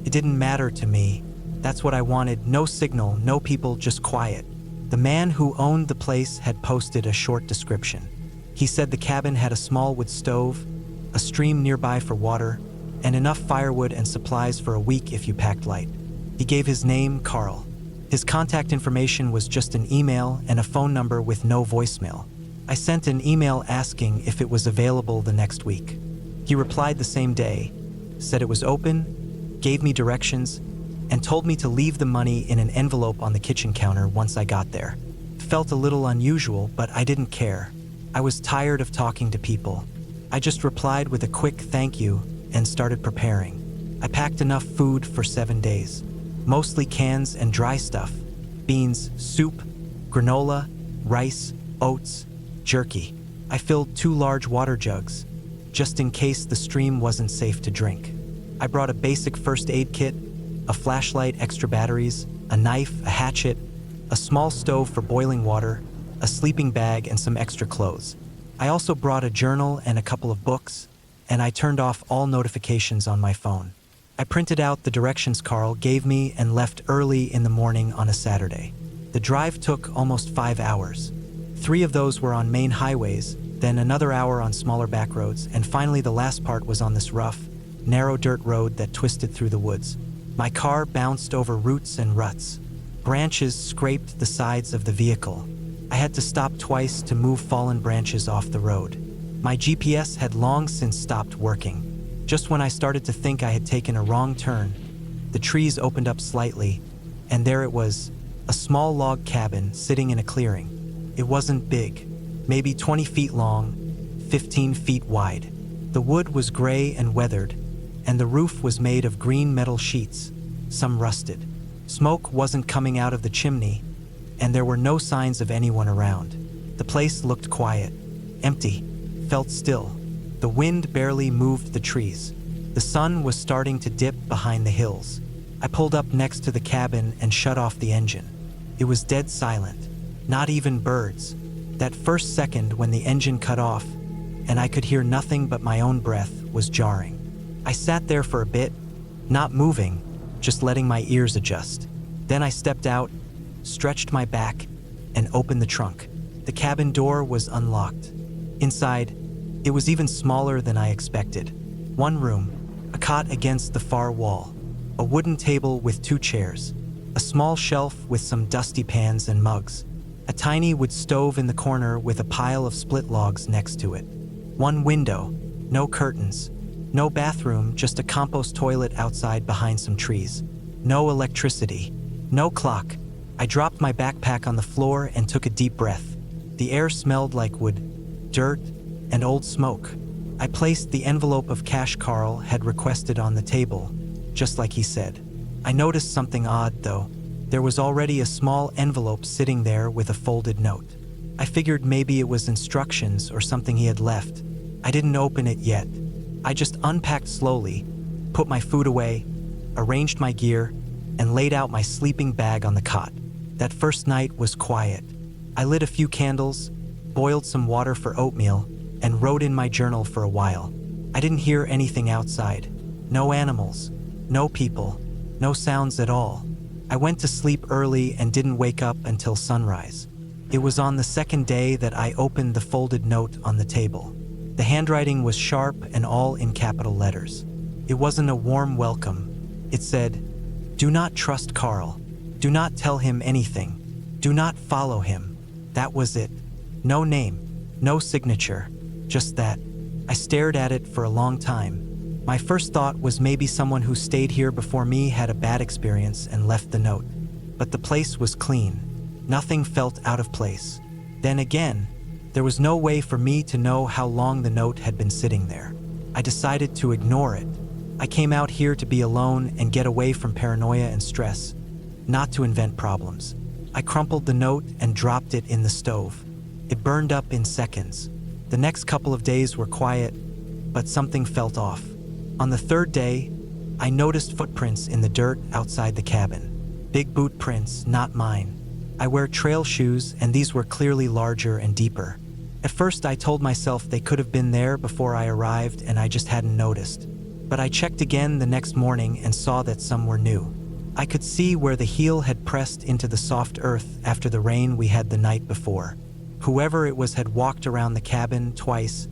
It didn't matter to me. That's what I wanted. No signal, no people, just quiet. The man who owned the place had posted a short description. He said the cabin had a small wood stove, a stream nearby for water, and enough firewood and supplies for a week if you packed light. He gave his name, Carl. His contact information was just an email and a phone number with no voicemail. I sent an email asking if it was available the next week. He replied the same day, said it was open, gave me directions, and told me to leave the money in an envelope on the kitchen counter once I got there. It felt a little unusual, but I didn't care. I was tired of talking to people. I just replied with a quick thank you and started preparing. I packed enough food for 7 days, mostly cans and dry stuff, beans, soup, granola, rice, oats, jerky. I filled 2 large water jugs, just in case the stream wasn't safe to drink. I brought a basic first aid kit, a flashlight, extra batteries, a knife, a hatchet, a small stove for boiling water, a sleeping bag, and some extra clothes. I also brought a journal and a couple of books, and I turned off all notifications on my phone. I printed out the directions Carl gave me and left early in the morning on a Saturday. The drive took almost 5 hours. 3 of those were on main highways, then another hour on smaller back roads, and finally the last part was on this rough, narrow dirt road that twisted through the woods. My car bounced over roots and ruts. Branches scraped the sides of the vehicle. I had to stop twice to move fallen branches off the road. My GPS had long since stopped working. Just when I started to think I had taken a wrong turn, the trees opened up slightly, and there it was, a small log cabin sitting in a clearing. It wasn't big, maybe 20 feet long, 15 feet wide. The wood was gray and weathered, and the roof was made of green metal sheets, some rusted. Smoke wasn't coming out of the chimney, and there were no signs of anyone around. The place looked quiet, empty, felt still. The wind barely moved the trees. The sun was starting to dip behind the hills. I pulled up next to the cabin and shut off the engine. It was dead silent, not even birds. That first second when the engine cut off, and I could hear nothing but my own breath, was jarring. I sat there for a bit, not moving, just letting my ears adjust. Then I stepped out, stretched my back, and opened the trunk. The cabin door was unlocked. Inside, it was even smaller than I expected. One room, a cot against the far wall, a wooden table with 2 chairs, a small shelf with some dusty pans and mugs, a tiny wood stove in the corner with a pile of split logs next to it. One window, no curtains, no bathroom, just a compost toilet outside behind some trees. No electricity, no clock. I dropped my backpack on the floor and took a deep breath. The air smelled like wood, dirt, and old smoke. I placed the envelope of cash Carl had requested on the table, just like he said. I noticed something odd, though. There was already a small envelope sitting there with a folded note. I figured maybe it was instructions or something he had left. I didn't open it yet. I just unpacked slowly, put my food away, arranged my gear, and laid out my sleeping bag on the cot. That first night was quiet. I lit a few candles, boiled some water for oatmeal, and wrote in my journal for a while. I didn't hear anything outside. No animals, no people, no sounds at all. I went to sleep early and didn't wake up until sunrise. It was on the second day that I opened the folded note on the table. The handwriting was sharp and all in capital letters. It wasn't a warm welcome. It said, "Do not trust Carl. Do not tell him anything. Do not follow him." That was it. No name, no signature, just that. I stared at it for a long time. My first thought was maybe someone who stayed here before me had a bad experience and left the note. But the place was clean. Nothing felt out of place. Then again, there was no way for me to know how long the note had been sitting there. I decided to ignore it. I came out here to be alone and get away from paranoia and stress, not to invent problems. I crumpled the note and dropped it in the stove. It burned up in seconds. The next couple of days were quiet, but something felt off. On the third day, I noticed footprints in the dirt outside the cabin. Big boot prints, not mine. I wear trail shoes, and these were clearly larger and deeper. At first, I told myself they could have been there before I arrived and I just hadn't noticed. But I checked again the next morning and saw that some were new. I could see where the heel had pressed into the soft earth after the rain we had the night before. Whoever it was had walked around the cabin twice,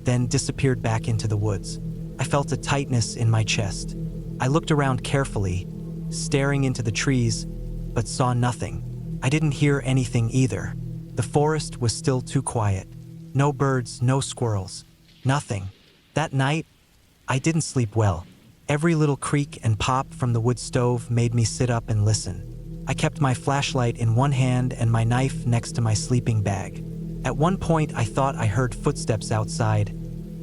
then disappeared back into the woods. I felt a tightness in my chest. I looked around carefully, staring into the trees, but saw nothing. I didn't hear anything either. The forest was still too quiet. No birds, no squirrels, nothing. That night, I didn't sleep well. Every little creak and pop from the wood stove made me sit up and listen. I kept my flashlight in one hand and my knife next to my sleeping bag. At one point, I thought I heard footsteps outside,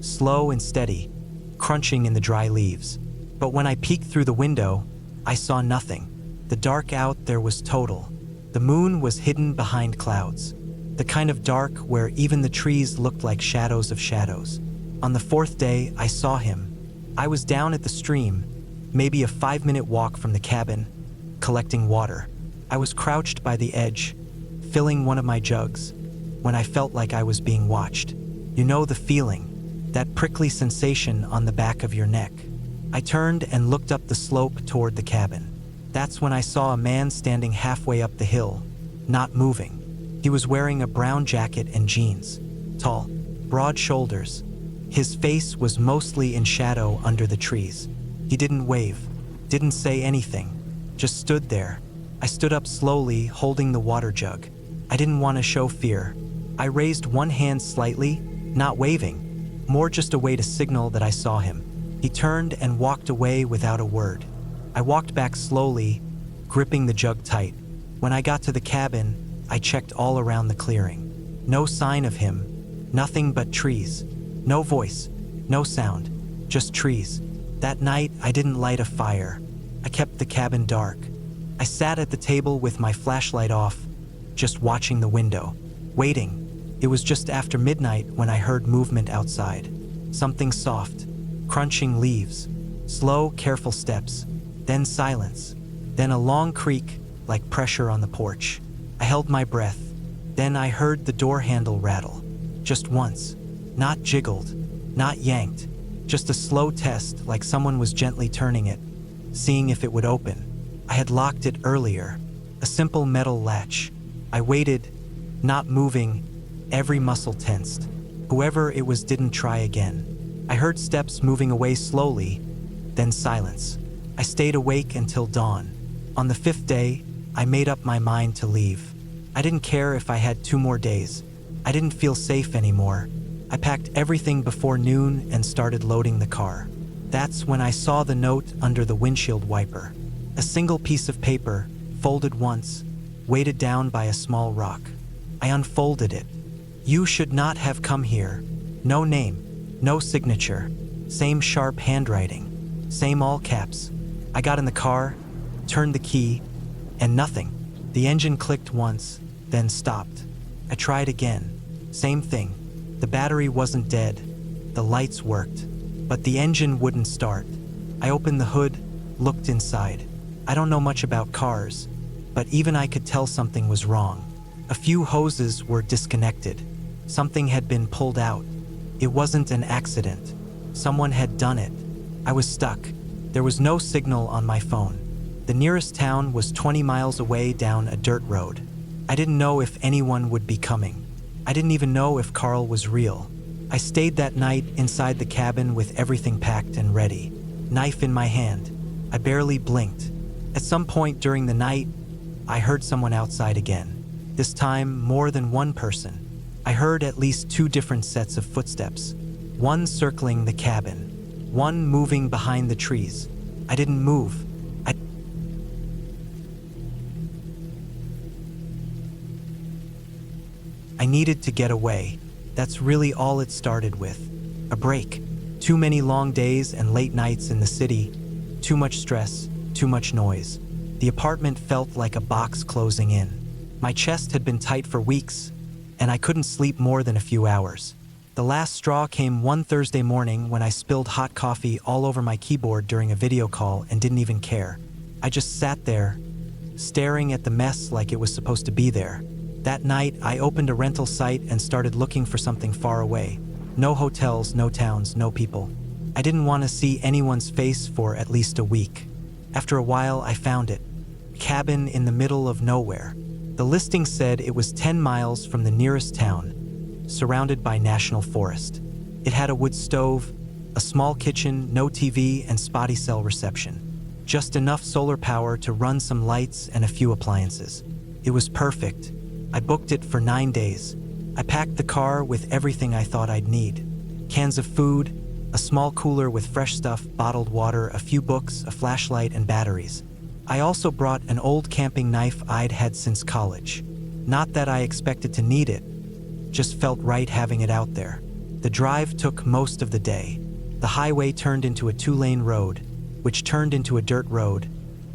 slow and steady, crunching in the dry leaves. But when I peeked through the window, I saw nothing. The dark out there was total. The moon was hidden behind clouds, the kind of dark where even the trees looked like shadows of shadows. On the fourth day, I saw him. I was down at the stream, maybe a 5-minute walk from the cabin, collecting water. I was crouched by the edge, filling one of my jugs, when I felt like I was being watched. You know the feeling, that prickly sensation on the back of your neck. I turned and looked up the slope toward the cabin. That's when I saw a man standing halfway up the hill, not moving. He was wearing a brown jacket and jeans, tall, broad shoulders. His face was mostly in shadow under the trees. He didn't wave, didn't say anything, just stood there. I stood up slowly, holding the water jug. I didn't want to show fear. I raised one hand slightly, not waving, more just a way to signal that I saw him. He turned and walked away without a word. I walked back slowly, gripping the jug tight. When I got to the cabin, I checked all around the clearing. No sign of him, nothing but trees. No voice, no sound, just trees. That night, I didn't light a fire. I kept the cabin dark. I sat at the table with my flashlight off, just watching the window, waiting. It was just after midnight when I heard movement outside. Something soft, crunching leaves, slow, careful steps, then silence, then a long creak like pressure on the porch. I held my breath. Then I heard the door handle rattle, just once. Not jiggled, not yanked, just a slow test like someone was gently turning it, seeing if it would open. I had locked it earlier. A simple metal latch. I waited, not moving, every muscle tensed. Whoever it was didn't try again. I heard steps moving away slowly, then silence. I stayed awake until dawn. On the 5th day, I made up my mind to leave. I didn't care if I had 2 more days. I didn't feel safe anymore. I packed everything before noon and started loading the car. That's when I saw the note under the windshield wiper. A single piece of paper, folded once, weighted down by a small rock. I unfolded it. You should not have come here. No name, no signature, same sharp handwriting, same all caps. I got in the car, turned the key, and nothing. The engine clicked once, then stopped. I tried again. Same thing. The battery wasn't dead. The lights worked, but the engine wouldn't start. I opened the hood, looked inside. I don't know much about cars, but even I could tell something was wrong. A few hoses were disconnected. Something had been pulled out. It wasn't an accident. Someone had done it. I was stuck. There was no signal on my phone. The nearest town was 20 miles away down a dirt road. I didn't know if anyone would be coming. I didn't even know if Carl was real. I stayed that night inside the cabin with everything packed and ready. Knife in my hand. I barely blinked. At some point during the night, I heard someone outside again. This time, more than one person. I heard at least 2 different sets of footsteps. One circling the cabin. One moving behind the trees. I didn't move. I needed to get away. That's really all it started with. A break. Too many long days and late nights in the city. Too much stress, too much noise. The apartment felt like a box closing in. My chest had been tight for weeks, and I couldn't sleep more than a few hours. The last straw came one Thursday morning when I spilled hot coffee all over my keyboard during a video call and didn't even care. I just sat there, staring at the mess like it was supposed to be there. That night, I opened a rental site and started looking for something far away. No hotels, no towns, no people. I didn't want to see anyone's face for at least a week. After a while, I found it. Cabin in the middle of nowhere. The listing said it was 10 miles from the nearest town, surrounded by national forest. It had a wood stove, a small kitchen, no TV, and spotty cell reception. Just enough solar power to run some lights and a few appliances. It was perfect. I booked it for 9 days. I packed the car with everything I thought I'd need. Cans of food, a small cooler with fresh stuff, bottled water, a few books, a flashlight, and batteries. I also brought an old camping knife I'd had since college. Not that I expected to need it, just felt right having it out there. The drive took most of the day. The highway turned into a 2-lane road, which turned into a dirt road,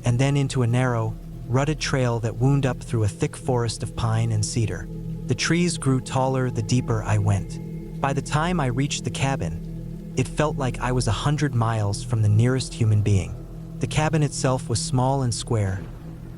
and then into a narrow, rutted trail that wound up through a thick forest of pine and cedar. The trees grew taller the deeper I went. By the time I reached the cabin, it felt like I was 100 miles from the nearest human being. The cabin itself was small and square,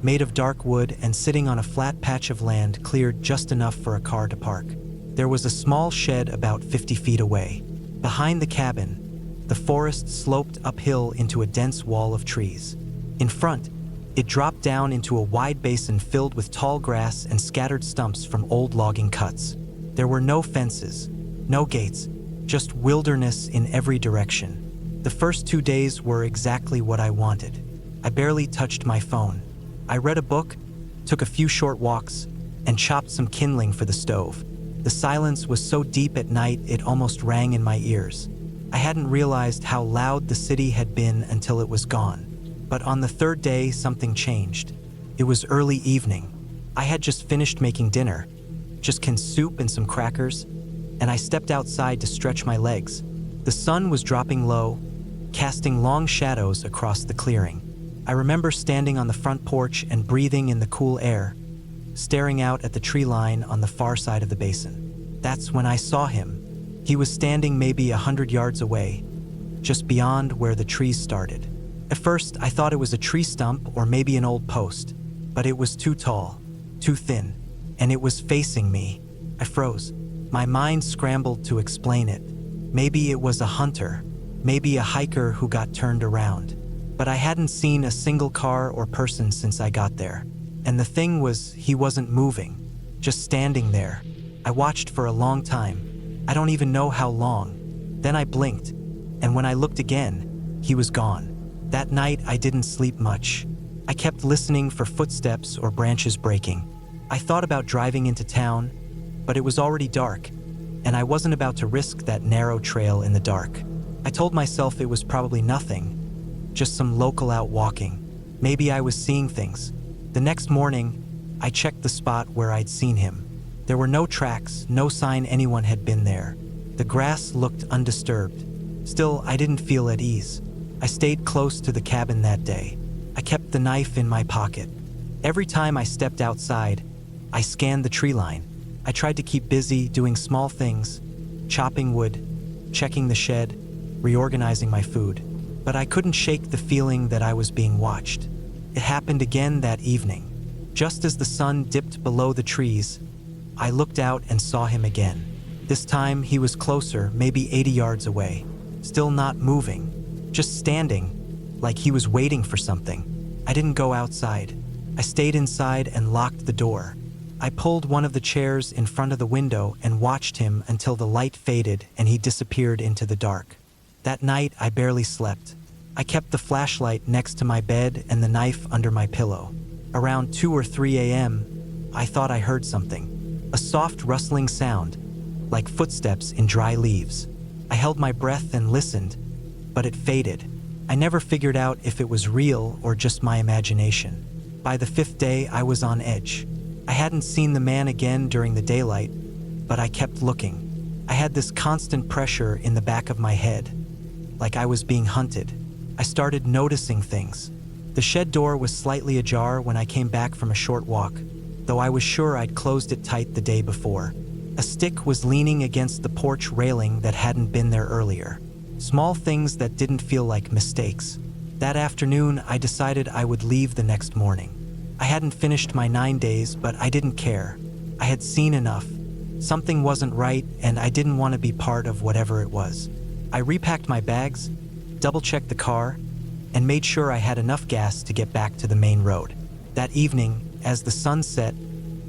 made of dark wood and sitting on a flat patch of land cleared just enough for a car to park. There was a small shed about 50 feet away. Behind the cabin, the forest sloped uphill into a dense wall of trees. In front, it dropped down into a wide basin filled with tall grass and scattered stumps from old logging cuts. There were no fences, no gates, just wilderness in every direction. The first 2 days were exactly what I wanted. I barely touched my phone. I read a book, took a few short walks, and chopped some kindling for the stove. The silence was so deep at night it almost rang in my ears. I hadn't realized how loud the city had been until it was gone. But on the 3rd day, something changed. It was early evening. I had just finished making dinner, just canned soup and some crackers, and I stepped outside to stretch my legs. The sun was dropping low, casting long shadows across the clearing. I remember standing on the front porch and breathing in the cool air, staring out at the tree line on the far side of the basin. That's when I saw him. He was standing maybe 100 yards away, just beyond where the trees started. At first, I thought it was a tree stump or maybe an old post, but it was too tall, too thin, and it was facing me. I froze. My mind scrambled to explain it. Maybe it was a hunter, maybe a hiker who got turned around. But I hadn't seen a single car or person since I got there. And the thing was, he wasn't moving, just standing there. I watched for a long time. I don't even know how long. Then I blinked, and when I looked again, he was gone. That night, I didn't sleep much. I kept listening for footsteps or branches breaking. I thought about driving into town, but it was already dark, and I wasn't about to risk that narrow trail in the dark. I told myself it was probably nothing, just some local out walking. Maybe I was seeing things. The next morning, I checked the spot where I'd seen him. There were no tracks, no sign anyone had been there. The grass looked undisturbed. Still, I didn't feel at ease. I stayed close to the cabin that day. I kept the knife in my pocket. Every time I stepped outside, I scanned the tree line. I tried to keep busy doing small things, chopping wood, checking the shed, reorganizing my food. But I couldn't shake the feeling that I was being watched. It happened again that evening. Just as the sun dipped below the trees, I looked out and saw him again. This time he was closer, maybe 80 yards away, still not moving, just standing, like he was waiting for something. I didn't go outside. I stayed inside and locked the door. I pulled one of the chairs in front of the window and watched him until the light faded and he disappeared into the dark. That night, I barely slept. I kept the flashlight next to my bed and the knife under my pillow. Around 2 or 3 a.m., I thought I heard something. A soft rustling sound, like footsteps in dry leaves. I held my breath and listened, but it faded. I never figured out if it was real or just my imagination. By the 5th day, I was on edge. I hadn't seen the man again during the daylight, but I kept looking. I had this constant pressure in the back of my head, like I was being hunted. I started noticing things. The shed door was slightly ajar when I came back from a short walk, though I was sure I'd closed it tight the day before. A stick was leaning against the porch railing that hadn't been there earlier. Small things that didn't feel like mistakes. That afternoon, I decided I would leave the next morning. I hadn't finished my 9 days, but I didn't care. I had seen enough. Something wasn't right, and I didn't want to be part of whatever it was. I repacked my bags, double-checked the car, and made sure I had enough gas to get back to the main road. That evening, as the sun set,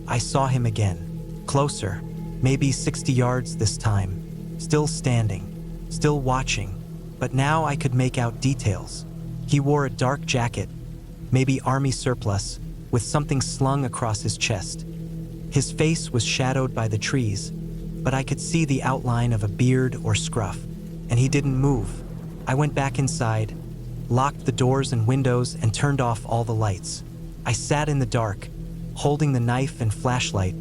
I saw him again. Closer, maybe 60 yards this time. Still standing, still watching, but now I could make out details. He wore a dark jacket, maybe army surplus, with something slung across his chest. His face was shadowed by the trees, but I could see the outline of a beard or scruff, and he didn't move. I went back inside, locked the doors and windows, and turned off all the lights. I sat in the dark, holding the knife and flashlight,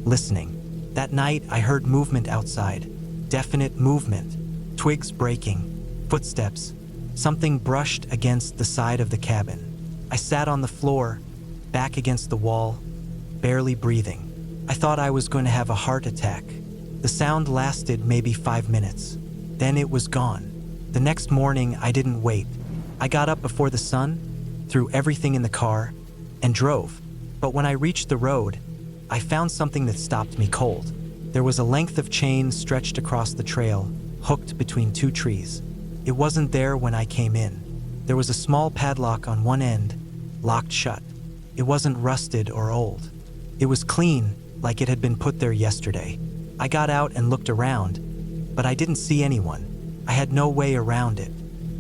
listening. That night, I heard movement outside. Definite movement. Twigs breaking. Footsteps. Something brushed against the side of the cabin. I sat on the floor, back against the wall, barely breathing. I thought I was going to have a heart attack. The sound lasted maybe 5 minutes. Then it was gone. The next morning, I didn't wait. I got up before the sun, threw everything in the car, and drove. But when I reached the road, I found something that stopped me cold. There was a length of chain stretched across the trail, hooked between 2 trees. It wasn't there when I came in. There was a small padlock on one end, locked shut. It wasn't rusted or old. It was clean, like it had been put there yesterday. I got out and looked around, but I didn't see anyone. I had no way around it.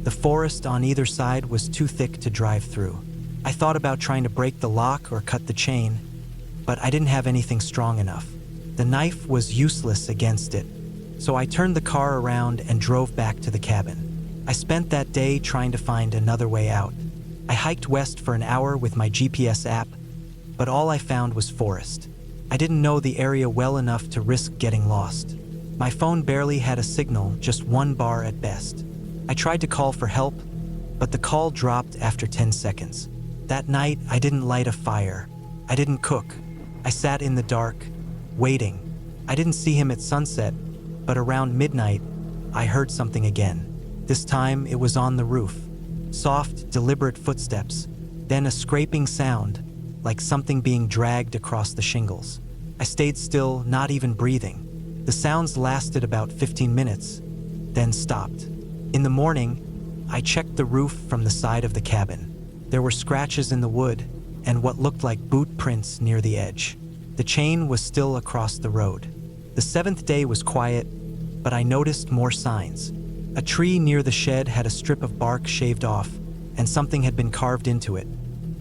The forest on either side was too thick to drive through. I thought about trying to break the lock or cut the chain, but I didn't have anything strong enough. The knife was useless against it, so I turned the car around and drove back to the cabin. I spent that day trying to find another way out. I hiked west for an hour with my GPS app, but all I found was forest. I didn't know the area well enough to risk getting lost. My phone barely had a signal, just 1 bar at best. I tried to call for help, but the call dropped after 10 seconds. That night, I didn't light a fire. I didn't cook. I sat in the dark, waiting. I didn't see him at sunset, but around midnight, I heard something again. This time, it was on the roof. Soft, deliberate footsteps, then a scraping sound, like something being dragged across the shingles. I stayed still, not even breathing. The sounds lasted about 15 minutes, then stopped. In the morning, I checked the roof from the side of the cabin. There were scratches in the wood, and what looked like boot prints near the edge. The chain was still across the road. The seventh day was quiet, but I noticed more signs. A tree near the shed had a strip of bark shaved off, and something had been carved into it,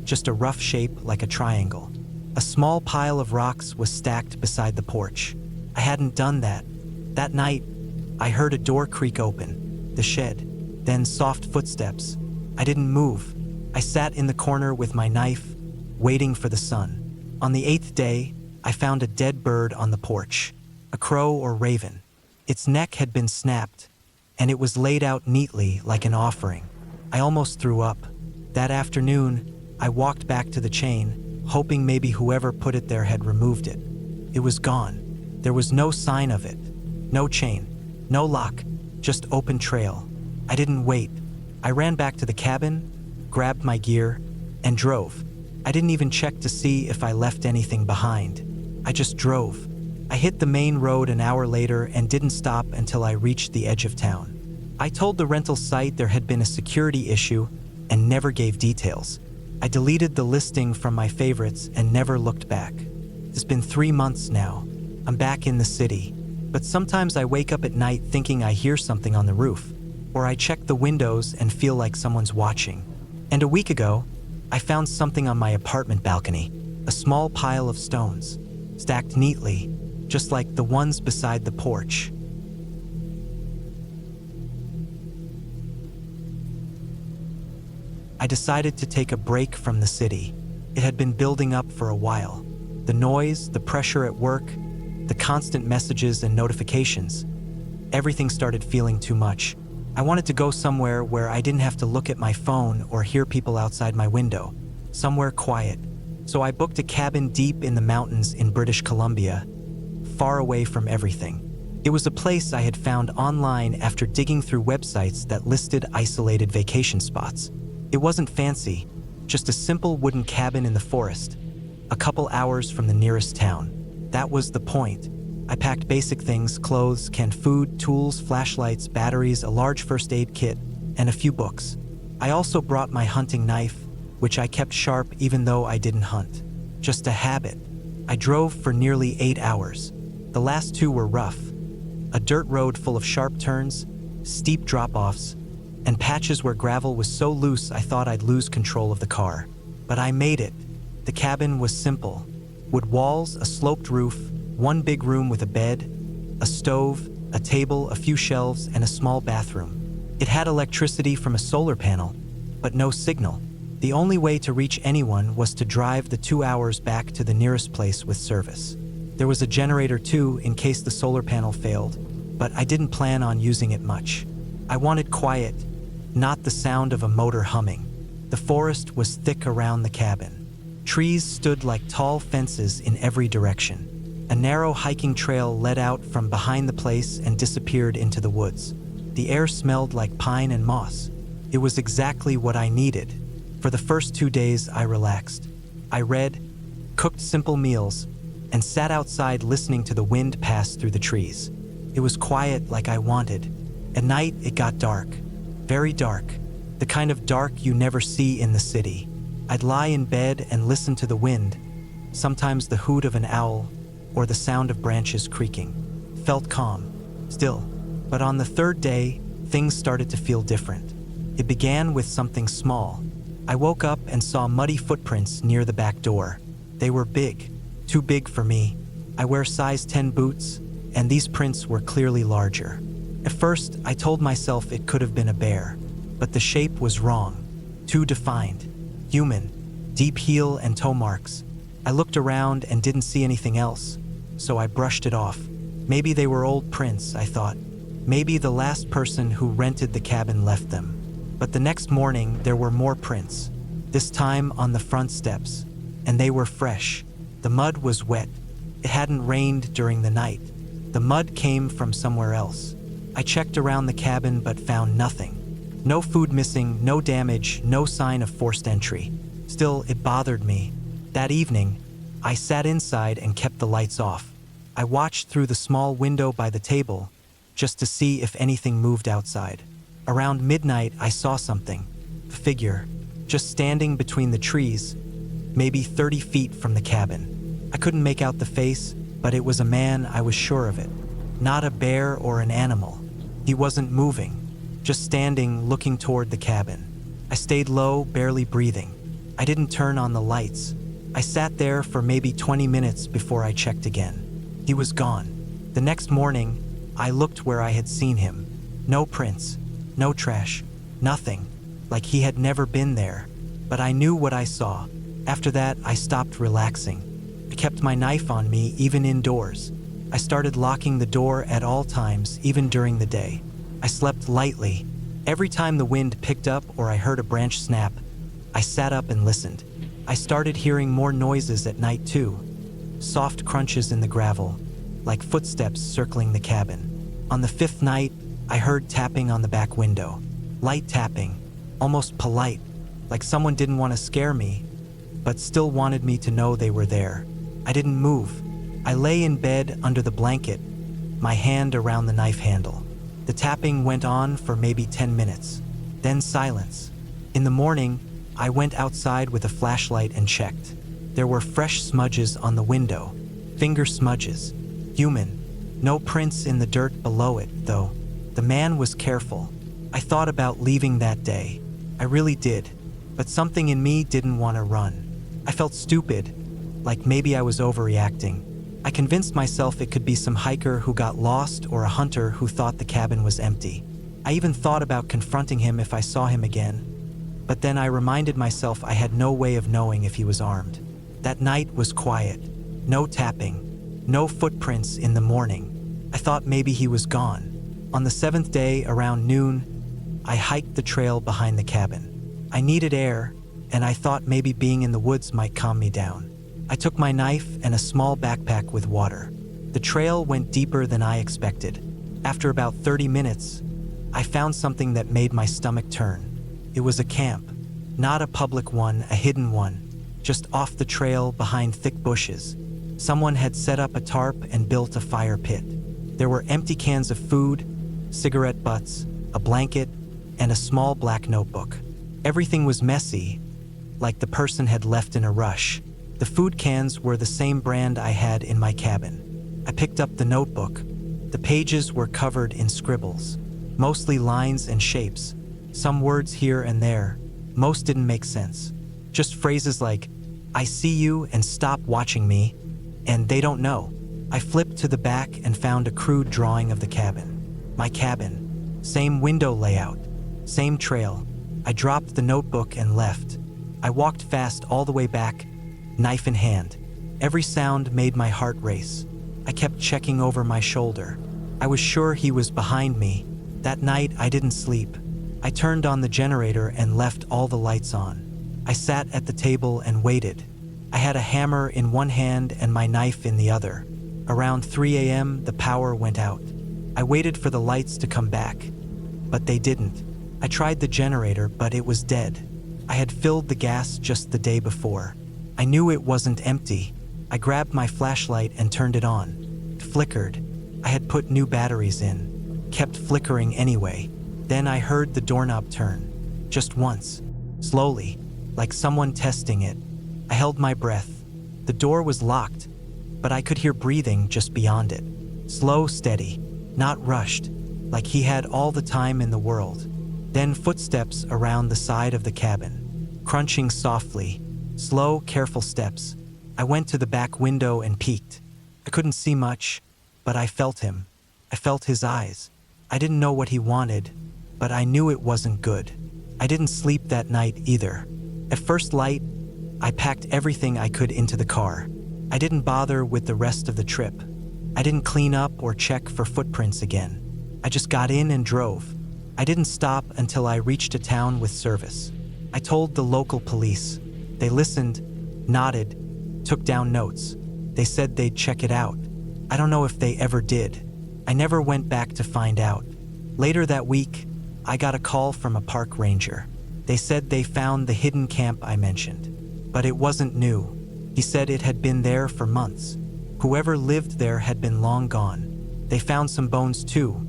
just a rough shape like a triangle. A small pile of rocks was stacked beside the porch. I hadn't done that. That night, I heard a door creak open, the shed, then soft footsteps. I didn't move. I sat in the corner with my knife, waiting for the sun. On the 8th day, I found a dead bird on the porch, a crow or raven. Its neck had been snapped, and it was laid out neatly like an offering. I almost threw up. That afternoon, I walked back to the chain, hoping maybe whoever put it there had removed it. It was gone. There was no sign of it. No chain, no lock, just open trail. I didn't wait. I ran back to the cabin, grabbed my gear, and drove. I didn't even check to see if I left anything behind. I just drove. I hit the main road an hour later and didn't stop until I reached the edge of town. I told the rental site there had been a security issue and never gave details. I deleted the listing from my favorites and never looked back. It's been 3 months now. I'm back in the city, but sometimes I wake up at night thinking I hear something on the roof, or I check the windows and feel like someone's watching. And a week ago, I found something on my apartment balcony, a small pile of stones, stacked neatly, just like the ones beside the porch. I decided to take a break from the city. It had been building up for a while. The noise, the pressure at work, the constant messages and notifications. Everything started feeling too much. I wanted to go somewhere where I didn't have to look at my phone or hear people outside my window. Somewhere quiet. So I booked a cabin deep in the mountains in British Columbia, far away from everything. It was a place I had found online after digging through websites that listed isolated vacation spots. It wasn't fancy, just a simple wooden cabin in the forest, a couple hours from the nearest town. That was the point. I packed basic things, clothes, canned food, tools, flashlights, batteries, a large first aid kit, and a few books. I also brought my hunting knife, which I kept sharp even though I didn't hunt. Just a habit. I drove for nearly 8 hours. The last 2 were rough. A dirt road full of sharp turns, steep drop-offs, and patches where gravel was so loose I thought I'd lose control of the car. But I made it. The cabin was simple. Wood walls, a sloped roof, one big room with a bed, a stove, a table, a few shelves, and a small bathroom. It had electricity from a solar panel, but no signal. The only way to reach anyone was to drive the 2 hours back to the nearest place with service. There was a generator too in case the solar panel failed, but I didn't plan on using it much. I wanted quiet, not the sound of a motor humming. The forest was thick around the cabin. Trees stood like tall fences in every direction. A narrow hiking trail led out from behind the place and disappeared into the woods. The air smelled like pine and moss. It was exactly what I needed. For the first 2 days, I relaxed. I read, cooked simple meals, and sat outside listening to the wind pass through the trees. It was quiet like I wanted. At night, it got dark. Very dark. The kind of dark you never see in the city. I'd lie in bed and listen to the wind, sometimes the hoot of an owl or the sound of branches creaking. Felt calm, still. But on the 3rd day, things started to feel different. It began with something small. I woke up and saw muddy footprints near the back door. They were big, too big for me. I wear size 10 boots, and these prints were clearly larger. At first, I told myself it could have been a bear, but the shape was wrong, too defined. Human, deep heel and toe marks. I looked around and didn't see anything else, so I brushed it off. Maybe they were old prints, I thought. Maybe the last person who rented the cabin left them. But the next morning, there were more prints, this time on the front steps, and they were fresh. The mud was wet. It hadn't rained during the night. The mud came from somewhere else. I checked around the cabin but found nothing. No food missing, no damage, no sign of forced entry. Still, it bothered me. That evening, I sat inside and kept the lights off. I watched through the small window by the table, just to see if anything moved outside. Around midnight, I saw something. A figure, just standing between the trees, maybe 30 feet from the cabin. I couldn't make out the face, but it was a man, I was sure of it. Not a bear or an animal. He wasn't moving, just standing, looking toward the cabin. I stayed low, barely breathing. I didn't turn on the lights. I sat there for maybe 20 minutes before I checked again. He was gone. The next morning, I looked where I had seen him. No prints, no trash, nothing, like he had never been there. But I knew what I saw. After that, I stopped relaxing. I kept my knife on me, even indoors. I started locking the door at all times, even during the day. I slept lightly. Every time the wind picked up or I heard a branch snap, I sat up and listened. I started hearing more noises at night too. Soft crunches in the gravel, like footsteps circling the cabin. On the 5th night, I heard tapping on the back window. Light tapping, almost polite, like someone didn't want to scare me, but still wanted me to know they were there. I didn't move. I lay in bed under the blanket, my hand around the knife handle. The tapping went on for maybe 10 minutes, then silence. In the morning, I went outside with a flashlight and checked. There were fresh smudges on the window, finger smudges, human. No prints in the dirt below it, though. The man was careful. I thought about leaving that day. I really did, but something in me didn't want to run. I felt stupid, like maybe I was overreacting. I convinced myself it could be some hiker who got lost or a hunter who thought the cabin was empty. I even thought about confronting him if I saw him again. But then I reminded myself I had no way of knowing if he was armed. That night was quiet. No tapping. No footprints in the morning. I thought maybe he was gone. On the 7th day, around noon, I hiked the trail behind the cabin. I needed air, and I thought maybe being in the woods might calm me down. I took my knife and a small backpack with water. The trail went deeper than I expected. After about 30 minutes, I found something that made my stomach turn. It was a camp. Not a public one, a hidden one, just off the trail behind thick bushes. Someone had set up a tarp and built a fire pit. There were empty cans of food, cigarette butts, a blanket, and a small black notebook. Everything was messy, like the person had left in a rush. The food cans were the same brand I had in my cabin. I picked up the notebook. The pages were covered in scribbles, mostly lines and shapes, some words here and there. Most didn't make sense. Just phrases like, "I see you and stop watching me," and "they don't know." I flipped to the back and found a crude drawing of the cabin. My cabin. Same window layout. Same trail. I dropped the notebook and left. I walked fast all the way back, knife in hand. Every sound made my heart race. I kept checking over my shoulder. I was sure he was behind me. That night, I didn't sleep. I turned on the generator and left all the lights on. I sat at the table and waited. I had a hammer in one hand and my knife in the other. Around 3 a.m., the power went out. I waited for the lights to come back, but they didn't. I tried the generator, but it was dead. I had filled the gas just the day before. I knew it wasn't empty. I grabbed my flashlight and turned it on. It flickered. I had put new batteries in. Kept flickering anyway. Then I heard the doorknob turn. Just once. Slowly. Like someone testing it. I held my breath. The door was locked, but I could hear breathing just beyond it. Slow, steady. Not rushed. Like he had all the time in the world. Then footsteps around the side of the cabin. Crunching softly. Slow, careful steps. I went to the back window and peeked. I couldn't see much, but I felt him. I felt his eyes. I didn't know what he wanted, but I knew it wasn't good. I didn't sleep that night either. At first light, I packed everything I could into the car. I didn't bother with the rest of the trip. I didn't clean up or check for footprints again. I just got in and drove. I didn't stop until I reached a town with service. I told the local police. They listened, nodded, took down notes. They said they'd check it out. I don't know if they ever did. I never went back to find out. Later that week, I got a call from a park ranger. They said they found the hidden camp I mentioned, but it wasn't new. He said it had been there for months. Whoever lived there had been long gone. They found some bones too,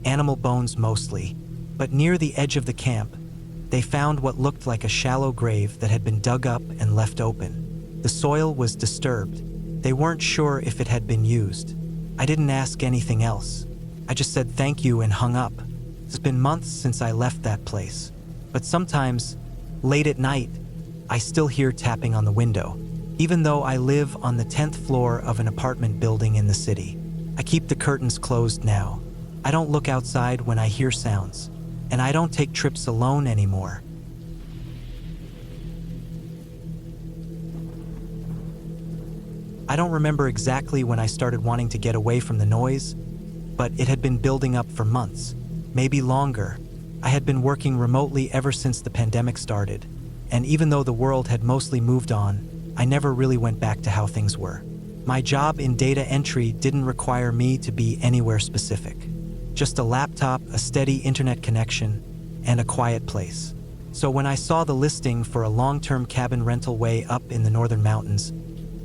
animal bones mostly, but near the edge of the camp, they found what looked like a shallow grave that had been dug up and left open. The soil was disturbed. They weren't sure if it had been used. I didn't ask anything else. I just said thank you and hung up. It's been months since I left that place. But sometimes, late at night, I still hear tapping on the window, even though I live on the 10th floor of an apartment building in the city. I keep the curtains closed now. I don't look outside when I hear sounds, and I don't take trips alone anymore. I don't remember exactly when I started wanting to get away from the noise, but it had been building up for months, maybe longer. I had been working remotely ever since the pandemic started, and even though the world had mostly moved on, I never really went back to how things were. My job in data entry didn't require me to be anywhere specific. Just a laptop, a steady internet connection, and a quiet place. So when I saw the listing for a long-term cabin rental way up in the northern mountains,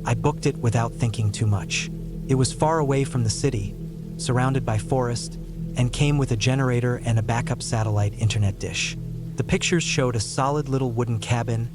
I booked it without thinking too much. It was far away from the city, surrounded by forest, and came with a generator and a backup satellite internet dish. The pictures showed a solid little wooden cabin,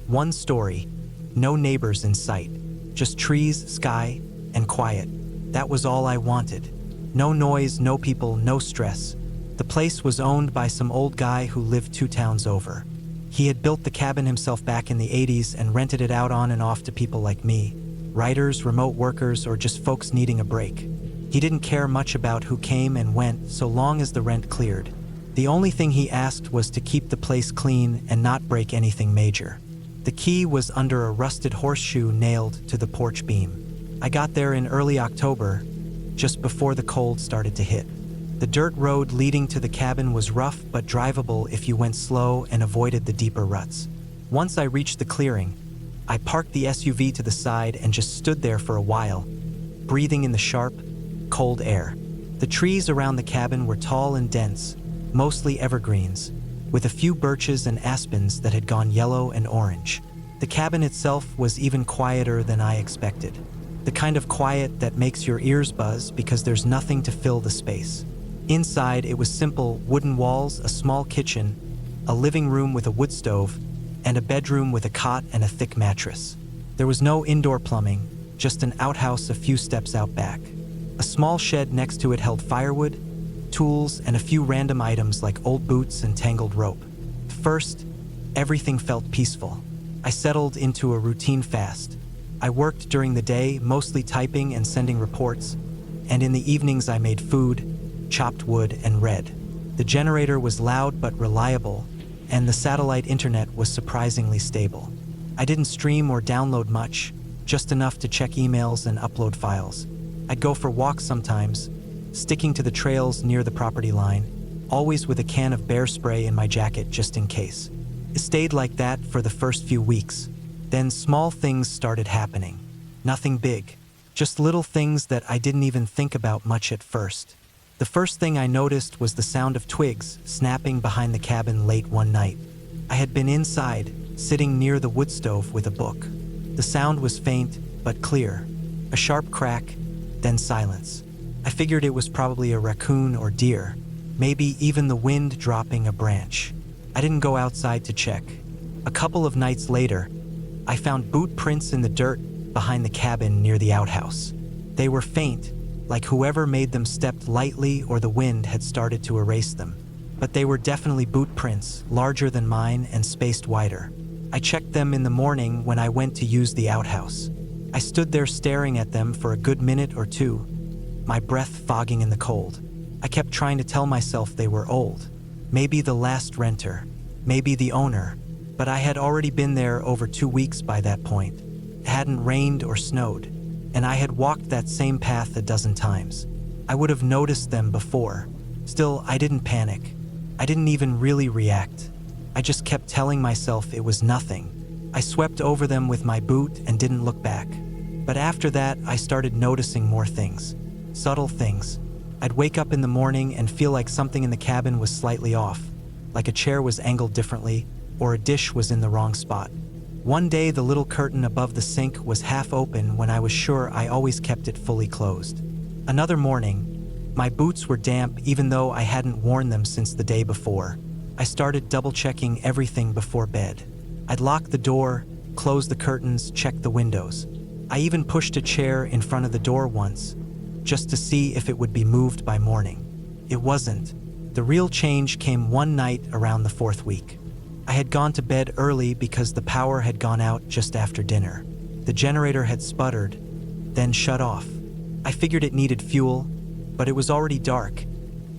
one story, no neighbors in sight, just trees, sky, and quiet. That was all I wanted. No noise, no people, no stress. The place was owned by some old guy who lived 2 towns over. He had built the cabin himself back in the 80s and rented it out on and off to people like me, writers, remote workers, or just folks needing a break. He didn't care much about who came and went so long as the rent cleared. The only thing he asked was to keep the place clean and not break anything major. The key was under a rusted horseshoe nailed to the porch beam. I got there in early October, just before the cold started to hit. The dirt road leading to the cabin was rough but drivable if you went slow and avoided the deeper ruts. Once I reached the clearing, I parked the SUV to the side and just stood there for a while, breathing in the sharp, cold air. The trees around the cabin were tall and dense, mostly evergreens, with a few birches and aspens that had gone yellow and orange. The cabin itself was even quieter than I expected. The kind of quiet that makes your ears buzz because there's nothing to fill the space. Inside, it was simple: wooden walls, a small kitchen, a living room with a wood stove, and a bedroom with a cot and a thick mattress. There was no indoor plumbing, just an outhouse a few steps out back. A small shed next to it held firewood, tools, and a few random items like old boots and tangled rope. First, everything felt peaceful. I settled into a routine fast. I worked during the day, mostly typing and sending reports, and in the evenings I made food, chopped wood, and read. The generator was loud but reliable, and the satellite internet was surprisingly stable. I didn't stream or download much, just enough to check emails and upload files. I'd go for walks sometimes, sticking to the trails near the property line, always with a can of bear spray in my jacket just in case. It stayed like that for the first few weeks. Then small things started happening. Nothing big, just little things that I didn't even think about much at first. The first thing I noticed was the sound of twigs snapping behind the cabin late one night. I had been inside, sitting near the wood stove with a book. The sound was faint but clear, a sharp crack, then silence. I figured it was probably a raccoon or deer, maybe even the wind dropping a branch. I didn't go outside to check. A couple of nights later, I found boot prints in the dirt behind the cabin near the outhouse. They were faint, like whoever made them stepped lightly or the wind had started to erase them. But they were definitely boot prints, larger than mine and spaced wider. I checked them in the morning when I went to use the outhouse. I stood there staring at them for a good minute or two, my breath fogging in the cold. I kept trying to tell myself they were old. Maybe the last renter, maybe the owner, but I had already been there over 2 weeks by that point. It hadn't rained or snowed, and I had walked that same path a dozen times. I would have noticed them before. Still, I didn't panic. I didn't even really react. I just kept telling myself it was nothing. I swept over them with my boot and didn't look back. But after that, I started noticing more things. Subtle things. I'd wake up in the morning and feel like something in the cabin was slightly off, like a chair was angled differently, or a dish was in the wrong spot. One day, the little curtain above the sink was half open when I was sure I always kept it fully closed. Another morning, my boots were damp even though I hadn't worn them since the day before. I started double-checking everything before bed. I'd lock the door, close the curtains, check the windows. I even pushed a chair in front of the door once, just to see if it would be moved by morning. It wasn't. The real change came one night around the 4th week. I had gone to bed early because the power had gone out just after dinner. The generator had sputtered, then shut off. I figured it needed fuel, but it was already dark,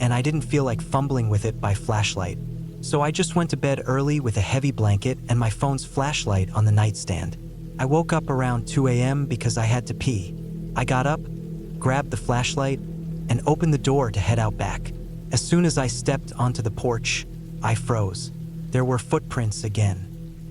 and I didn't feel like fumbling with it by flashlight. So I just went to bed early with a heavy blanket and my phone's flashlight on the nightstand. I woke up around 2 a.m. because I had to pee. I got up, grabbed the flashlight, and opened the door to head out back. As soon as I stepped onto the porch, I froze. There were footprints again,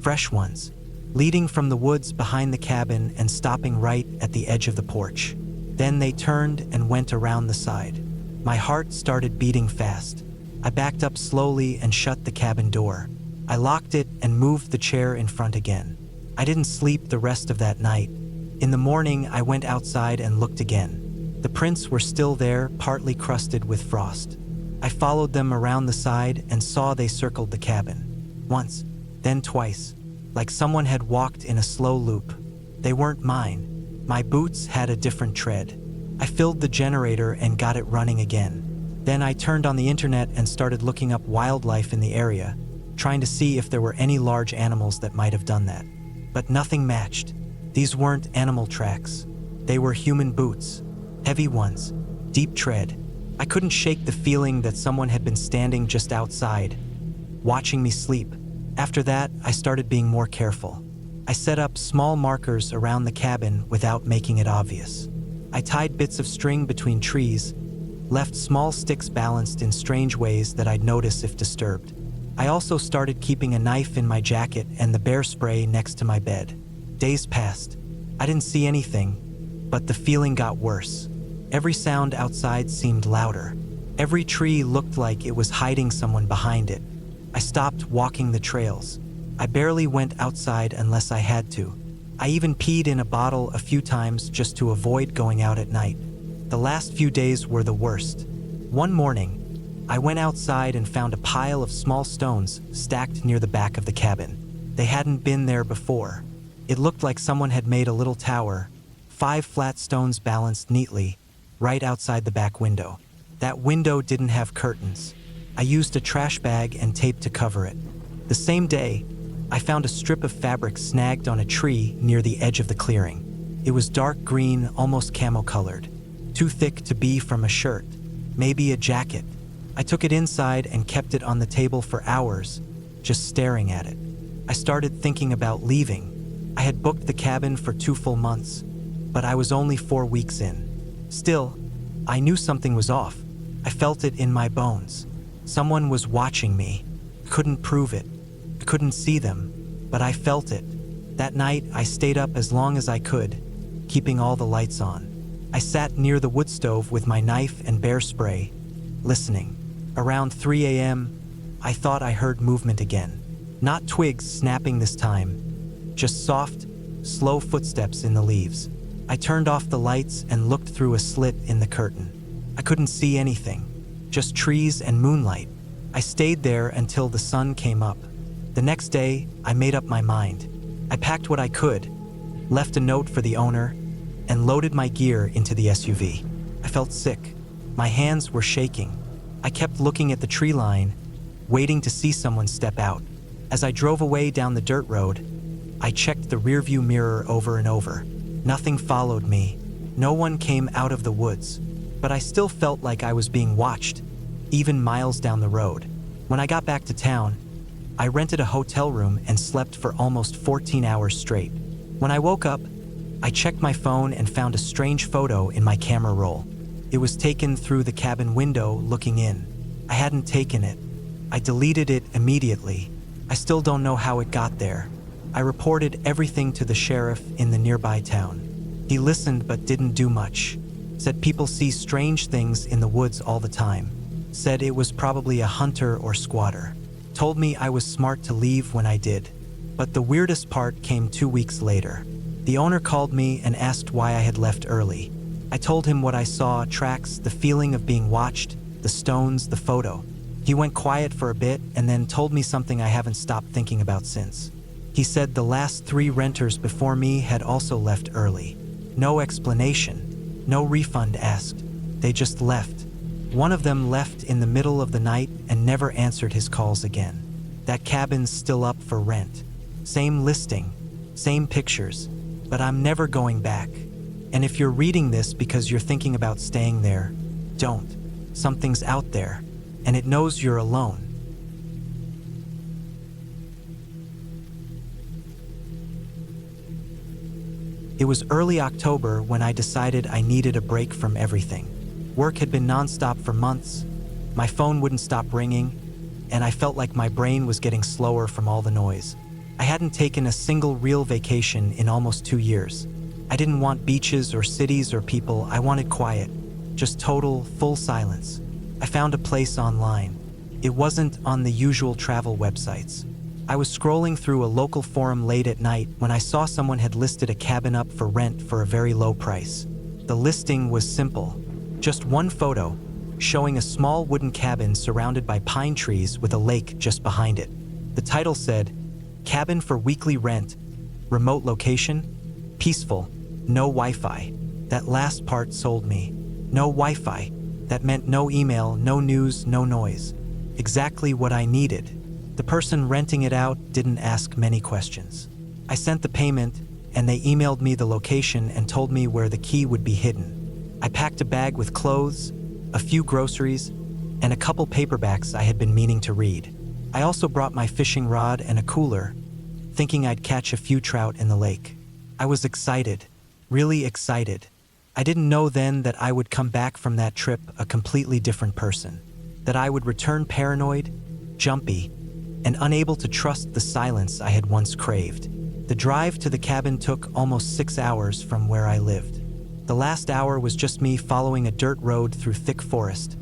fresh ones, leading from the woods behind the cabin and stopping right at the edge of the porch. Then they turned and went around the side. My heart started beating fast. I backed up slowly and shut the cabin door. I locked it and moved the chair in front again. I didn't sleep the rest of that night. In the morning, I went outside and looked again. The prints were still there, partly crusted with frost. I followed them around the side and saw they circled the cabin. Once, then twice, like someone had walked in a slow loop. They weren't mine. My boots had a different tread. I filled the generator and got it running again. Then I turned on the internet and started looking up wildlife in the area, trying to see if there were any large animals that might have done that. But nothing matched. These weren't animal tracks. They were human boots. Heavy ones. Deep tread. I couldn't shake the feeling that someone had been standing just outside, watching me sleep. After that, I started being more careful. I set up small markers around the cabin without making it obvious. I tied bits of string between trees, left small sticks balanced in strange ways that I'd notice if disturbed. I also started keeping a knife in my jacket and the bear spray next to my bed. Days passed. I didn't see anything, but the feeling got worse. Every sound outside seemed louder. Every tree looked like it was hiding someone behind it. I stopped walking the trails. I barely went outside unless I had to. I even peed in a bottle a few times just to avoid going out at night. The last few days were the worst. One morning, I went outside and found a pile of small stones stacked near the back of the cabin. They hadn't been there before. It looked like someone had made a little tower, 5 flat stones balanced neatly, right outside the back window. That window didn't have curtains. I used a trash bag and tape to cover it. The same day, I found a strip of fabric snagged on a tree near the edge of the clearing. It was dark green, almost camel-colored, too thick to be from a shirt, maybe a jacket. I took it inside and kept it on the table for hours, just staring at it. I started thinking about leaving. I had booked the cabin for 2 full months, but I was only 4 weeks in. Still, I knew something was off. I felt it in my bones. Someone was watching me. Couldn't prove it. I couldn't see them, but I felt it. That night, I stayed up as long as I could, keeping all the lights on. I sat near the wood stove with my knife and bear spray, listening. Around 3 a.m., I thought I heard movement again. Not twigs snapping this time, just soft, slow footsteps in the leaves. I turned off the lights and looked through a slit in the curtain. I couldn't see anything, just trees and moonlight. I stayed there until the sun came up. The next day, I made up my mind. I packed what I could, left a note for the owner, and loaded my gear into the SUV. I felt sick. My hands were shaking. I kept looking at the tree line, waiting to see someone step out. As I drove away down the dirt road, I checked the rearview mirror over and over. Nothing followed me. No one came out of the woods, but I still felt like I was being watched, even miles down the road. When I got back to town, I rented a hotel room and slept for almost 14 hours straight. When I woke up, I checked my phone and found a strange photo in my camera roll. It was taken through the cabin window looking in. I hadn't taken it. I deleted it immediately. I still don't know how it got there. I reported everything to the sheriff in the nearby town. He listened but didn't do much. Said people see strange things in the woods all the time. Said it was probably a hunter or squatter. Told me I was smart to leave when I did. But the weirdest part came 2 weeks later. The owner called me and asked why I had left early. I told him what I saw, tracks, the feeling of being watched, the stones, the photo. He went quiet for a bit and then told me something I haven't stopped thinking about since. He said the last 3 renters before me had also left early. No explanation, no refund asked. They just left. One of them left in the middle of the night and never answered his calls again. That cabin's still up for rent. Same listing, same pictures, but I'm never going back. And if you're reading this because you're thinking about staying there, don't. Something's out there, and it knows you're alone. It was early October when I decided I needed a break from everything. Work had been nonstop for months, my phone wouldn't stop ringing, and I felt like my brain was getting slower from all the noise. I hadn't taken a single real vacation in almost 2 years. I didn't want beaches or cities or people, I wanted quiet, just total, full silence. I found a place online. It wasn't on the usual travel websites. I was scrolling through a local forum late at night when I saw someone had listed a cabin up for rent for a very low price. The listing was simple, just one photo, showing a small wooden cabin surrounded by pine trees with a lake just behind it. The title said, "Cabin for weekly rent, remote location, peaceful, no Wi-Fi." That last part sold me. No Wi-Fi. That meant no email, no news, no noise. Exactly what I needed. The person renting it out didn't ask many questions. I sent the payment, and they emailed me the location and told me where the key would be hidden. I packed a bag with clothes, a few groceries, and a couple paperbacks I had been meaning to read. I also brought my fishing rod and a cooler, thinking I'd catch a few trout in the lake. I was excited, really excited. I didn't know then that I would come back from that trip a completely different person, that I would return paranoid, jumpy, and unable to trust the silence I had once craved. The drive to the cabin took almost 6 hours from where I lived. The last hour was just me following a dirt road through thick forest,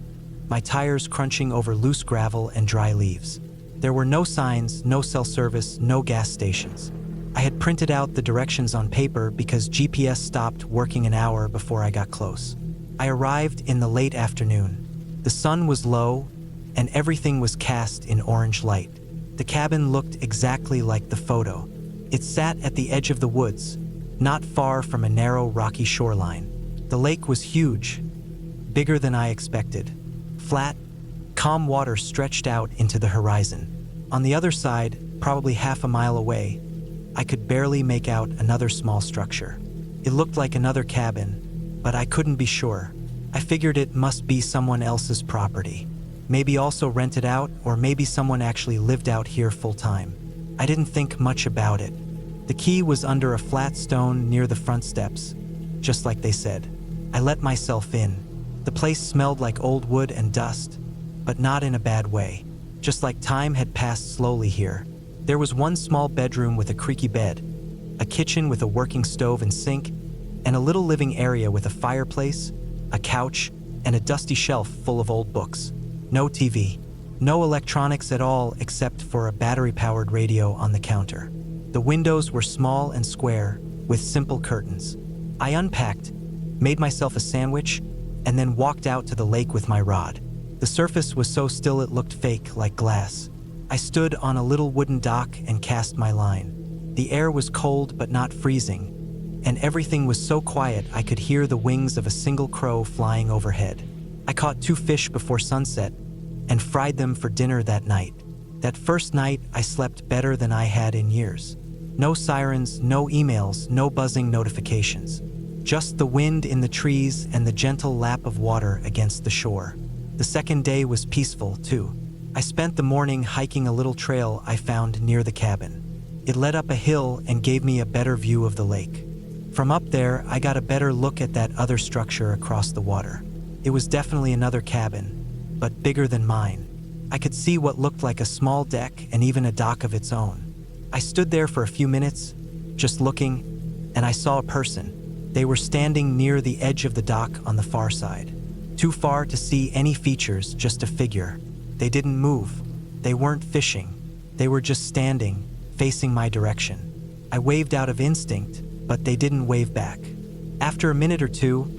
my tires crunching over loose gravel and dry leaves. There were no signs, no cell service, no gas stations. I had printed out the directions on paper because GPS stopped working an hour before I got close. I arrived in the late afternoon. The sun was low, and everything was cast in orange light. The cabin looked exactly like the photo. It sat at the edge of the woods, not far from a narrow rocky shoreline. The lake was huge, bigger than I expected. Flat, calm water stretched out into the horizon. On the other side, probably half a mile away, I could barely make out another small structure. It looked like another cabin, but I couldn't be sure. I figured it must be someone else's property. Maybe also rented out, or maybe someone actually lived out here full-time. I didn't think much about it. The key was under a flat stone near the front steps, just like they said. I let myself in. The place smelled like old wood and dust, but not in a bad way. Just like time had passed slowly here. There was one small bedroom with a creaky bed, a kitchen with a working stove and sink, and a little living area with a fireplace, a couch, and a dusty shelf full of old books. No TV, no electronics at all except for a battery-powered radio on the counter. The windows were small and square, with simple curtains. I unpacked, made myself a sandwich, and then walked out to the lake with my rod. The surface was so still it looked fake, like glass. I stood on a little wooden dock and cast my line. The air was cold but not freezing, and everything was so quiet I could hear the wings of a single crow flying overhead. I caught 2 fish before sunset and fried them for dinner that night. That first night, I slept better than I had in years. No sirens, no emails, no buzzing notifications. Just the wind in the trees and the gentle lap of water against the shore. The second day was peaceful, too. I spent the morning hiking a little trail I found near the cabin. It led up a hill and gave me a better view of the lake. From up there, I got a better look at that other structure across the water. It was definitely another cabin, but bigger than mine. I could see what looked like a small deck and even a dock of its own. I stood there for a few minutes, just looking, and I saw a person. They were standing near the edge of the dock on the far side. Too far to see any features, just a figure. They didn't move. They weren't fishing. They were just standing, facing my direction. I waved out of instinct, but they didn't wave back. After a minute or two,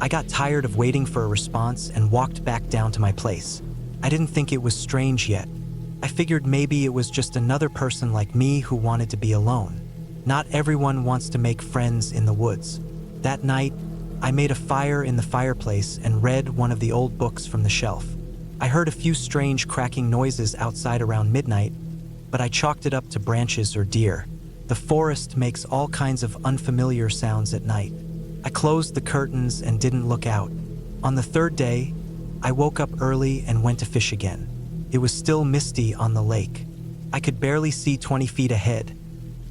I got tired of waiting for a response and walked back down to my place. I didn't think it was strange yet. I figured maybe it was just another person like me who wanted to be alone. Not everyone wants to make friends in the woods. That night, I made a fire in the fireplace and read one of the old books from the shelf. I heard a few strange cracking noises outside around midnight, but I chalked it up to branches or deer. The forest makes all kinds of unfamiliar sounds at night. I closed the curtains and didn't look out. On the third day, I woke up early and went to fish again. It was still misty on the lake. I could barely see 20 feet ahead,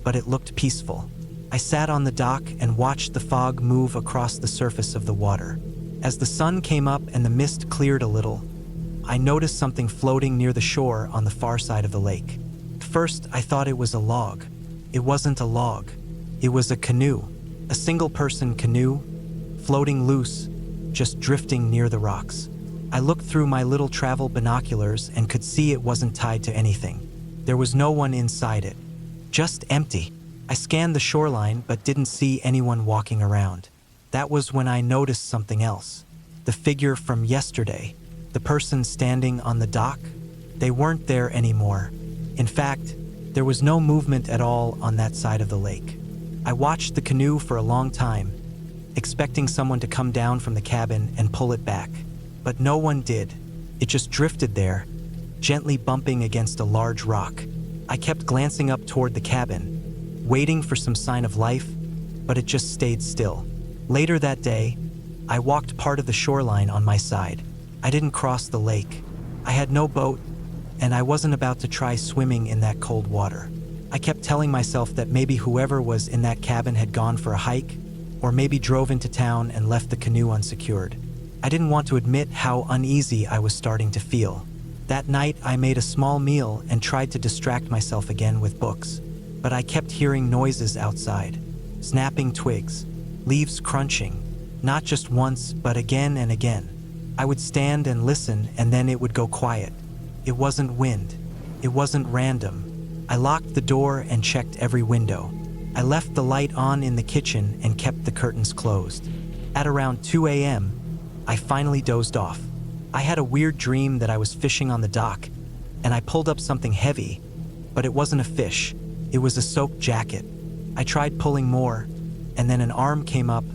but it looked peaceful. I sat on the dock and watched the fog move across the surface of the water. As the sun came up and the mist cleared a little, I noticed something floating near the shore on the far side of the lake. At first, I thought it was a log. It wasn't a log. It was a canoe. A single-person canoe, floating loose, just drifting near the rocks. I looked through my little travel binoculars and could see it wasn't tied to anything. There was no one inside it. Just empty. I scanned the shoreline but didn't see anyone walking around. That was when I noticed something else. The figure from yesterday, the person standing on the dock, they weren't there anymore. In fact, there was no movement at all on that side of the lake. I watched the canoe for a long time, expecting someone to come down from the cabin and pull it back. But no one did. It just drifted there, gently bumping against a large rock. I kept glancing up toward the cabin, waiting for some sign of life, but it just stayed still. Later that day, I walked part of the shoreline on my side. I didn't cross the lake. I had no boat, and I wasn't about to try swimming in that cold water. I kept telling myself that maybe whoever was in that cabin had gone for a hike, or maybe drove into town and left the canoe unsecured. I didn't want to admit how uneasy I was starting to feel. That night, I made a small meal and tried to distract myself again with books. But I kept hearing noises outside, snapping twigs, leaves crunching, not just once, but again and again. I would stand and listen, and then it would go quiet. It wasn't wind. It wasn't random. I locked the door and checked every window. I left the light on in the kitchen and kept the curtains closed. At around 2 a.m., I finally dozed off. I had a weird dream that I was fishing on the dock, and I pulled up something heavy, but it wasn't a fish. It was a soaked jacket. I tried pulling more, and then an arm came up,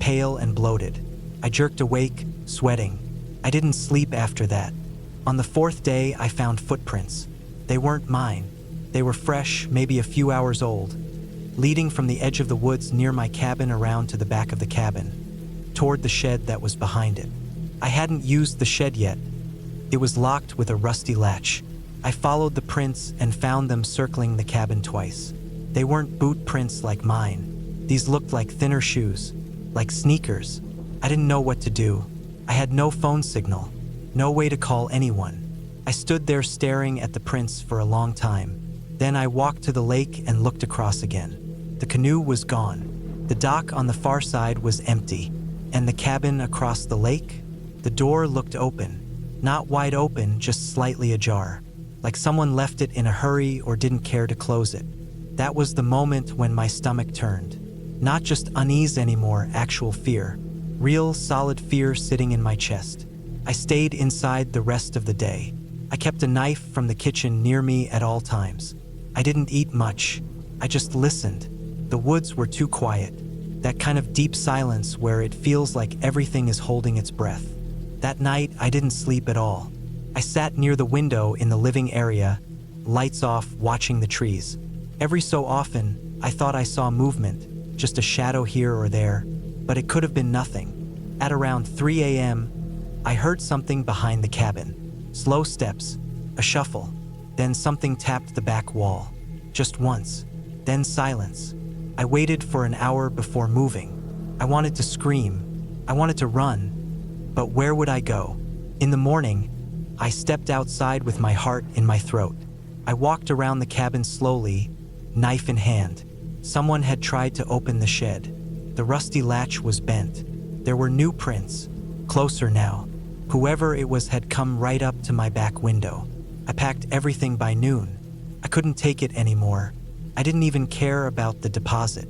pale and bloated. I jerked awake, sweating. I didn't sleep after that. On the fourth day, I found footprints. They weren't mine. They were fresh, maybe a few hours old, leading from the edge of the woods near my cabin around to the back of the cabin, toward the shed that was behind it. I hadn't used the shed yet. It was locked with a rusty latch. I followed the prints and found them circling the cabin twice. They weren't boot prints like mine. These looked like thinner shoes, like sneakers. I didn't know what to do. I had no phone signal, no way to call anyone. I stood there staring at the prints for a long time. Then I walked to the lake and looked across again. The canoe was gone. The dock on the far side was empty. And the cabin across the lake? The door looked open. Not wide open, just slightly ajar. Like someone left it in a hurry or didn't care to close it. That was the moment when my stomach turned. Not just unease anymore, actual fear. Real, solid fear sitting in my chest. I stayed inside the rest of the day. I kept a knife from the kitchen near me at all times. I didn't eat much. I just listened. The woods were too quiet. That kind of deep silence where it feels like everything is holding its breath. That night, I didn't sleep at all. I sat near the window in the living area, lights off, watching the trees. Every so often, I thought I saw movement, just a shadow here or there, but it could have been nothing. At around 3 a.m., I heard something behind the cabin. Slow steps, a shuffle, then something tapped the back wall. Just once, then silence. I waited for an hour before moving. I wanted to scream. I wanted to run. But where would I go? In the morning, I stepped outside with my heart in my throat. I walked around the cabin slowly, knife in hand. Someone had tried to open the shed. The rusty latch was bent. There were new prints, closer now. Whoever it was had come right up to my back window. I packed everything by noon. I couldn't take it anymore. I didn't even care about the deposit.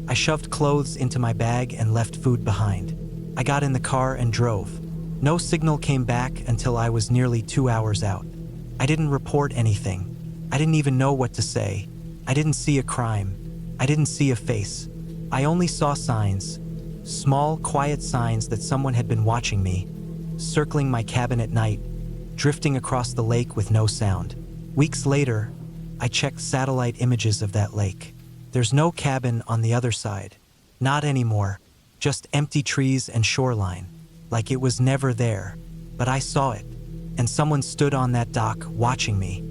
I shoved clothes into my bag and left food behind. I got in the car and drove. No signal came back until I was nearly 2 hours out. I didn't report anything. I didn't even know what to say. I didn't see a crime. I didn't see a face. I only saw signs, small, quiet signs that someone had been watching me, circling my cabin at night, drifting across the lake with no sound. Weeks later, I checked satellite images of that lake. There's no cabin on the other side. Not anymore. Just empty trees and shoreline. Like it was never there. But I saw it. And someone stood on that dock watching me.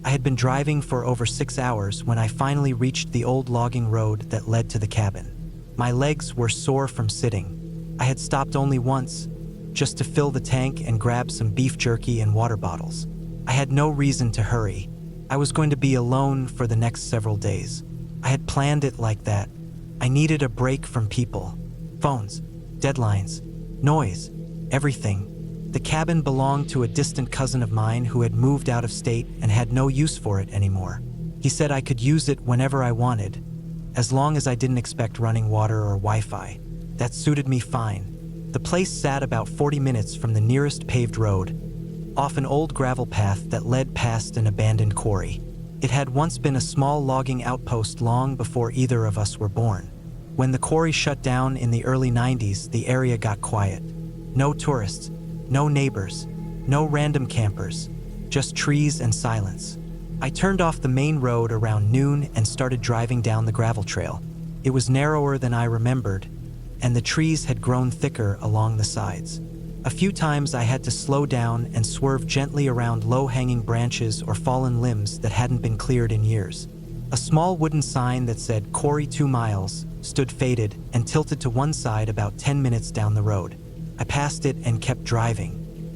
I had been driving for over 6 hours when I finally reached the old logging road that led to the cabin. My legs were sore from sitting. I had stopped only once, just to fill the tank and grab some beef jerky and water bottles. I had no reason to hurry. I was going to be alone for the next several days. I had planned it like that. I needed a break from people, phones, deadlines, noise, everything. The cabin belonged to a distant cousin of mine who had moved out of state and had no use for it anymore. He said I could use it whenever I wanted, as long as I didn't expect running water or Wi-Fi. That suited me fine. The place sat about 40 minutes from the nearest paved road, off an old gravel path that led past an abandoned quarry. It had once been a small logging outpost long before either of us were born. When the quarry shut down in the early 90s, the area got quiet. No tourists, no neighbors, no random campers, just trees and silence. I turned off the main road around noon and started driving down the gravel trail. It was narrower than I remembered, and the trees had grown thicker along the sides. A few times I had to slow down and swerve gently around low-hanging branches or fallen limbs that hadn't been cleared in years. A small wooden sign that said "Quarry 2 miles" stood faded and tilted to one side about 10 minutes down the road. I passed it and kept driving.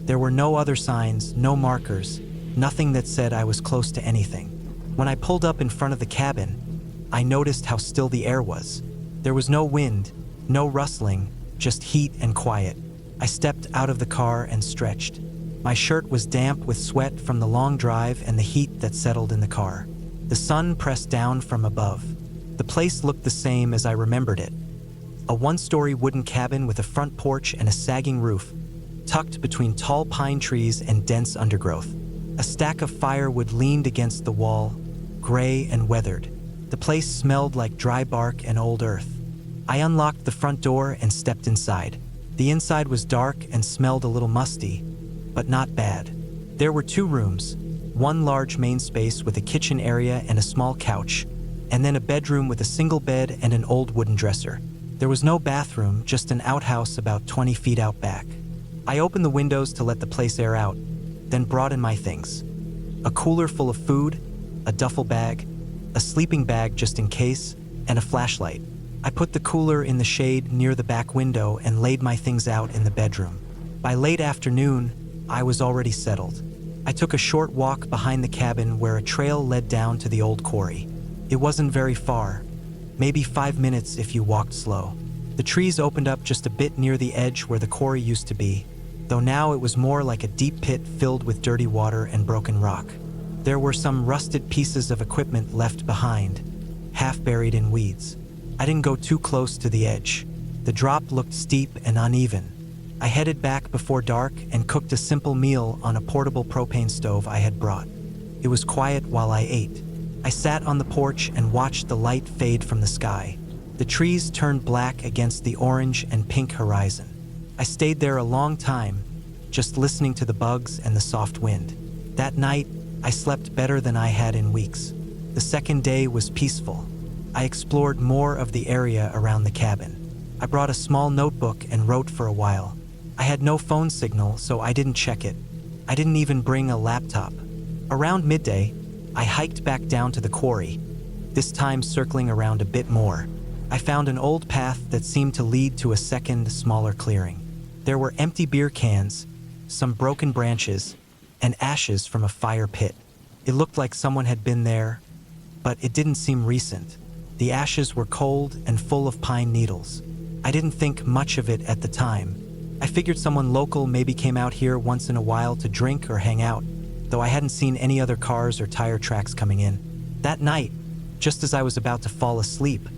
There were no other signs, no markers, nothing that said I was close to anything. When I pulled up in front of the cabin, I noticed how still the air was. There was no wind, no rustling, just heat and quiet. I stepped out of the car and stretched. My shirt was damp with sweat from the long drive and the heat that settled in the car. The sun pressed down from above. The place looked the same as I remembered it. A one-story wooden cabin with a front porch and a sagging roof, tucked between tall pine trees and dense undergrowth. A stack of firewood leaned against the wall, gray and weathered. The place smelled like dry bark and old earth. I unlocked the front door and stepped inside. The inside was dark and smelled a little musty, but not bad. There were 2 rooms, one large main space with a kitchen area and a small couch, and then a bedroom with a single bed and an old wooden dresser. There was no bathroom, just an outhouse about 20 feet out back. I opened the windows to let the place air out, then brought in my things. A cooler full of food, a duffel bag, a sleeping bag just in case, and a flashlight. I put the cooler in the shade near the back window and laid my things out in the bedroom. By late afternoon, I was already settled. I took a short walk behind the cabin where a trail led down to the old quarry. It wasn't very far, maybe 5 minutes if you walked slow. The trees opened up just a bit near the edge where the quarry used to be, though now it was more like a deep pit filled with dirty water and broken rock. There were some rusted pieces of equipment left behind, half buried in weeds. I didn't go too close to the edge. The drop looked steep and uneven. I headed back before dark and cooked a simple meal on a portable propane stove I had brought. It was quiet while I ate. I sat on the porch and watched the light fade from the sky. The trees turned black against the orange and pink horizon. I stayed there a long time, just listening to the bugs and the soft wind. That night, I slept better than I had in weeks. The second day was peaceful. I explored more of the area around the cabin. I brought a small notebook and wrote for a while. I had no phone signal, so I didn't check it. I didn't even bring a laptop. Around midday, I hiked back down to the quarry, this time circling around a bit more. I found an old path that seemed to lead to a second, smaller clearing. There were empty beer cans, some broken branches, and ashes from a fire pit. It looked like someone had been there, but it didn't seem recent. The ashes were cold and full of pine needles. I didn't think much of it at the time. I figured someone local maybe came out here once in a while to drink or hang out, though I hadn't seen any other cars or tire tracks coming in. That night, just as I was about to fall asleep,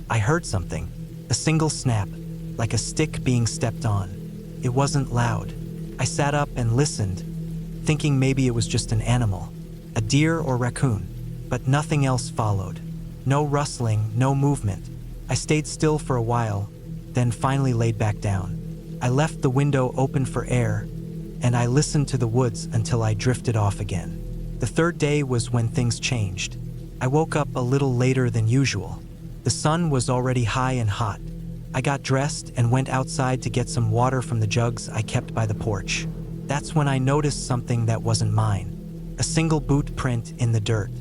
I heard something. A single snap. like a stick being stepped on. It wasn't loud. I sat up and listened, thinking maybe it was just an animal, a deer or raccoon, but nothing else followed. No rustling, no movement. I stayed still for a while, then finally laid back down. I left the window open for air, and I listened to the woods until I drifted off again. The third day was when things changed. I woke up a little later than usual. The sun was already high and hot. I got dressed and went outside to get some water from the jugs I kept by the porch. That's when I noticed something that wasn't mine. A single boot print in the dirt.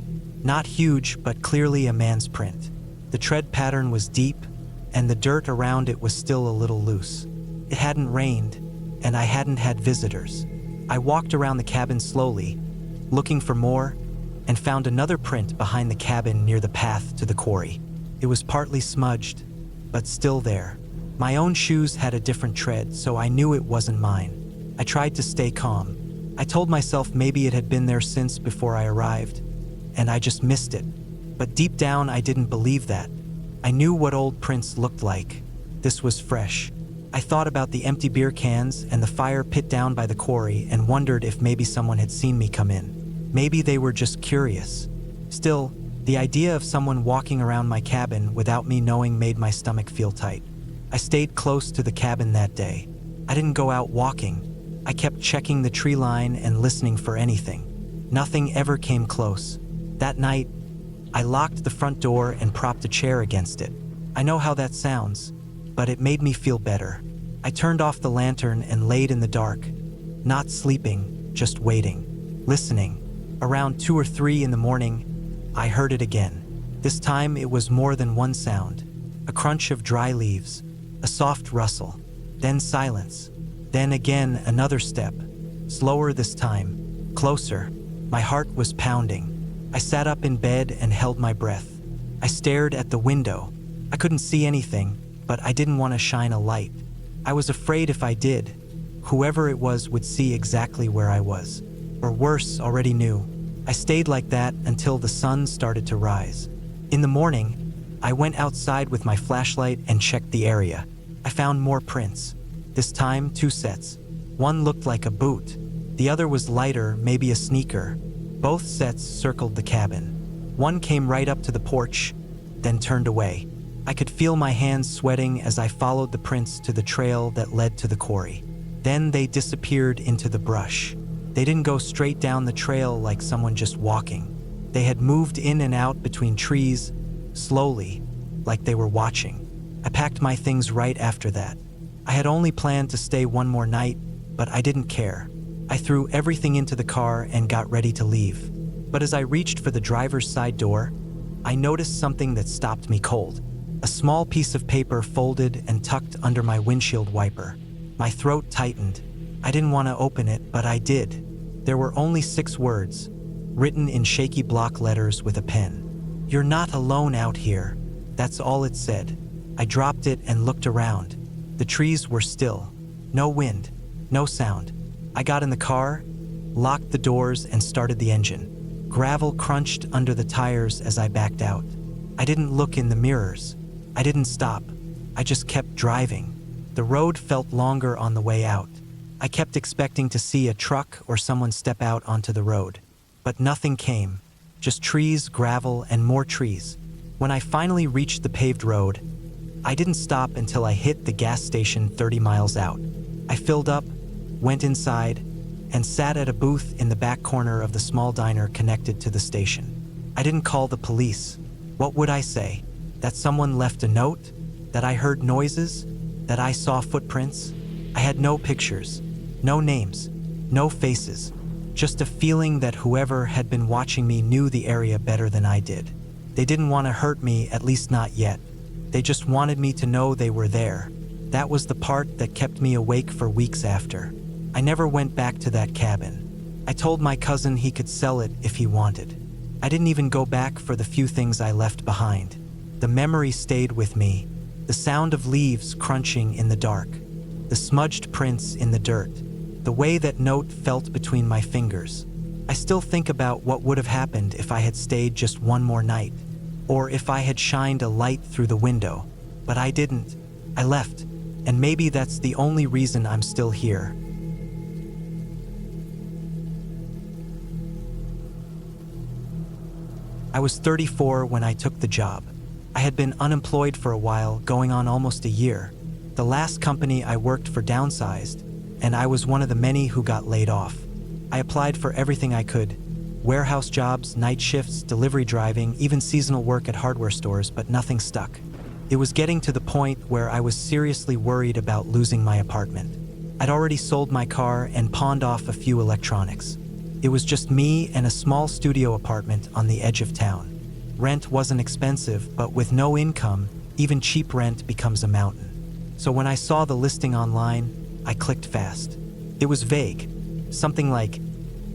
Not huge, but clearly a man's print. The tread pattern was deep, and the dirt around it was still a little loose. It hadn't rained, and I hadn't had visitors. I walked around the cabin slowly, looking for more, and found another print behind the cabin near the path to the quarry. It was partly smudged, but still there. My own shoes had a different tread, so I knew it wasn't mine. I tried to stay calm. I told myself maybe it had been there since before I arrived, and I just missed it. But deep down, I didn't believe that. I knew what old prints looked like. This was fresh. I thought about the empty beer cans and the fire pit down by the quarry and wondered if maybe someone had seen me come in. Maybe they were just curious. Still, the idea of someone walking around my cabin without me knowing made my stomach feel tight. I stayed close to the cabin that day. I didn't go out walking. I kept checking the tree line and listening for anything. Nothing ever came close. That night, I locked the front door and propped a chair against it. I know how that sounds, but it made me feel better. I turned off the lantern and laid in the dark, not sleeping, just waiting, listening. Around 2 or 3 in the morning, I heard it again. This time it was more than one sound. A crunch of dry leaves, a soft rustle, then silence. Then again another step, slower this time, closer. My heart was pounding. I sat up in bed and held my breath. I stared at the window. I couldn't see anything, but I didn't want to shine a light. I was afraid if I did, whoever it was would see exactly where I was. Or worse, already knew. I stayed like that until the sun started to rise. In the morning, I went outside with my flashlight and checked the area. I found more prints. This time, 2 sets. One looked like a boot. The other was lighter, maybe a sneaker. Both sets circled the cabin. One came right up to the porch, then turned away. I could feel my hands sweating as I followed the prints to the trail that led to the quarry. Then they disappeared into the brush. They didn't go straight down the trail like someone just walking. They had moved in and out between trees, slowly, like they were watching. I packed my things right after that. I had only planned to stay one more night, but I didn't care. I threw everything into the car and got ready to leave. But as I reached for the driver's side door, I noticed something that stopped me cold. A small piece of paper folded and tucked under my windshield wiper. My throat tightened. I didn't want to open it, but I did. There were only 6 words, written in shaky block letters with a pen. "You're not alone out here." That's all it said. I dropped it and looked around. The trees were still. No wind, no sound. I got in the car, locked the doors, and started the engine. Gravel crunched under the tires as I backed out. I didn't look in the mirrors. I didn't stop. I just kept driving. The road felt longer on the way out. I kept expecting to see a truck or someone step out onto the road. But nothing came. Just trees, gravel, and more trees. When I finally reached the paved road, I didn't stop until I hit the gas station 30 miles out. I filled up, went inside, and sat at a booth in the back corner of the small diner connected to the station. I didn't call the police. What would I say? That someone left a note? That I heard noises? That I saw footprints? I had no pictures, no names, no faces, just a feeling that whoever had been watching me knew the area better than I did. They didn't want to hurt me, at least not yet. They just wanted me to know they were there. That was the part that kept me awake for weeks after. I never went back to that cabin. I told my cousin he could sell it if he wanted. I didn't even go back for the few things I left behind. The memory stayed with me. The sound of leaves crunching in the dark. The smudged prints in the dirt. The way that note felt between my fingers. I still think about what would have happened if I had stayed just one more night, or if I had shined a light through the window. But I didn't. I left. And maybe that's the only reason I'm still here. I was 34 when I took the job. I had been unemployed for a while, going on almost a year. The last company I worked for downsized, and I was one of the many who got laid off. I applied for everything I could: warehouse jobs, night shifts, delivery driving, even seasonal work at hardware stores, but nothing stuck. It was getting to the point where I was seriously worried about losing my apartment. I'd already sold my car and pawned off a few electronics. It was just me and a small studio apartment on the edge of town. Rent wasn't expensive, but with no income, even cheap rent becomes a mountain. So when I saw the listing online, I clicked fast. It was vague, something like,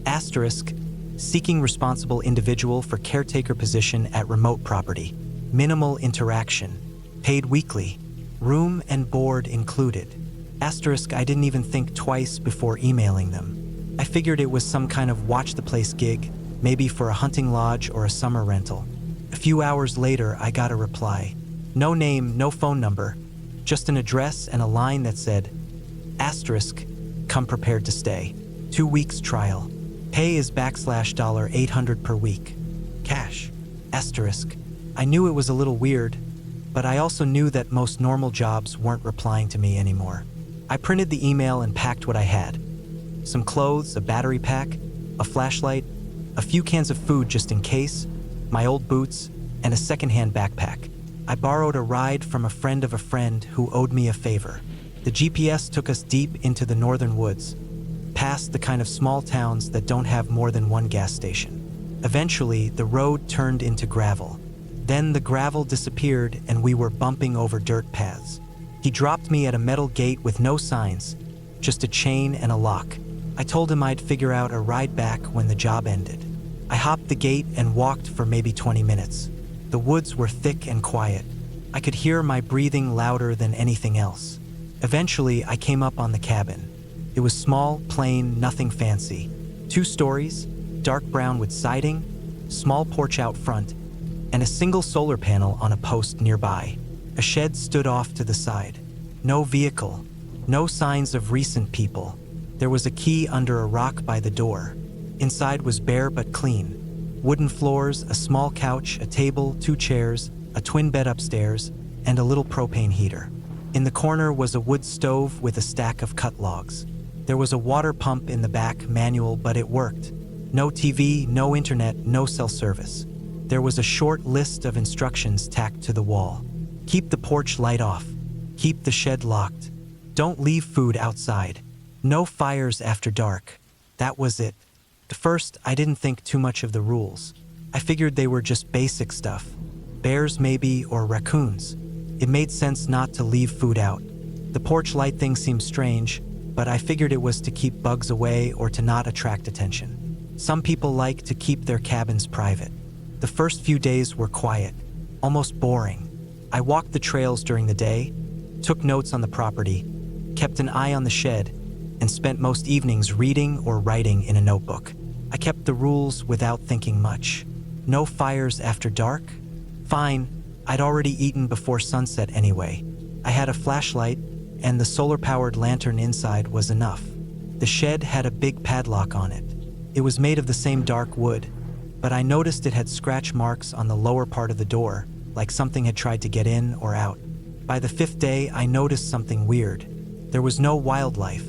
asterisk, seeking responsible individual for caretaker position at remote property, minimal interaction, paid weekly, room and board included. Asterisk, I didn't even think twice before emailing them. I figured it was some kind of watch the place gig, maybe for a hunting lodge or a summer rental. A few hours later, I got a reply. No name, no phone number, just an address and a line that said, asterisk, come prepared to stay. 2 weeks trial. Pay is $800 per week. Cash. Asterisk. I knew it was a little weird, but I also knew that most normal jobs weren't replying to me anymore. I printed the email and packed what I had. Some clothes, a battery pack, a flashlight, a few cans of food just in case, my old boots, and a secondhand backpack. I borrowed a ride from a friend of a friend who owed me a favor. The GPS took us deep into the northern woods, past the kind of small towns that don't have more than one gas station. Eventually, the road turned into gravel. Then the gravel disappeared and we were bumping over dirt paths. He dropped me at a metal gate with no signs, just a chain and a lock. I told him I'd figure out a ride back when the job ended. I hopped the gate and walked for maybe 20 minutes. The woods were thick and quiet. I could hear my breathing louder than anything else. Eventually, I came up on the cabin. It was small, plain, nothing fancy. 2 stories, dark brown with siding, small porch out front, and a single solar panel on a post nearby. A shed stood off to the side. No vehicle, no signs of recent people. There was a key under a rock by the door. Inside was bare but clean. Wooden floors, a small couch, a table, 2 chairs, a twin bed upstairs, and a little propane heater. In the corner was a wood stove with a stack of cut logs. There was a water pump in the back, manual, but it worked. No TV, no internet, no cell service. There was a short list of instructions tacked to the wall. Keep the porch light off. Keep the shed locked. Don't leave food outside. No fires after dark. That was it. At first, I didn't think too much of the rules. I figured they were just basic stuff. Bears maybe, or raccoons. It made sense not to leave food out. The porch light thing seemed strange, but I figured it was to keep bugs away or to not attract attention. Some people like to keep their cabins private. The first few days were quiet, almost boring. I walked the trails during the day, took notes on the property, kept an eye on the shed, and spent most evenings reading or writing in a notebook. I kept the rules without thinking much. No fires after dark? Fine, I'd already eaten before sunset anyway. I had a flashlight, and the solar-powered lantern inside was enough. The shed had a big padlock on it. It was made of the same dark wood, but I noticed it had scratch marks on the lower part of the door, like something had tried to get in or out. By the 5th day, I noticed something weird. There was no wildlife.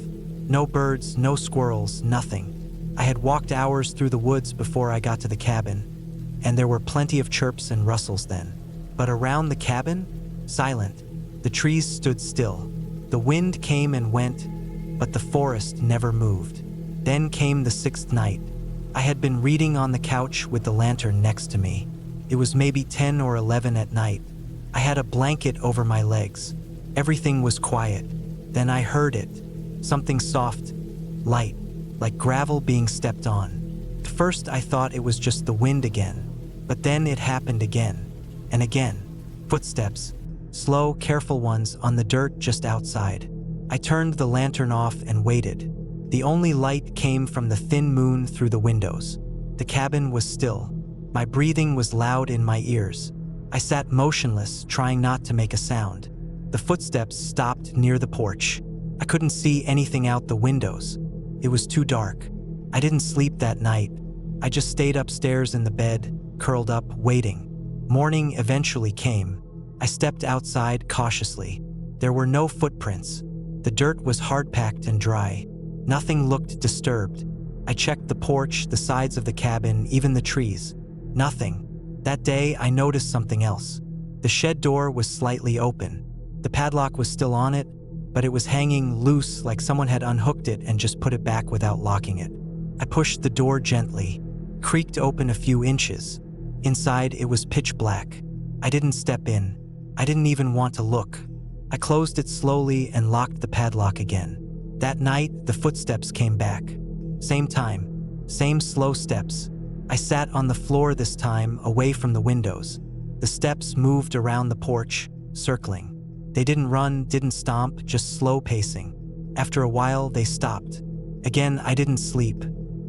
No birds, no squirrels, nothing. I had walked hours through the woods before I got to the cabin, and there were plenty of chirps and rustles then. But around the cabin, silent. The trees stood still. The wind came and went, but the forest never moved. Then came the 6th night. I had been reading on the couch with the lantern next to me. It was maybe 10 or 11 at night. I had a blanket over my legs. Everything was quiet. Then I heard it. Something soft, light, like gravel being stepped on. At first I thought it was just the wind again, but then it happened again, and again. Footsteps, slow, careful ones on the dirt just outside. I turned the lantern off and waited. The only light came from the thin moon through the windows. The cabin was still. My breathing was loud in my ears. I sat motionless, trying not to make a sound. The footsteps stopped near the porch. I couldn't see anything out the windows. It was too dark. I didn't sleep that night. I just stayed upstairs in the bed, curled up, waiting. Morning eventually came. I stepped outside cautiously. There were no footprints. The dirt was hard-packed and dry. Nothing looked disturbed. I checked the porch, the sides of the cabin, even the trees. Nothing. That day, I noticed something else. The shed door was slightly open. The padlock was still on it, but it was hanging loose like someone had unhooked it and just put it back without locking it. I pushed the door gently, creaked open a few inches. Inside, it was pitch black. I didn't step in. I didn't even want to look. I closed it slowly and locked the padlock again. That night, the footsteps came back. Same time, same slow steps. I sat on the floor this time, away from the windows. The steps moved around the porch, circling. They didn't run, didn't stomp, just slow pacing. After a while, they stopped. Again, I didn't sleep.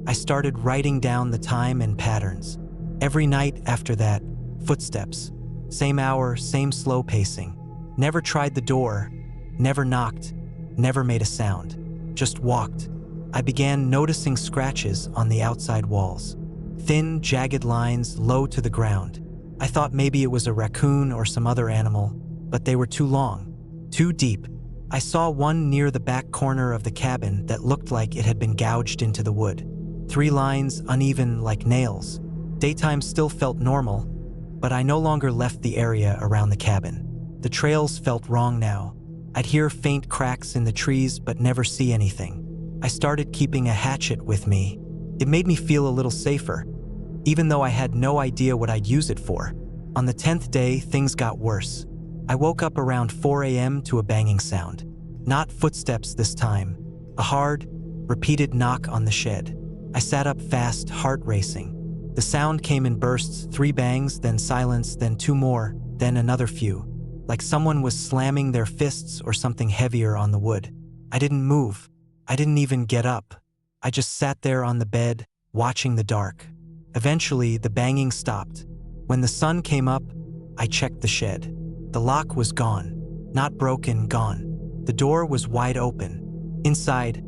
I started writing down the time and patterns. Every night after that, footsteps. Same hour, same slow pacing. Never tried the door, never knocked, never made a sound. Just walked. I began noticing scratches on the outside walls. Thin, jagged lines low to the ground. I thought maybe it was a raccoon or some other animal, but they were too long, too deep. I saw one near the back corner of the cabin that looked like it had been gouged into the wood. 3 lines, uneven like nails. Daytime still felt normal, but I no longer left the area around the cabin. The trails felt wrong now. I'd hear faint cracks in the trees but never see anything. I started keeping a hatchet with me. It made me feel a little safer, even though I had no idea what I'd use it for. On the 10th day, things got worse. I woke up around 4 a.m. to a banging sound. Not footsteps this time. A hard, repeated knock on the shed. I sat up fast, heart racing. The sound came in bursts, 3 bangs, then silence, then 2 more, then another few. Like someone was slamming their fists or something heavier on the wood. I didn't move. I didn't even get up. I just sat there on the bed, watching the dark. Eventually, the banging stopped. When the sun came up, I checked the shed. The lock was gone. Not broken, gone. The door was wide open. Inside,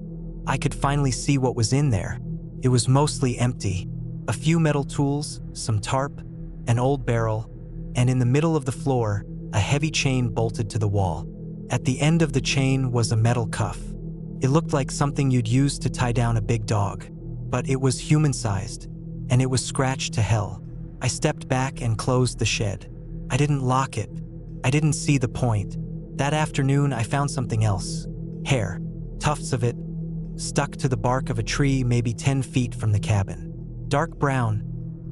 I could finally see what was in there. It was mostly empty. A few metal tools, some tarp, an old barrel, and in the middle of the floor, a heavy chain bolted to the wall. At the end of the chain was a metal cuff. It looked like something you'd use to tie down a big dog, but it was human-sized, and it was scratched to hell. I stepped back and closed the shed. I didn't lock it. I didn't see the point. That afternoon, I found something else. Hair, tufts of it, stuck to the bark of a tree maybe 10 feet from the cabin. Dark brown,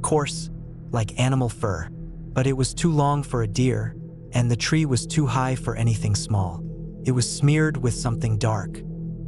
coarse, like animal fur, but it was too long for a deer, and the tree was too high for anything small. It was smeared with something dark.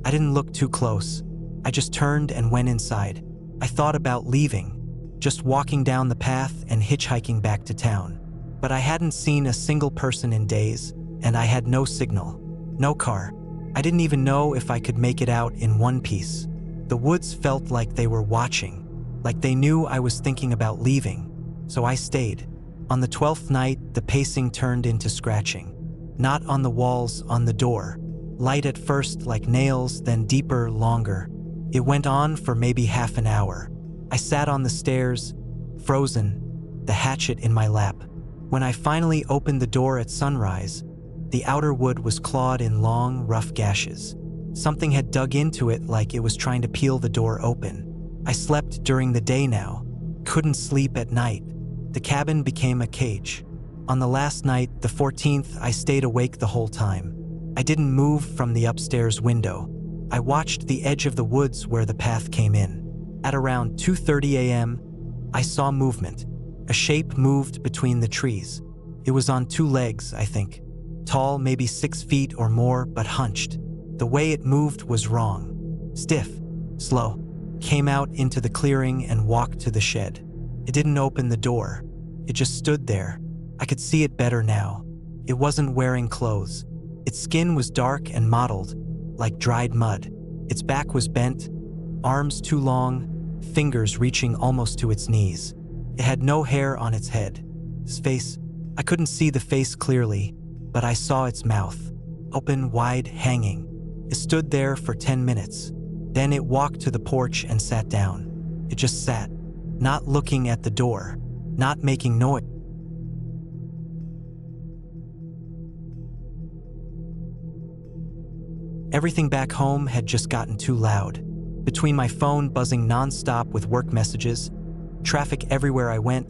I didn't look too close. I just turned and went inside. I thought about leaving, just walking down the path and hitchhiking back to town. But I hadn't seen a single person in days, and I had no signal, no car. I didn't even know if I could make it out in one piece. The woods felt like they were watching, like they knew I was thinking about leaving, so I stayed. On the 12th night, the pacing turned into scratching. Not on the walls, on the door. Light at first like nails, then deeper, longer. It went on for maybe half an hour. I sat on the stairs, frozen, the hatchet in my lap. When I finally opened the door at sunrise, the outer wood was clawed in long, rough gashes. Something had dug into it like it was trying to peel the door open. I slept during the day now, couldn't sleep at night. The cabin became a cage. On the last night, the 14th, I stayed awake the whole time. I didn't move from the upstairs window. I watched the edge of the woods where the path came in. At around 2:30 a.m., I saw movement. A shape moved between the trees. It was on 2 legs, I think. Tall, maybe 6 feet or more, but hunched. The way it moved was wrong. Stiff, slow. Came out into the clearing and walked to the shed. It didn't open the door. It just stood there. I could see it better now. It wasn't wearing clothes. Its skin was dark and mottled, like dried mud. Its back was bent, arms too long, fingers reaching almost to its knees. It had no hair on its head. Its face, I couldn't see the face clearly, but I saw its mouth, open, wide, hanging. It stood there for 10 minutes. Then it walked to the porch and sat down. It just sat, not looking at the door, not making noise. Everything back home had just gotten too loud. Between my phone buzzing nonstop with work messages, traffic everywhere I went,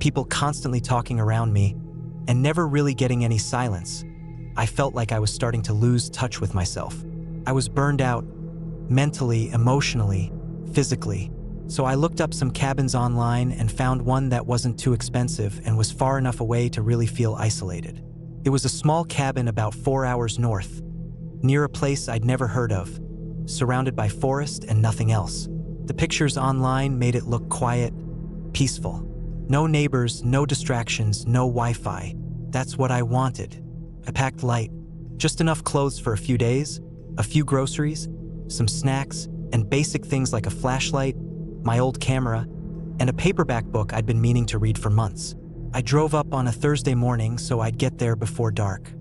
people constantly talking around me, and never really getting any silence, I felt like I was starting to lose touch with myself. I was burned out, mentally, emotionally, physically. So I looked up some cabins online and found one that wasn't too expensive and was far enough away to really feel isolated. It was a small cabin about 4 hours north, near a place I'd never heard of, surrounded by forest and nothing else. The pictures online made it look quiet, peaceful. No neighbors, no distractions, no Wi-Fi. That's what I wanted. I packed light, just enough clothes for a few days, a few groceries, some snacks, and basic things like a flashlight, my old camera, and a paperback book I'd been meaning to read for months. I drove up on a Thursday morning so I'd get there before dark.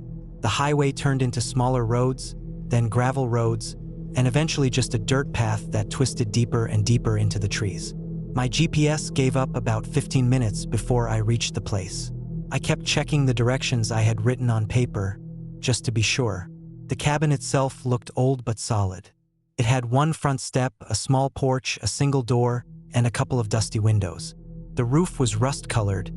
The highway turned into smaller roads, then gravel roads, and eventually just a dirt path that twisted deeper and deeper into the trees. My GPS gave up about 15 minutes before I reached the place. I kept checking the directions I had written on paper, just to be sure. The cabin itself looked old but solid. It had one front step, a small porch, a single door, and a couple of dusty windows. The roof was rust-colored,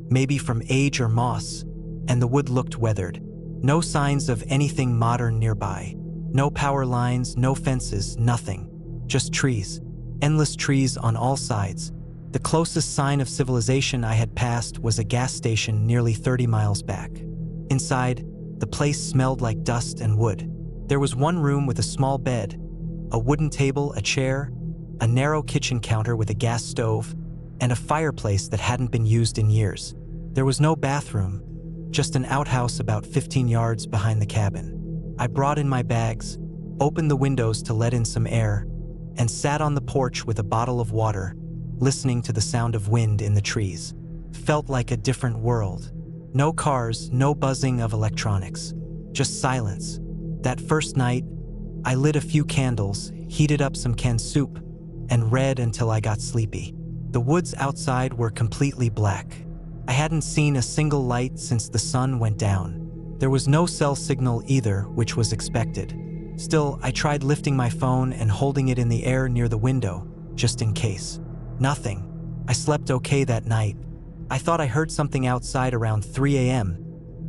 maybe from age or moss, and the wood looked weathered. No signs of anything modern nearby. No power lines, no fences, nothing. Just trees. Endless trees on all sides. The closest sign of civilization I had passed was a gas station nearly 30 miles back. Inside, the place smelled like dust and wood. There was one room with a small bed, a wooden table, a chair, a narrow kitchen counter with a gas stove, and a fireplace that hadn't been used in years. There was no bathroom, just an outhouse about 15 yards behind the cabin. I brought in my bags, opened the windows to let in some air, and sat on the porch with a bottle of water, listening to the sound of wind in the trees. Felt like a different world. No cars, no buzzing of electronics, just silence. That first night, I lit a few candles, heated up some canned soup, and read until I got sleepy. The woods outside were completely black. I hadn't seen a single light since the sun went down. There was no cell signal either, which was expected. Still, I tried lifting my phone and holding it in the air near the window, just in case. Nothing. I slept okay that night. I thought I heard something outside around 3 a.m.,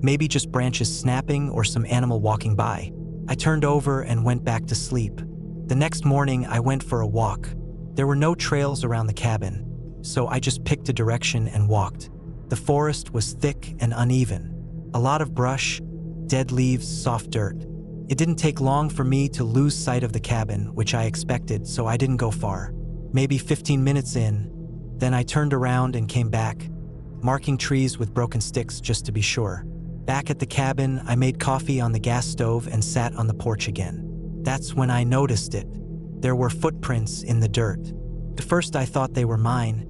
maybe just branches snapping or some animal walking by. I turned over and went back to sleep. The next morning, I went for a walk. There were no trails around the cabin, so I just picked a direction and walked. The forest was thick and uneven. A lot of brush, dead leaves, soft dirt. It didn't take long for me to lose sight of the cabin, which I expected, so I didn't go far. Maybe 15 minutes in, then I turned around and came back, marking trees with broken sticks just to be sure. Back at the cabin, I made coffee on the gas stove and sat on the porch again. That's when I noticed it. There were footprints in the dirt. At first I thought they were mine,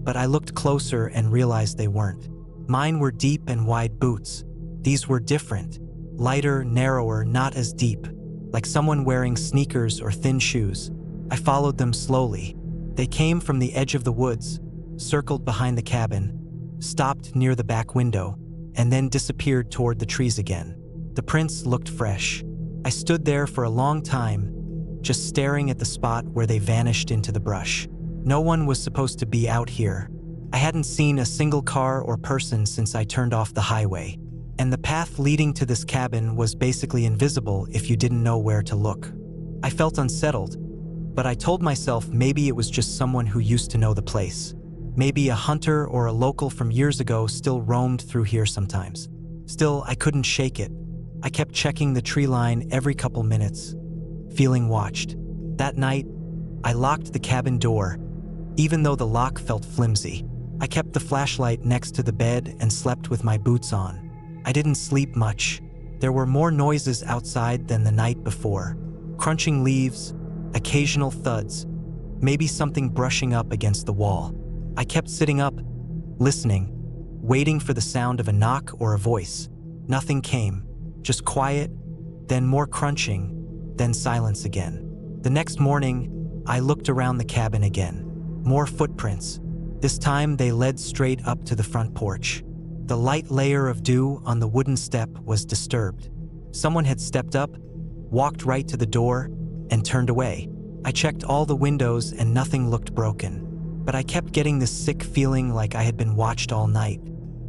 but I looked closer and realized they weren't. Mine were deep and wide boots. These were different. Lighter, narrower, not as deep, like someone wearing sneakers or thin shoes. I followed them slowly. They came from the edge of the woods, circled behind the cabin, stopped near the back window, and then disappeared toward the trees again. The prints looked fresh. I stood there for a long time, just staring at the spot where they vanished into the brush. No one was supposed to be out here. I hadn't seen a single car or person since I turned off the highway, and the path leading to this cabin was basically invisible if you didn't know where to look. I felt unsettled, but I told myself maybe it was just someone who used to know the place. Maybe a hunter or a local from years ago still roamed through here sometimes. Still, I couldn't shake it. I kept checking the tree line every couple minutes, feeling watched. That night, I locked the cabin door, even though the lock felt flimsy. I kept the flashlight next to the bed and slept with my boots on. I didn't sleep much. There were more noises outside than the night before. Crunching leaves, occasional thuds, maybe something brushing up against the wall. I kept sitting up, listening, waiting for the sound of a knock or a voice. Nothing came, just quiet, then more crunching, then silence again. The next morning, I looked around the cabin again. More footprints. This time they led straight up to the front porch. The light layer of dew on the wooden step was disturbed. Someone had stepped up, walked right to the door, and turned away. I checked all the windows and nothing looked broken. But I kept getting this sick feeling like I had been watched all night.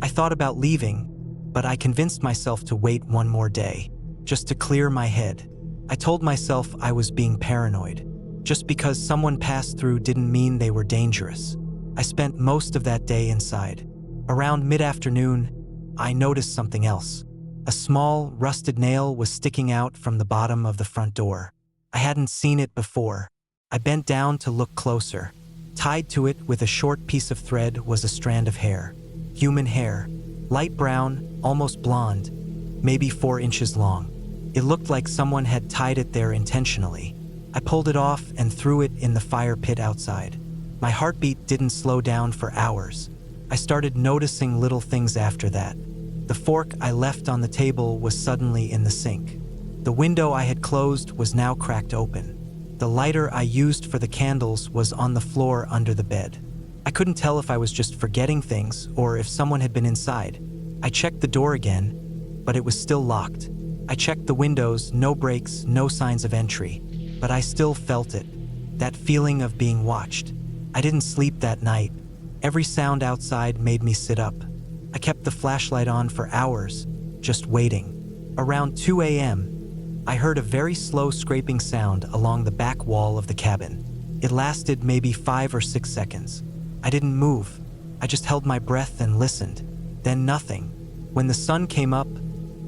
I thought about leaving, but I convinced myself to wait one more day, just to clear my head. I told myself I was being paranoid. Just because someone passed through didn't mean they were dangerous. I spent most of that day inside. Around mid-afternoon, I noticed something else. A small, rusted nail was sticking out from the bottom of the front door. I hadn't seen it before. I bent down to look closer. Tied to it with a short piece of thread was a strand of hair. Human hair. Light brown, almost blonde, maybe 4 inches long. It looked like someone had tied it there intentionally. I pulled it off and threw it in the fire pit outside. My heartbeat didn't slow down for hours. I started noticing little things after that. The fork I left on the table was suddenly in the sink. The window I had closed was now cracked open. The lighter I used for the candles was on the floor under the bed. I couldn't tell if I was just forgetting things or if someone had been inside. I checked the door again, but it was still locked. I checked the windows, no breaks, no signs of entry, but I still felt it, that feeling of being watched. I didn't sleep that night. Every sound outside made me sit up. I kept the flashlight on for hours, just waiting. Around 2 a.m., I heard a very slow scraping sound along the back wall of the cabin. It lasted maybe 5 or 6 seconds. I didn't move. I just held my breath and listened. Then nothing. When the sun came up,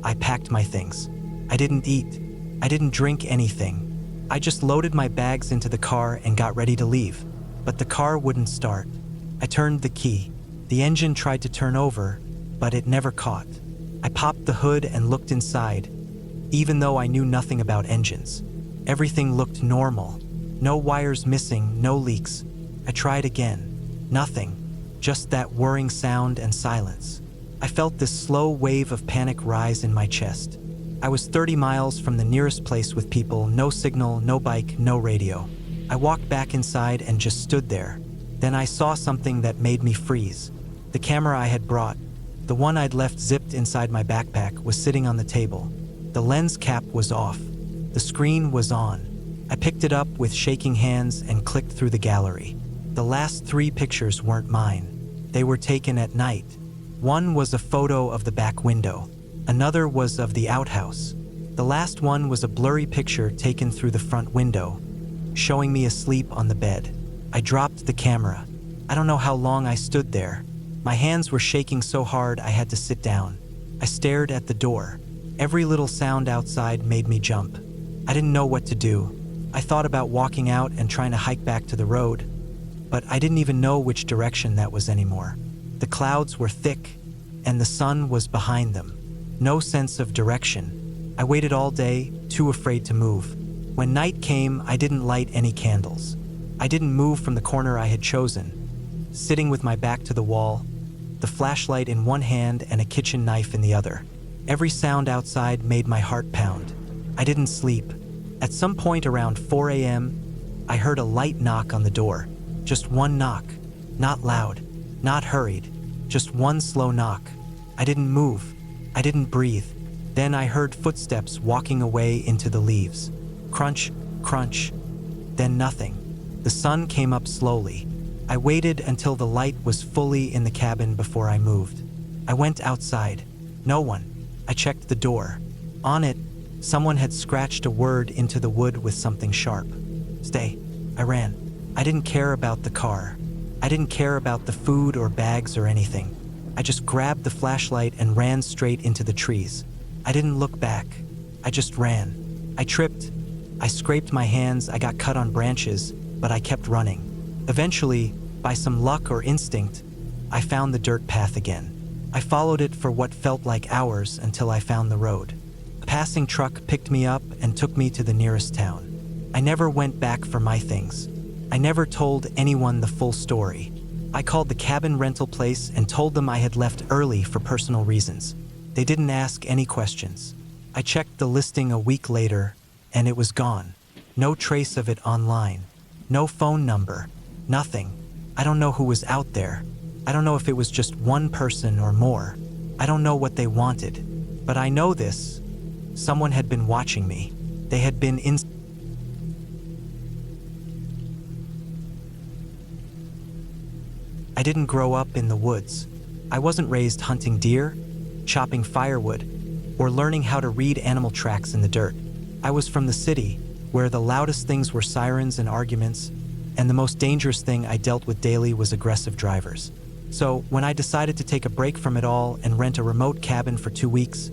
I packed my things. I didn't eat. I didn't drink anything. I just loaded my bags into the car and got ready to leave. But the car wouldn't start. I turned the key. The engine tried to turn over, but it never caught. I popped the hood and looked inside, even though I knew nothing about engines. Everything looked normal. No wires missing, no leaks. I tried again. Nothing. Just that whirring sound and silence. I felt this slow wave of panic rise in my chest. I was 30 miles from the nearest place with people, no signal, no bike, no radio. I walked back inside and just stood there. Then I saw something that made me freeze. The camera I had brought, the one I'd left zipped inside my backpack, was sitting on the table. The lens cap was off. The screen was on. I picked it up with shaking hands and clicked through the gallery. The last 3 pictures weren't mine. They were taken at night. One was a photo of the back window. Another was of the outhouse. The last one was a blurry picture taken through the front window, showing me asleep on the bed. I dropped the camera. I don't know how long I stood there. My hands were shaking so hard I had to sit down. I stared at the door. Every little sound outside made me jump. I didn't know what to do. I thought about walking out and trying to hike back to the road, but I didn't even know which direction that was anymore. The clouds were thick, and the sun was behind them. No sense of direction. I waited all day, too afraid to move. When night came, I didn't light any candles. I didn't move from the corner I had chosen, sitting with my back to the wall, the flashlight in one hand and a kitchen knife in the other. Every sound outside made my heart pound. I didn't sleep. At some point around 4 a.m., I heard a light knock on the door. Just one knock. Not loud, not hurried. Just one slow knock. I didn't move. I didn't breathe. Then I heard footsteps walking away into the leaves. Crunch, crunch. Then nothing. The sun came up slowly. I waited until the light was fully in the cabin before I moved. I went outside. No one. I checked the door. On it, someone had scratched a word into the wood with something sharp. Stay. I ran. I didn't care about the car. I didn't care about the food or bags or anything. I just grabbed the flashlight and ran straight into the trees. I didn't look back. I just ran. I tripped. I scraped my hands. I got cut on branches, but I kept running. Eventually, by some luck or instinct, I found the dirt path again. I followed it for what felt like hours until I found the road. A passing truck picked me up and took me to the nearest town. I never went back for my things. I never told anyone the full story. I called the cabin rental place and told them I had left early for personal reasons. They didn't ask any questions. I checked the listing a week later, and it was gone. No trace of it online. No phone number. Nothing. I don't know who was out there. I don't know if it was just one person or more. I don't know what they wanted. But I know this. Someone had been watching me. They had been in... I didn't grow up in the woods. I wasn't raised hunting deer, chopping firewood, or learning how to read animal tracks in the dirt. I was from the city, where the loudest things were sirens and arguments, and the most dangerous thing I dealt with daily was aggressive drivers. So, when I decided to take a break from it all and rent a remote cabin for 2 weeks,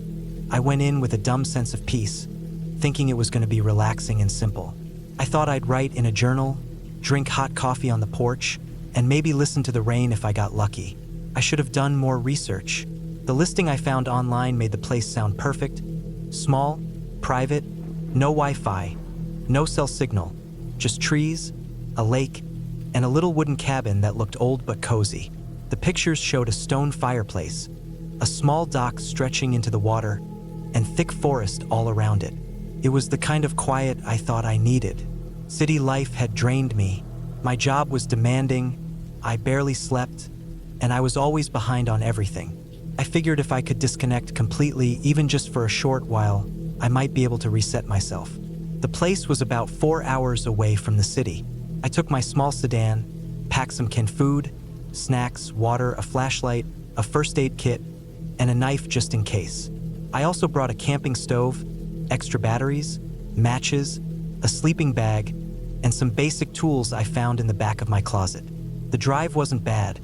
I went in with a dumb sense of peace, thinking it was going to be relaxing and simple. I thought I'd write in a journal, drink hot coffee on the porch, and maybe listen to the rain if I got lucky. I should have done more research. The listing I found online made the place sound perfect. Small, private, no Wi-Fi, no cell signal, just trees, a lake, and a little wooden cabin that looked old but cozy. The pictures showed a stone fireplace, a small dock stretching into the water, and thick forest all around it. It was the kind of quiet I thought I needed. City life had drained me. My job was demanding, I barely slept, and I was always behind on everything. I figured if I could disconnect completely, even just for a short while, I might be able to reset myself. The place was about 4 hours away from the city. I took my small sedan, packed some canned food, snacks, water, a flashlight, a first aid kit, and a knife just in case. I also brought a camping stove, extra batteries, matches, a sleeping bag, and some basic tools I found in the back of my closet. The drive wasn't bad,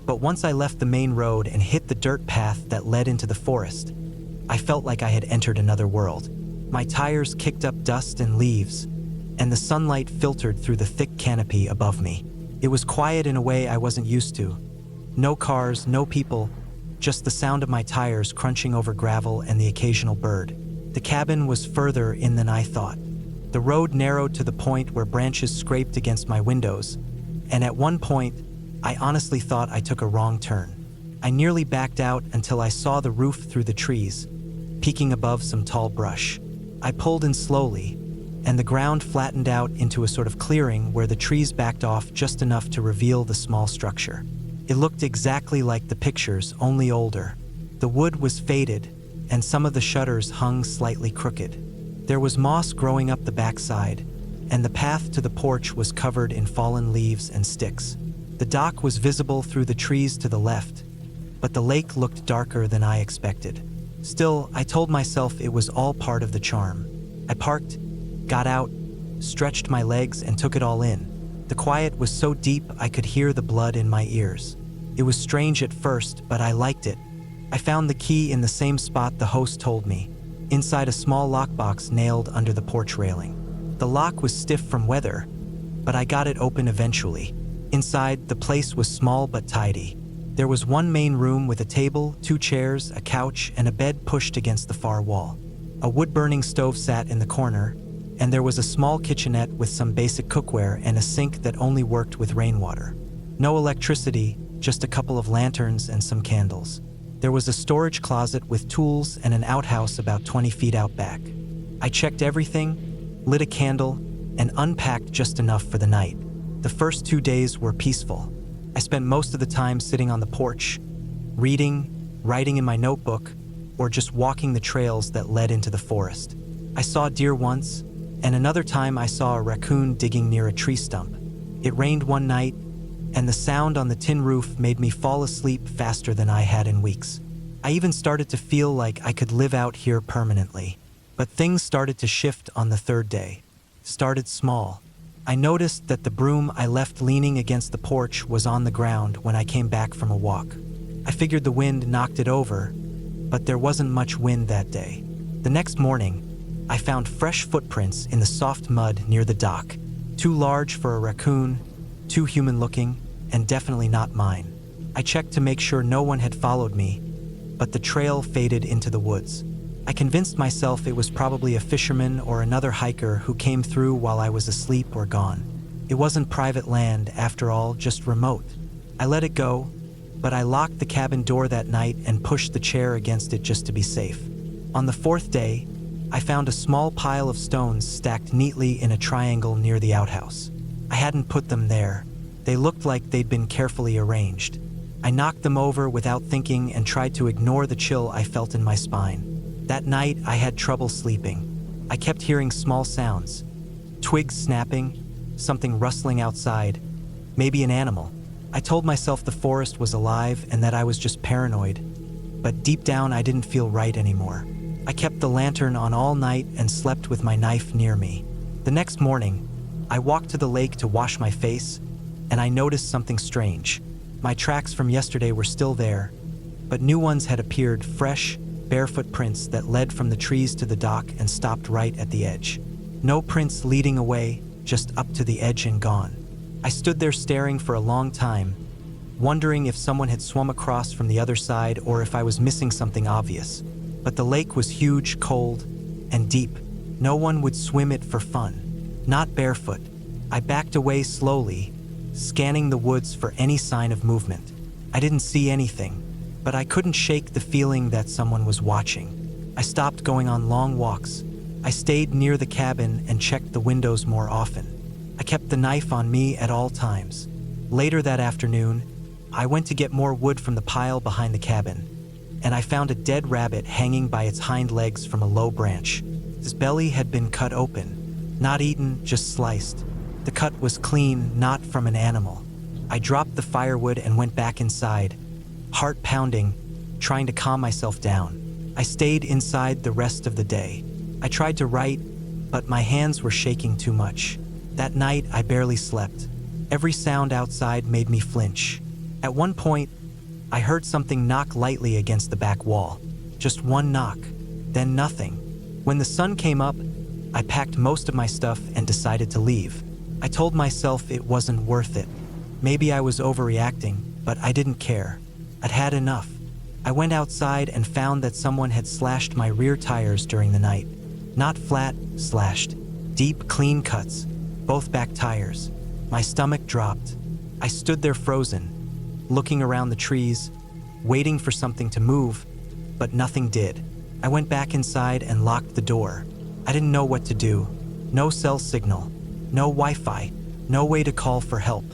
but once I left the main road and hit the dirt path that led into the forest, I felt like I had entered another world. My tires kicked up dust and leaves, and the sunlight filtered through the thick canopy above me. It was quiet in a way I wasn't used to. No cars, no people, just the sound of my tires crunching over gravel and the occasional bird. The cabin was further in than I thought. The road narrowed to the point where branches scraped against my windows, and at one point, I honestly thought I took a wrong turn. I nearly backed out until I saw the roof through the trees, peeking above some tall brush. I pulled in slowly, and the ground flattened out into a sort of clearing where the trees backed off just enough to reveal the small structure. It looked exactly like the pictures, only older. The wood was faded, and some of the shutters hung slightly crooked. There was moss growing up the backside, and the path to the porch was covered in fallen leaves and sticks. The dock was visible through the trees to the left, but the lake looked darker than I expected. Still, I told myself it was all part of the charm. I parked, got out, stretched my legs, and took it all in. The quiet was so deep I could hear the blood in my ears. It was strange at first, but I liked it. I found the key in the same spot the host told me, inside a small lockbox nailed under the porch railing. The lock was stiff from weather, but I got it open eventually. Inside, the place was small but tidy. There was one main room with a table, 2 chairs, a couch, and a bed pushed against the far wall. A wood-burning stove sat in the corner, and there was a small kitchenette with some basic cookware and a sink that only worked with rainwater. No electricity, just a couple of lanterns and some candles. There was a storage closet with tools and an outhouse about 20 feet out back. I checked everything, lit a candle, and unpacked just enough for the night. The first 2 days were peaceful. I spent most of the time sitting on the porch, reading, writing in my notebook, or just walking the trails that led into the forest. I saw deer once, and another time I saw a raccoon digging near a tree stump. It rained one night, and the sound on the tin roof made me fall asleep faster than I had in weeks. I even started to feel like I could live out here permanently. But things started to shift on the 3rd day. Started small. I noticed that the broom I left leaning against the porch was on the ground when I came back from a walk. I figured the wind knocked it over, but there wasn't much wind that day. The next morning, I found fresh footprints in the soft mud near the dock. Too large for a raccoon, too human-looking, and definitely not mine. I checked to make sure no one had followed me, but the trail faded into the woods. I convinced myself it was probably a fisherman or another hiker who came through while I was asleep or gone. It wasn't private land, after all, just remote. I let it go, but I locked the cabin door that night and pushed the chair against it just to be safe. On the fourth day, I found a small pile of stones stacked neatly in a triangle near the outhouse. I hadn't put them there. They looked like they'd been carefully arranged. I knocked them over without thinking and tried to ignore the chill I felt in my spine. That night, I had trouble sleeping. I kept hearing small sounds. Twigs snapping, something rustling outside, maybe an animal. I told myself the forest was alive and that I was just paranoid. But deep down, I didn't feel right anymore. I kept the lantern on all night and slept with my knife near me. The next morning, I walked to the lake to wash my face, and I noticed something strange. My tracks from yesterday were still there, but new ones had appeared, fresh, barefoot prints that led from the trees to the dock and stopped right at the edge. No prints leading away, just up to the edge and gone. I stood there staring for a long time, wondering if someone had swum across from the other side or if I was missing something obvious. But the lake was huge, cold, and deep. No one would swim it for fun. Not barefoot. I backed away slowly, scanning the woods for any sign of movement. I didn't see anything, but I couldn't shake the feeling that someone was watching. I stopped going on long walks. I stayed near the cabin and checked the windows more often. I kept the knife on me at all times. Later that afternoon, I went to get more wood from the pile behind the cabin, and I found a dead rabbit hanging by its hind legs from a low branch. His belly had been cut open, not eaten, just sliced. The cut was clean, not from an animal. I dropped the firewood and went back inside, heart pounding, trying to calm myself down. I stayed inside the rest of the day. I tried to write, but my hands were shaking too much. That night, I barely slept. Every sound outside made me flinch. At one point, I heard something knock lightly against the back wall. Just one knock, then nothing. When the sun came up, I packed most of my stuff and decided to leave. I told myself it wasn't worth it. Maybe I was overreacting, but I didn't care. I'd had enough. I went outside and found that someone had slashed my rear tires during the night. Not flat, slashed. Deep, clean cuts. Both back tires. My stomach dropped. I stood there frozen, looking around the trees, waiting for something to move, but nothing did. I went back inside and locked the door. I didn't know what to do. No cell signal, no Wi-Fi, no way to call for help.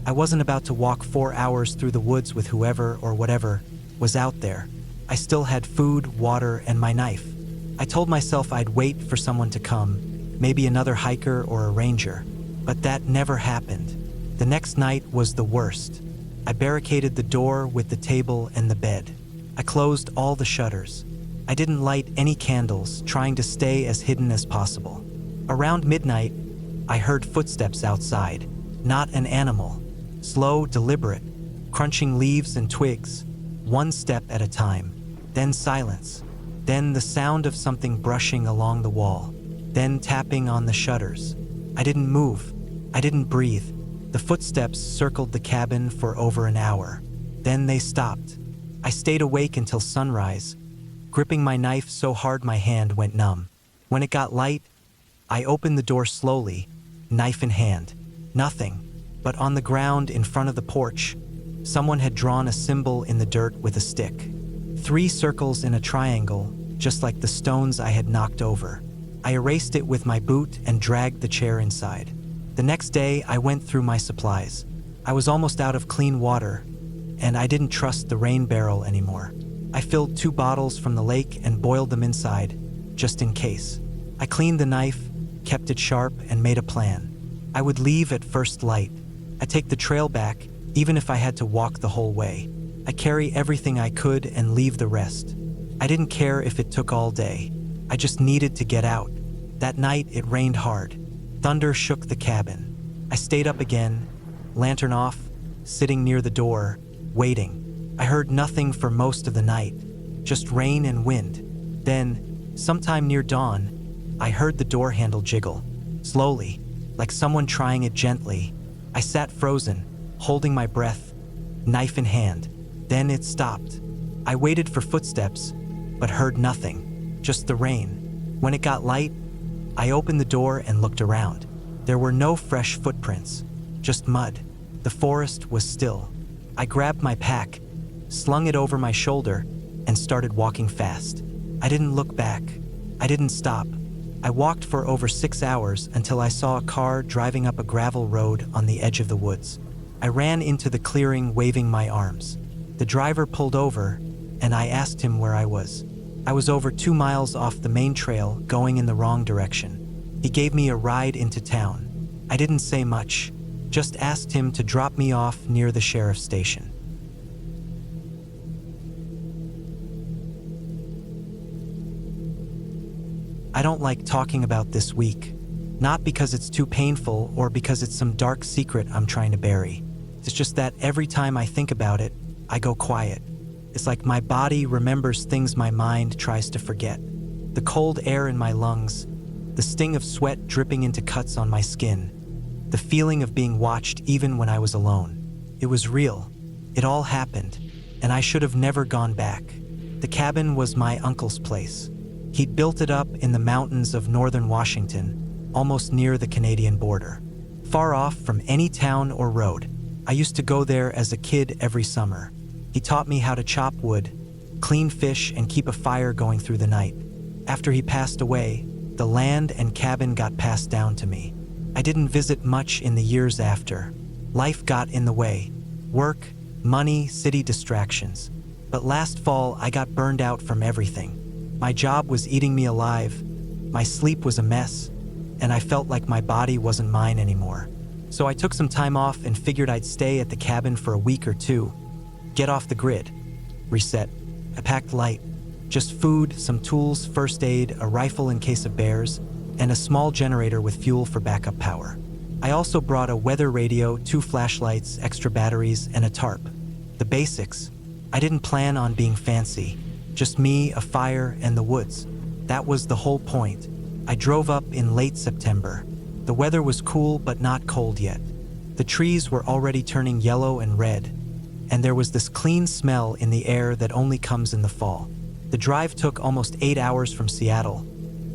I wasn't about to walk 4 hours through the woods with whoever or whatever was out there. I still had food, water, and my knife. I told myself I'd wait for someone to come, maybe another hiker or a ranger, but that never happened. The next night was the worst. I barricaded the door with the table and the bed. I closed all the shutters. I didn't light any candles, trying to stay as hidden as possible. Around midnight, I heard footsteps outside. Not an animal. Slow, deliberate, crunching leaves and twigs, one step at a time. Then silence. Then the sound of something brushing along the wall. Then tapping on the shutters. I didn't move. I didn't breathe. The footsteps circled the cabin for over an hour. Then they stopped. I stayed awake until sunrise, gripping my knife so hard my hand went numb. When it got light, I opened the door slowly, knife in hand. Nothing, but on the ground in front of the porch, someone had drawn a symbol in the dirt with a stick. 3 circles in a triangle, just like the stones I had knocked over. I erased it with my boot and dragged the chair inside. The next day, I went through my supplies. I was almost out of clean water, and I didn't trust the rain barrel anymore. I filled 2 bottles from the lake and boiled them inside, just in case. I cleaned the knife, kept it sharp, and made a plan. I would leave at first light. I'd take the trail back, even if I had to walk the whole way. I'd carry everything I could and leave the rest. I didn't care if it took all day. I just needed to get out. That night, it rained hard. Thunder shook the cabin. I stayed up again, lantern off, sitting near the door, waiting. I heard nothing for most of the night, just rain and wind. Then, sometime near dawn, I heard the door handle jiggle, slowly, like someone trying it gently. I sat frozen, holding my breath, knife in hand. Then it stopped. I waited for footsteps, but heard nothing, just the rain. When it got light, I opened the door and looked around. There were no fresh footprints, just mud. The forest was still. I grabbed my pack, slung it over my shoulder, and started walking fast. I didn't look back. I didn't stop. I walked for over 6 hours until I saw a car driving up a gravel road on the edge of the woods. I ran into the clearing, waving my arms. The driver pulled over, and I asked him where I was. I was over 2 miles off the main trail, going in the wrong direction. He gave me a ride into town. I didn't say much, just asked him to drop me off near the sheriff's station. I don't like talking about this week, not because it's too painful or because it's some dark secret I'm trying to bury. It's just that every time I think about it, I go quiet. It's like my body remembers things my mind tries to forget. The cold air in my lungs, the sting of sweat dripping into cuts on my skin, the feeling of being watched even when I was alone. It was real. It all happened, and I should have never gone back. The cabin was my uncle's place. He'd built it up in the mountains of northern Washington, almost near the Canadian border, far off from any town or road. I used to go there as a kid every summer. He taught me how to chop wood, clean fish, and keep a fire going through the night. After he passed away, the land and cabin got passed down to me. I didn't visit much in the years after. Life got in the way. Work, money, city distractions. But last fall, I got burned out from everything. My job was eating me alive, my sleep was a mess, and I felt like my body wasn't mine anymore. So I took some time off and figured I'd stay at the cabin for a week or two, get off the grid, reset. I packed light, just food, some tools, first aid, a rifle in case of bears, and a small generator with fuel for backup power. I also brought a weather radio, 2 flashlights, extra batteries, and a tarp. The basics. I didn't plan on being fancy. Just me, a fire, and the woods. That was the whole point. I drove up in late September. The weather was cool but not cold yet. The trees were already turning yellow and red, and there was this clean smell in the air that only comes in the fall. The drive took almost 8 hours from Seattle,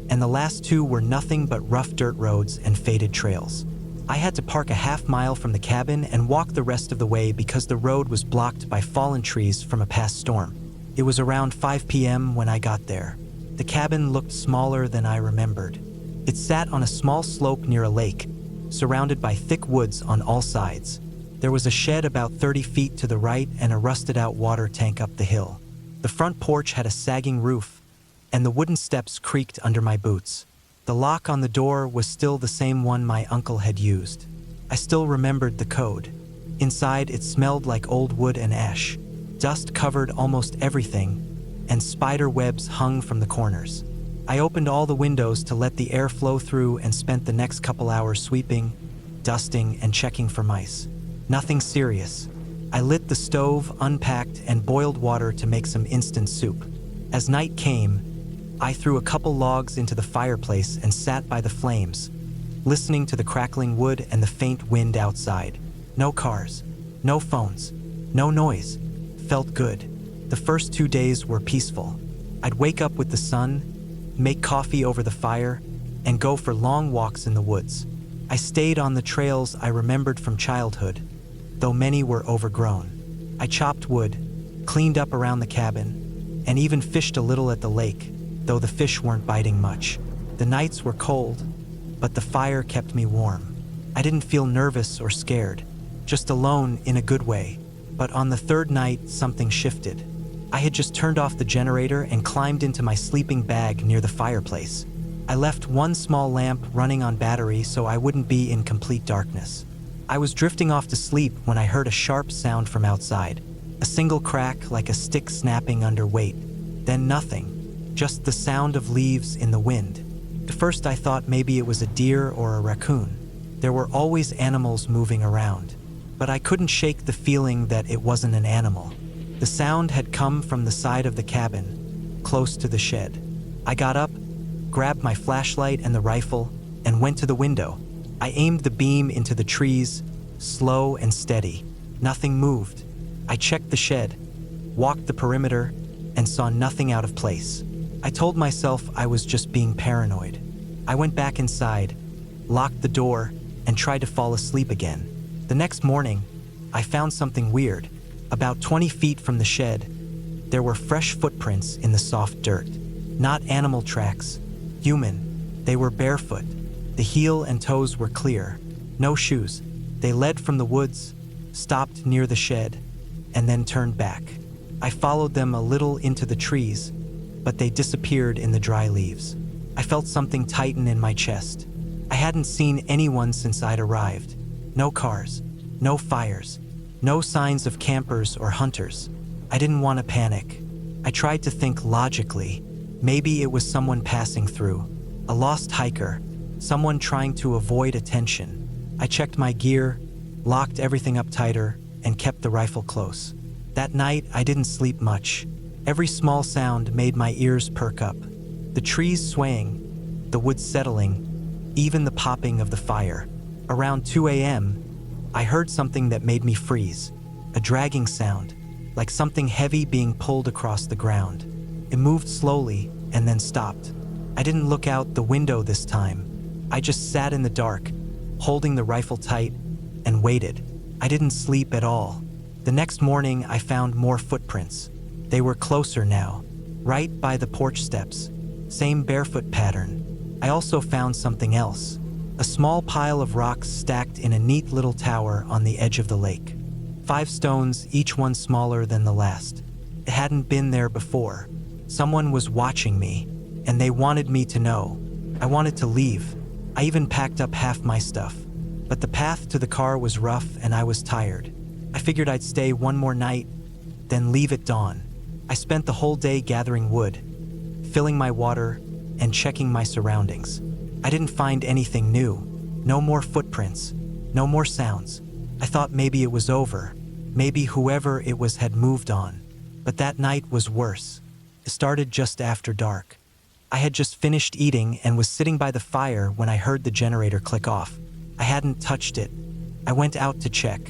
and the last 2 were nothing but rough dirt roads and faded trails. I had to park a half-mile from the cabin and walk the rest of the way because the road was blocked by fallen trees from a past storm. It was around 5 p.m. when I got there. The cabin looked smaller than I remembered. It sat on a small slope near a lake, surrounded by thick woods on all sides. There was a shed about 30 feet to the right and a rusted-out water tank up the hill. The front porch had a sagging roof, and the wooden steps creaked under my boots. The lock on the door was still the same one my uncle had used. I still remembered the code. Inside, it smelled like old wood and ash. Dust covered almost everything, and spider webs hung from the corners. I opened all the windows to let the air flow through and spent the next couple hours sweeping, dusting, and checking for mice. Nothing serious. I lit the stove, unpacked, and boiled water to make some instant soup. As night came, I threw a couple logs into the fireplace and sat by the flames, listening to the crackling wood and the faint wind outside. No cars, no phones, no noise. Felt good. The first 2 days were peaceful. I'd wake up with the sun, make coffee over the fire, and go for long walks in the woods. I stayed on the trails I remembered from childhood, though many were overgrown. I chopped wood, cleaned up around the cabin, and even fished a little at the lake, though the fish weren't biting much. The nights were cold, but the fire kept me warm. I didn't feel nervous or scared, just alone in a good way. But on the 3rd night, something shifted. I had just turned off the generator and climbed into my sleeping bag near the fireplace. I left one small lamp running on battery so I wouldn't be in complete darkness. I was drifting off to sleep when I heard a sharp sound from outside. A single crack like a stick snapping under weight. Then nothing, just the sound of leaves in the wind. At first I thought maybe it was a deer or a raccoon. There were always animals moving around. But I couldn't shake the feeling that it wasn't an animal. The sound had come from the side of the cabin, close to the shed. I got up, grabbed my flashlight and the rifle, and went to the window. I aimed the beam into the trees, slow and steady. Nothing moved. I checked the shed, walked the perimeter, and saw nothing out of place. I told myself I was just being paranoid. I went back inside, locked the door, and tried to fall asleep again. The next morning, I found something weird. About 20 feet from the shed, there were fresh footprints in the soft dirt. Not animal tracks, human. They were barefoot. The heel and toes were clear. No shoes. They led from the woods, stopped near the shed, and then turned back. I followed them a little into the trees, but they disappeared in the dry leaves. I felt something tighten in my chest. I hadn't seen anyone since I'd arrived. No cars, no fires, no signs of campers or hunters. I didn't want to panic. I tried to think logically. Maybe it was someone passing through, a lost hiker, someone trying to avoid attention. I checked my gear, locked everything up tighter, and kept the rifle close. That night, I didn't sleep much. Every small sound made my ears perk up. The trees swaying, the woods settling, even the popping of the fire. Around 2 a.m., I heard something that made me freeze. A dragging sound, like something heavy being pulled across the ground. It moved slowly and then stopped. I didn't look out the window this time. I just sat in the dark, holding the rifle tight, and waited. I didn't sleep at all. The next morning, I found more footprints. They were closer now, right by the porch steps. Same barefoot pattern. I also found something else. A small pile of rocks stacked in a neat little tower on the edge of the lake. 5 stones, each one smaller than the last. It hadn't been there before. Someone was watching me, and they wanted me to know. I wanted to leave. I even packed up half my stuff. But the path to the car was rough and I was tired. I figured I'd stay one more night, then leave at dawn. I spent the whole day gathering wood, filling my water, and checking my surroundings. I didn't find anything new. No more footprints, no more sounds. I thought maybe it was over. Maybe whoever it was had moved on. But that night was worse. It started just after dark. I had just finished eating and was sitting by the fire when I heard the generator click off. I hadn't touched it. I went out to check.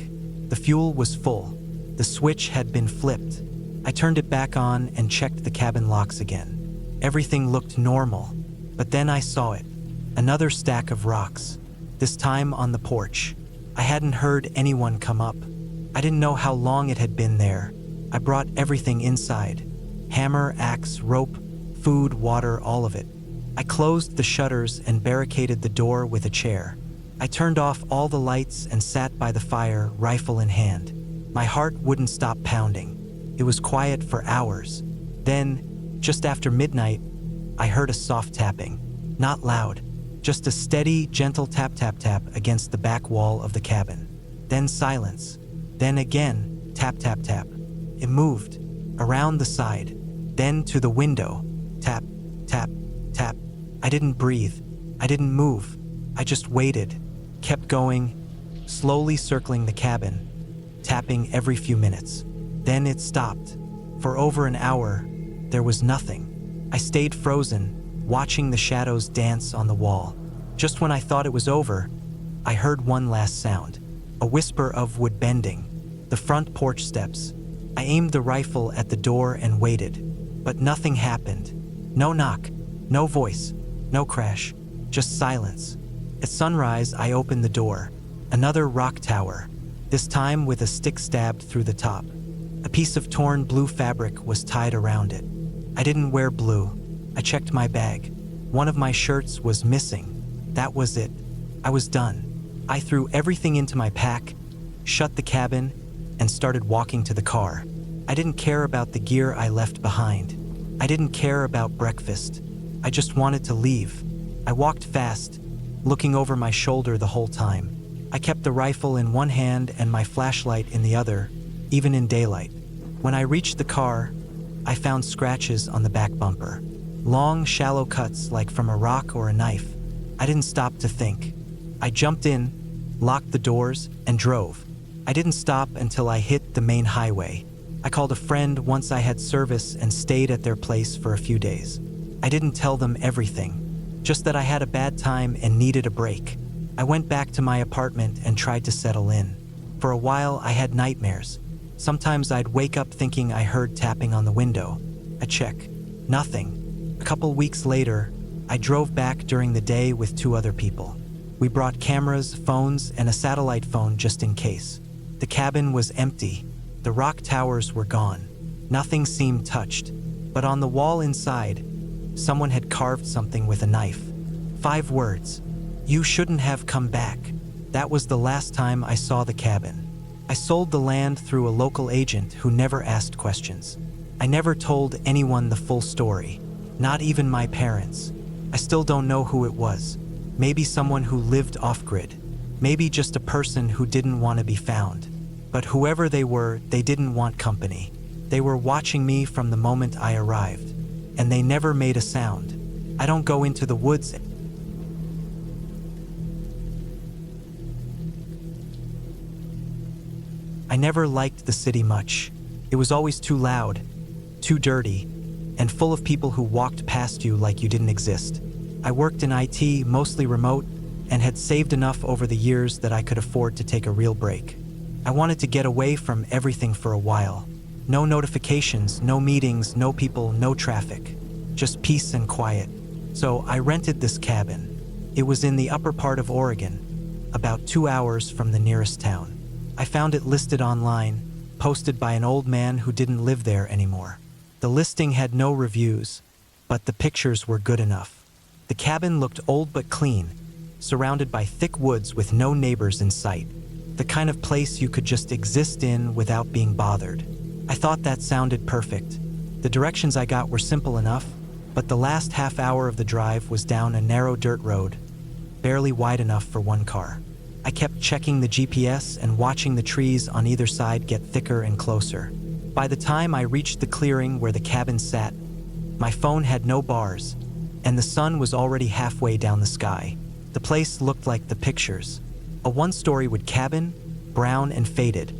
The fuel was full. The switch had been flipped. I turned it back on and checked the cabin locks again. Everything looked normal, but then I saw it. Another stack of rocks, this time on the porch. I hadn't heard anyone come up. I didn't know how long it had been there. I brought everything inside. Hammer, axe, rope, food, water, all of it. I closed the shutters and barricaded the door with a chair. I turned off all the lights and sat by the fire, rifle in hand. My heart wouldn't stop pounding. It was quiet for hours. Then, just after midnight, I heard a soft tapping. Not loud, just a steady, gentle tap-tap-tap against the back wall of the cabin. Then silence. Then again, tap-tap-tap. It moved, around the side, then to the window. Tap, tap, tap. I didn't breathe. I didn't move. I just waited. Kept going, slowly circling the cabin, tapping every few minutes. Then it stopped. For over an hour, there was nothing. I stayed frozen, watching the shadows dance on the wall. Just when I thought it was over, I heard one last sound, a whisper of wood bending, the front porch steps. I aimed the rifle at the door and waited, but nothing happened. No knock, no voice, no crash, just silence. At sunrise, I opened the door. Another rock tower, this time with a stick stabbed through the top. A piece of torn blue fabric was tied around it. I didn't wear blue. I checked my bag. One of my shirts was missing. That was it. I was done. I threw everything into my pack, shut the cabin, and started walking to the car. I didn't care about the gear I left behind. I didn't care about breakfast. I just wanted to leave. I walked fast, looking over my shoulder the whole time. I kept the rifle in one hand and my flashlight in the other, even in daylight. When I reached the car, I found scratches on the back bumper. Long, shallow cuts like from a rock or a knife. I didn't stop to think. I jumped in, locked the doors, and drove. I didn't stop until I hit the main highway. I called a friend once I had service and stayed at their place for a few days. I didn't tell them everything. Just that I had a bad time and needed a break. I went back to my apartment and tried to settle in. For a while, I had nightmares. Sometimes I'd wake up thinking I heard tapping on the window. I check. Nothing. A couple weeks later, I drove back during the day with 2 other people. We brought cameras, phones, and a satellite phone just in case. The cabin was empty. The rock towers were gone. Nothing seemed touched. But on the wall inside, someone had carved something with a knife. 5 words. "You shouldn't have come back." That was the last time I saw the cabin. I sold the land through a local agent who never asked questions. I never told anyone the full story, not even my parents. I still don't know who it was. Maybe someone who lived off-grid. Maybe just a person who didn't want to be found. But whoever they were, they didn't want company. They were watching me from the moment I arrived, and they never made a sound. I don't go into the woods. I never liked the city much. It was always too loud, too dirty, and full of people who walked past you like you didn't exist. I worked in IT, mostly remote, and had saved enough over the years that I could afford to take a real break. I wanted to get away from everything for a while. No notifications, no meetings, no people, no traffic. Just peace and quiet. So I rented this cabin. It was in the upper part of Oregon, about 2 hours from the nearest town. I found it listed online, posted by an old man who didn't live there anymore. The listing had no reviews, but the pictures were good enough. The cabin looked old but clean, surrounded by thick woods with no neighbors in sight. The kind of place you could just exist in without being bothered. I thought that sounded perfect. The directions I got were simple enough, but the last half hour of the drive was down a narrow dirt road, barely wide enough for one car. I kept checking the GPS and watching the trees on either side get thicker and closer. By the time I reached the clearing where the cabin sat, my phone had no bars, and the sun was already halfway down the sky. The place looked like the pictures. A one-story wood cabin, brown and faded,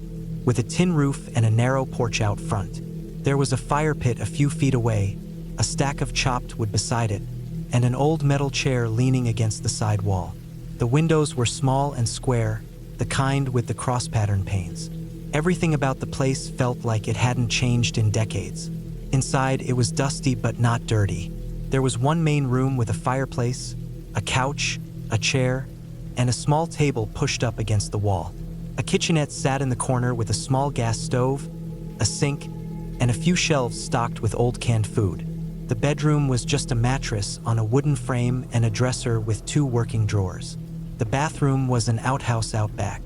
with a tin roof and a narrow porch out front. There was a fire pit a few feet away, a stack of chopped wood beside it, and an old metal chair leaning against the side wall. The windows were small and square, the kind with the cross-pattern panes. Everything about the place felt like it hadn't changed in decades. Inside, it was dusty but not dirty. There was one main room with a fireplace, a couch, a chair, and a small table pushed up against the wall. A kitchenette sat in the corner with a small gas stove, a sink, and a few shelves stocked with old canned food. The bedroom was just a mattress on a wooden frame and a dresser with 2 working drawers. The bathroom was an outhouse out back.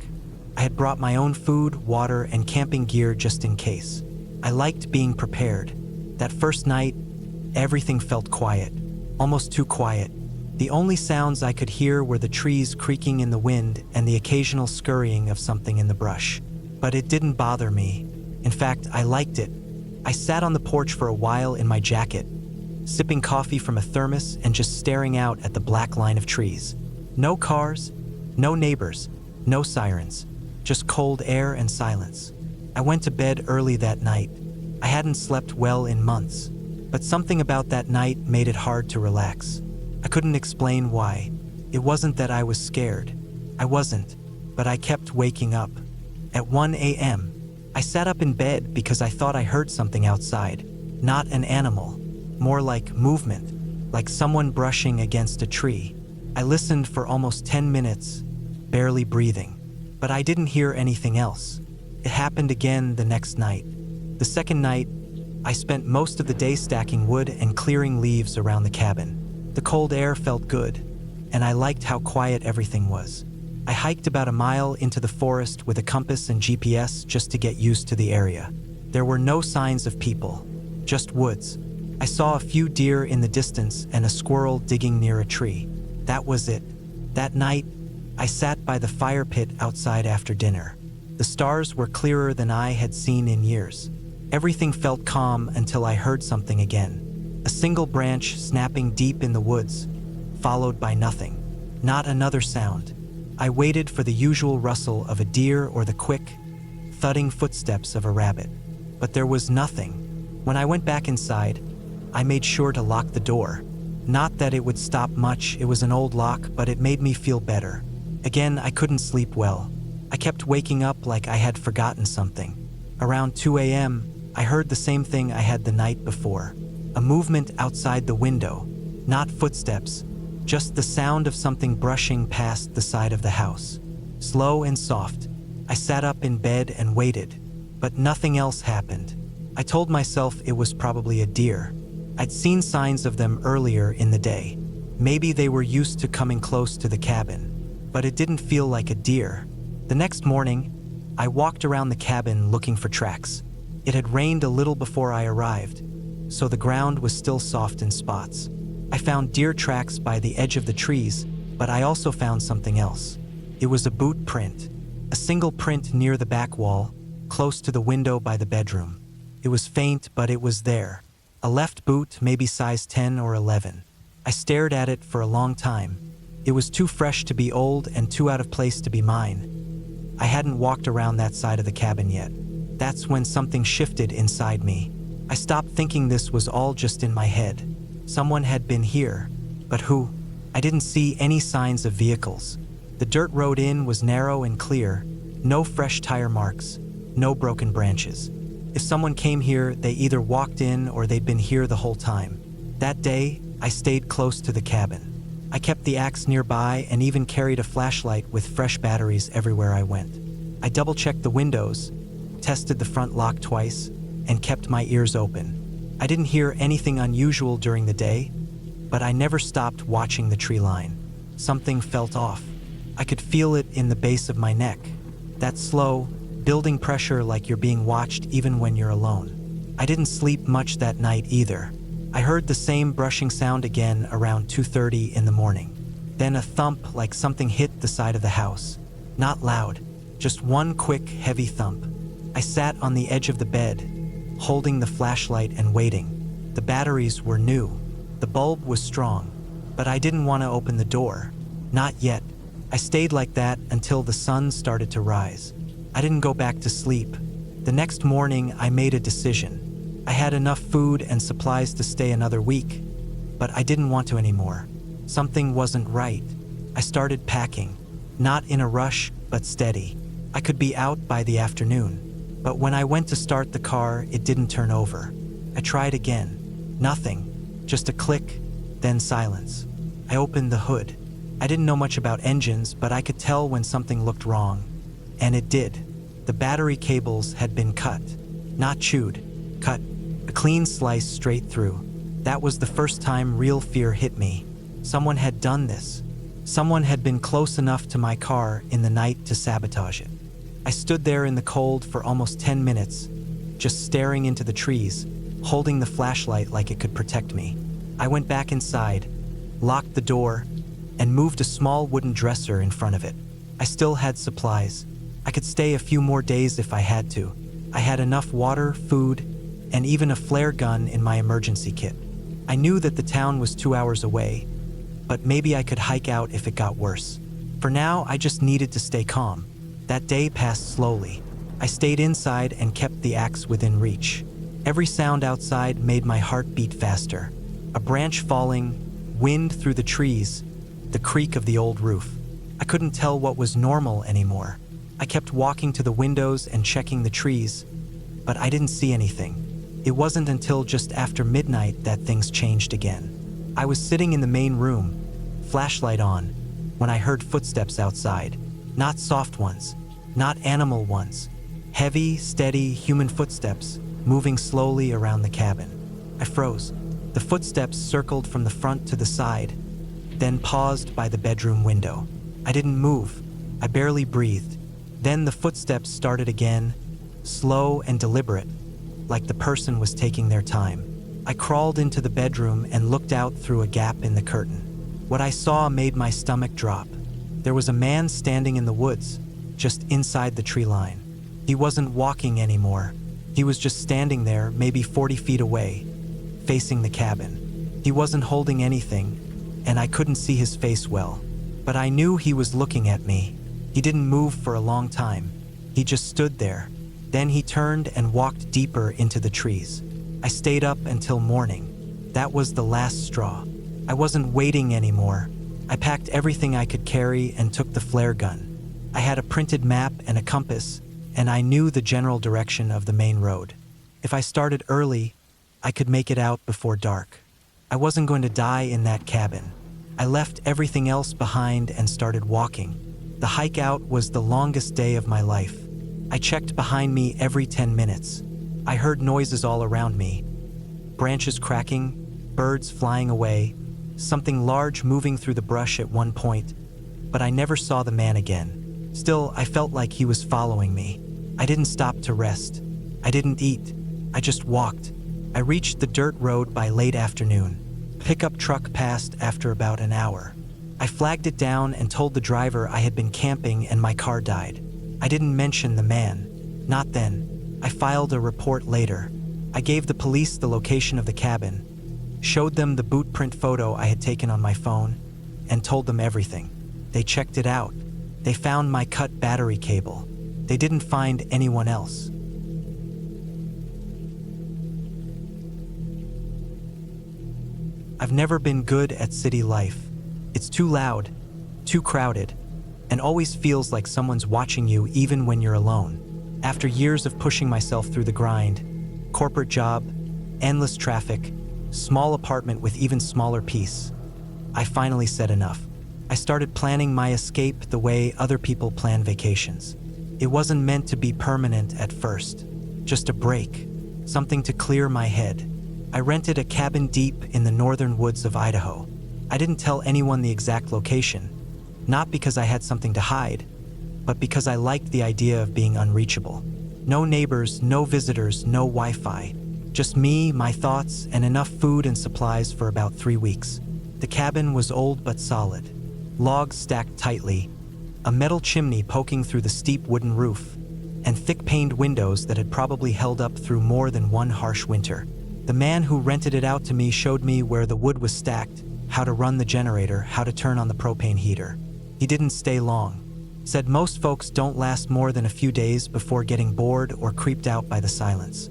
I had brought my own food, water, and camping gear just in case. I liked being prepared. That first night, everything felt quiet, almost too quiet. The only sounds I could hear were the trees creaking in the wind and the occasional scurrying of something in the brush. But it didn't bother me. In fact, I liked it. I sat on the porch for a while in my jacket, sipping coffee from a thermos and just staring out at the black line of trees. No cars, no neighbors, no sirens, just cold air and silence. I went to bed early that night. I hadn't slept well in months, but something about that night made it hard to relax. I couldn't explain why. It wasn't that I was scared. I wasn't, but I kept waking up. At 1 a.m., I sat up in bed because I thought I heard something outside. Not an animal, more like movement, like someone brushing against a tree. I listened for almost 10 minutes, barely breathing, but I didn't hear anything else. It happened again the next night. The second night, I spent most of the day stacking wood and clearing leaves around the cabin. The cold air felt good, and I liked how quiet everything was. I hiked about a mile into the forest with a compass and GPS just to get used to the area. There were no signs of people, just woods. I saw a few deer in the distance and a squirrel digging near a tree. That was it. That night, I sat by the fire pit outside after dinner. The stars were clearer than I had seen in years. Everything felt calm until I heard something again. A single branch snapping deep in the woods, followed by nothing. Not another sound. I waited for the usual rustle of a deer or the quick, thudding footsteps of a rabbit. But there was nothing. When I went back inside, I made sure to lock the door. Not that it would stop much, it was an old lock, but it made me feel better. Again, I couldn't sleep well. I kept waking up like I had forgotten something. Around 2 a.m., I heard the same thing I had the night before. A movement outside the window. Not footsteps, just the sound of something brushing past the side of the house. Slow and soft. I sat up in bed and waited. but nothing else happened. I told myself it was probably a deer. I'd seen signs of them earlier in the day. Maybe they were used to coming close to the cabin, but it didn't feel like a deer. The next morning, I walked around the cabin looking for tracks. It had rained a little before I arrived, so the ground was still soft in spots. I found deer tracks by the edge of the trees, but I also found something else. It was a boot print, a single print near the back wall, close to the window by the bedroom. It was faint, but it was there. A left boot, maybe size 10 or 11. I stared at it for a long time. It was too fresh to be old and too out of place to be mine. I hadn't walked around that side of the cabin yet. That's when something shifted inside me. I stopped thinking this was all just in my head. Someone had been here, but who? I didn't see any signs of vehicles. The dirt road in was narrow and clear, no fresh tire marks, no broken branches. If someone came here, they either walked in or they'd been here the whole time. That day, I stayed close to the cabin. I kept the axe nearby and even carried a flashlight with fresh batteries everywhere I went. I double-checked the windows, tested the front lock twice, and kept my ears open. I didn't hear anything unusual during the day, but I never stopped watching the tree line. Something felt off. I could feel it in the base of my neck. That slow, building pressure like you're being watched even when you're alone. I didn't sleep much that night either. I heard the same brushing sound again around 2:30 in the morning. Then a thump like something hit the side of the house. Not loud, just one quick, heavy thump. I sat on the edge of the bed, holding the flashlight and waiting. The batteries were new. The bulb was strong, but I didn't want to open the door. Not yet. I stayed like that until the sun started to rise. I didn't go back to sleep. The next morning, I made a decision. I had enough food and supplies to stay another week, but I didn't want to anymore. Something wasn't right. I started packing, not in a rush, but steady. I could be out by the afternoon, but when I went to start the car, it didn't turn over. I tried again. Nothing, just a click, then silence. I opened the hood. I didn't know much about engines, but I could tell when something looked wrong. And it did. The battery cables had been cut. Not chewed, cut. A clean slice straight through. That was the first time real fear hit me. Someone had done this. Someone had been close enough to my car in the night to sabotage it. I stood there in the cold for almost 10 minutes, just staring into the trees, holding the flashlight like it could protect me. I went back inside, locked the door, and moved a small wooden dresser in front of it. I still had supplies. I could stay a few more days if I had to. I had enough water, food, and even a flare gun in my emergency kit. I knew that the town was 2 hours away, but maybe I could hike out if it got worse. For now, I just needed to stay calm. That day passed slowly. I stayed inside and kept the axe within reach. Every sound outside made my heart beat faster. A branch falling, wind through the trees, the creak of the old roof. I couldn't tell what was normal anymore. I kept walking to the windows and checking the trees, but I didn't see anything. It wasn't until just after midnight that things changed again. I was sitting in the main room, flashlight on, when I heard footsteps outside. Not soft ones, not animal ones. Heavy, steady human footsteps moving slowly around the cabin. I froze. The footsteps circled from the front to the side, then paused by the bedroom window. I didn't move. I barely breathed. Then the footsteps started again, slow and deliberate, like the person was taking their time. I crawled into the bedroom and looked out through a gap in the curtain. What I saw made my stomach drop. There was a man standing in the woods, just inside the tree line. He wasn't walking anymore. He was just standing there, maybe 40 feet away, facing the cabin. He wasn't holding anything, and I couldn't see his face well. But I knew he was looking at me. He didn't move for a long time. He just stood there. Then he turned and walked deeper into the trees. I stayed up until morning. That was the last straw. I wasn't waiting anymore. I packed everything I could carry and took the flare gun. I had a printed map and a compass, and I knew the general direction of the main road. If I started early, I could make it out before dark. I wasn't going to die in that cabin. I left everything else behind and started walking. The hike out was the longest day of my life. I checked behind me every 10 minutes. I heard noises all around me. Branches cracking, birds flying away, something large moving through the brush at one point, but I never saw the man again. Still, I felt like he was following me. I didn't stop to rest. I didn't eat. I just walked. I reached the dirt road by late afternoon. Pickup truck passed after about an hour. I flagged it down and told the driver I had been camping and my car died. I didn't mention the man. Not then. I filed a report later. I gave the police the location of the cabin, showed them the boot print photo I had taken on my phone, and told them everything. They checked it out. They found my cut battery cable. They didn't find anyone else. I've never been good at city life. It's too loud, too crowded, and always feels like someone's watching you even when you're alone. After years of pushing myself through the grind, corporate job, endless traffic, small apartment with even smaller peace, I finally said enough. I started planning my escape the way other people plan vacations. It wasn't meant to be permanent at first, just a break, something to clear my head. I rented a cabin deep in the northern woods of Idaho. I didn't tell anyone the exact location, not because I had something to hide, but because I liked the idea of being unreachable. No neighbors, no visitors, no Wi-Fi. Just me, my thoughts, and enough food and supplies for about 3 weeks. The cabin was old but solid. Logs stacked tightly, a metal chimney poking through the steep wooden roof, and thick-paned windows that had probably held up through more than one harsh winter. The man who rented it out to me showed me where the wood was stacked, how to run the generator, how to turn on the propane heater. He didn't stay long. Said most folks don't last more than a few days before getting bored or creeped out by the silence.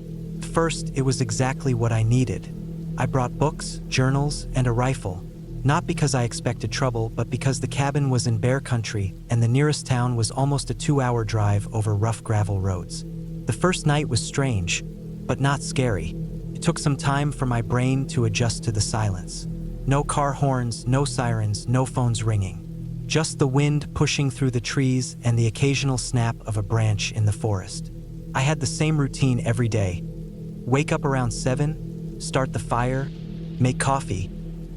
First, it was exactly what I needed. I brought books, journals, and a rifle, not because I expected trouble, but because the cabin was in bear country and the nearest town was almost a 2-hour drive over rough gravel roads. The first night was strange, but not scary. It took some time for my brain to adjust to the silence. No car horns, no sirens, no phones ringing. Just the wind pushing through the trees and the occasional snap of a branch in the forest. I had the same routine every day. Wake up around 7, start the fire, make coffee,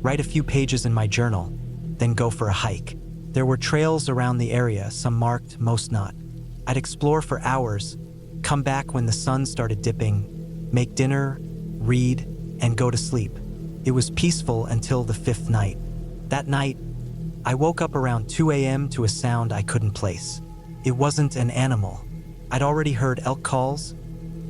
write a few pages in my journal, then go for a hike. There were trails around the area, some marked, most not. I'd explore for hours, come back when the sun started dipping, make dinner, read, and go to sleep. It was peaceful until the 5th night. That night, I woke up around 2 a.m. to a sound I couldn't place. It wasn't an animal. I'd already heard elk calls,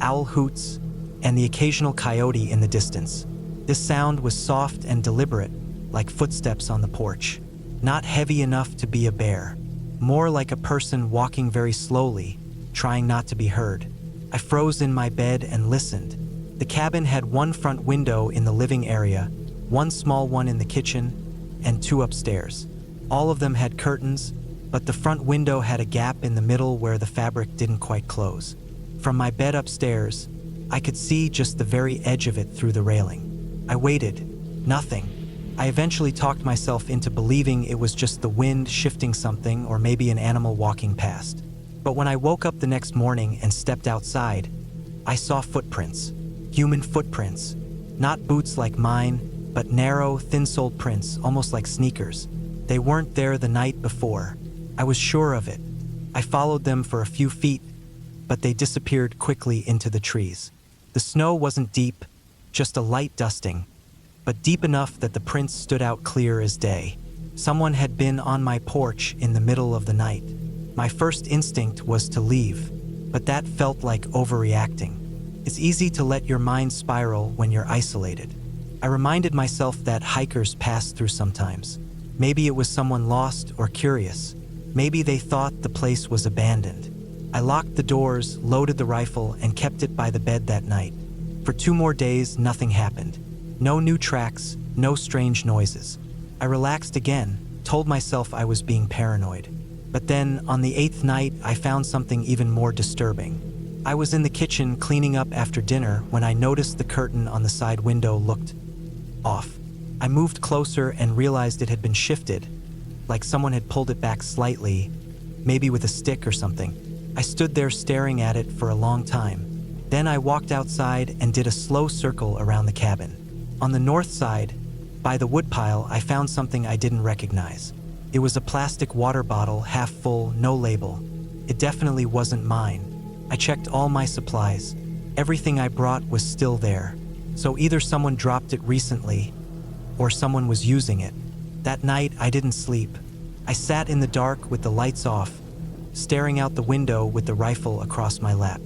owl hoots, and the occasional coyote in the distance. This sound was soft and deliberate, like footsteps on the porch. Not heavy enough to be a bear. More like a person walking very slowly, trying not to be heard. I froze in my bed and listened. The cabin had one front window in the living area, one small one in the kitchen, and 2 upstairs. All of them had curtains, but the front window had a gap in the middle where the fabric didn't quite close. From my bed upstairs, I could see just the very edge of it through the railing. I waited. Nothing. I eventually talked myself into believing it was just the wind shifting something or maybe an animal walking past. But when I woke up the next morning and stepped outside, I saw footprints. Human footprints. Not boots like mine, but narrow, thin-soled prints, almost like sneakers. They weren't there the night before. I was sure of it. I followed them for a few feet, but they disappeared quickly into the trees. The snow wasn't deep, just a light dusting, but deep enough that the prints stood out clear as day. Someone had been on my porch in the middle of the night. My first instinct was to leave, but that felt like overreacting. It's easy to let your mind spiral when you're isolated. I reminded myself that hikers pass through sometimes. Maybe it was someone lost or curious. Maybe they thought the place was abandoned. I locked the doors, loaded the rifle, and kept it by the bed that night. For 2 more days, nothing happened. No new tracks, no strange noises. I relaxed again, told myself I was being paranoid. But then, on the 8th night, I found something even more disturbing. I was in the kitchen cleaning up after dinner when I noticed the curtain on the side window looked off. I moved closer and realized it had been shifted, like someone had pulled it back slightly, maybe with a stick or something. I stood there staring at it for a long time. Then I walked outside and did a slow circle around the cabin. On the north side, by the woodpile, I found something I didn't recognize. It was a plastic water bottle, half full, no label. It definitely wasn't mine. I checked all my supplies. Everything I brought was still there. So either someone dropped it recently, or someone was using it. That night, I didn't sleep. I sat in the dark with the lights off, staring out the window with the rifle across my lap.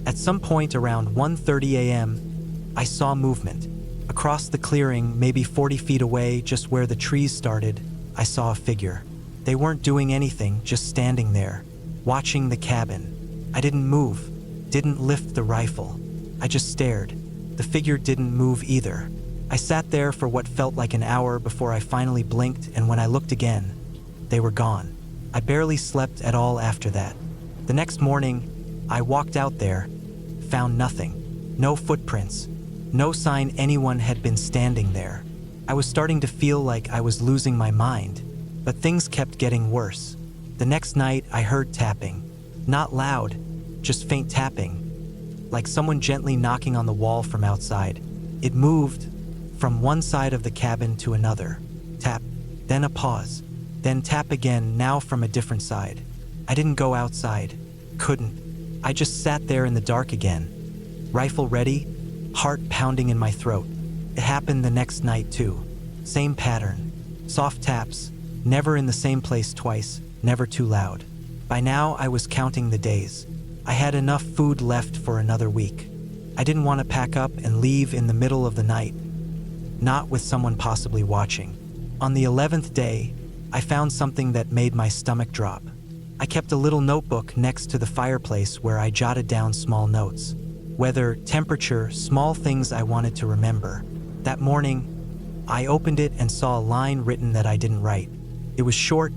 At some point around 1:30 a.m., I saw movement. Across the clearing, maybe 40 feet away, just where the trees started, I saw a figure. They weren't doing anything, just standing there, watching the cabin. I didn't move, didn't lift the rifle. I just stared. The figure didn't move either. I sat there for what felt like an hour before I finally blinked, and when I looked again, they were gone. I barely slept at all after that. The next morning, I walked out there, found nothing. No footprints, no sign anyone had been standing there. I was starting to feel like I was losing my mind, but things kept getting worse. The next night, I heard tapping. Not loud, just faint tapping, like someone gently knocking on the wall from outside. It moved from one side of the cabin to another. Tap, then a pause, then tap again, now from a different side. I didn't go outside, couldn't. I just sat there in the dark again, rifle ready, heart pounding in my throat. It happened the next night too. Same pattern, soft taps, never in the same place twice, never too loud. By now, I was counting the days. I had enough food left for another week. I didn't want to pack up and leave in the middle of the night, not with someone possibly watching. On the 11th day, I found something that made my stomach drop. I kept a little notebook next to the fireplace where I jotted down small notes. Weather, temperature, small things I wanted to remember. That morning, I opened it and saw a line written that I didn't write. It was short,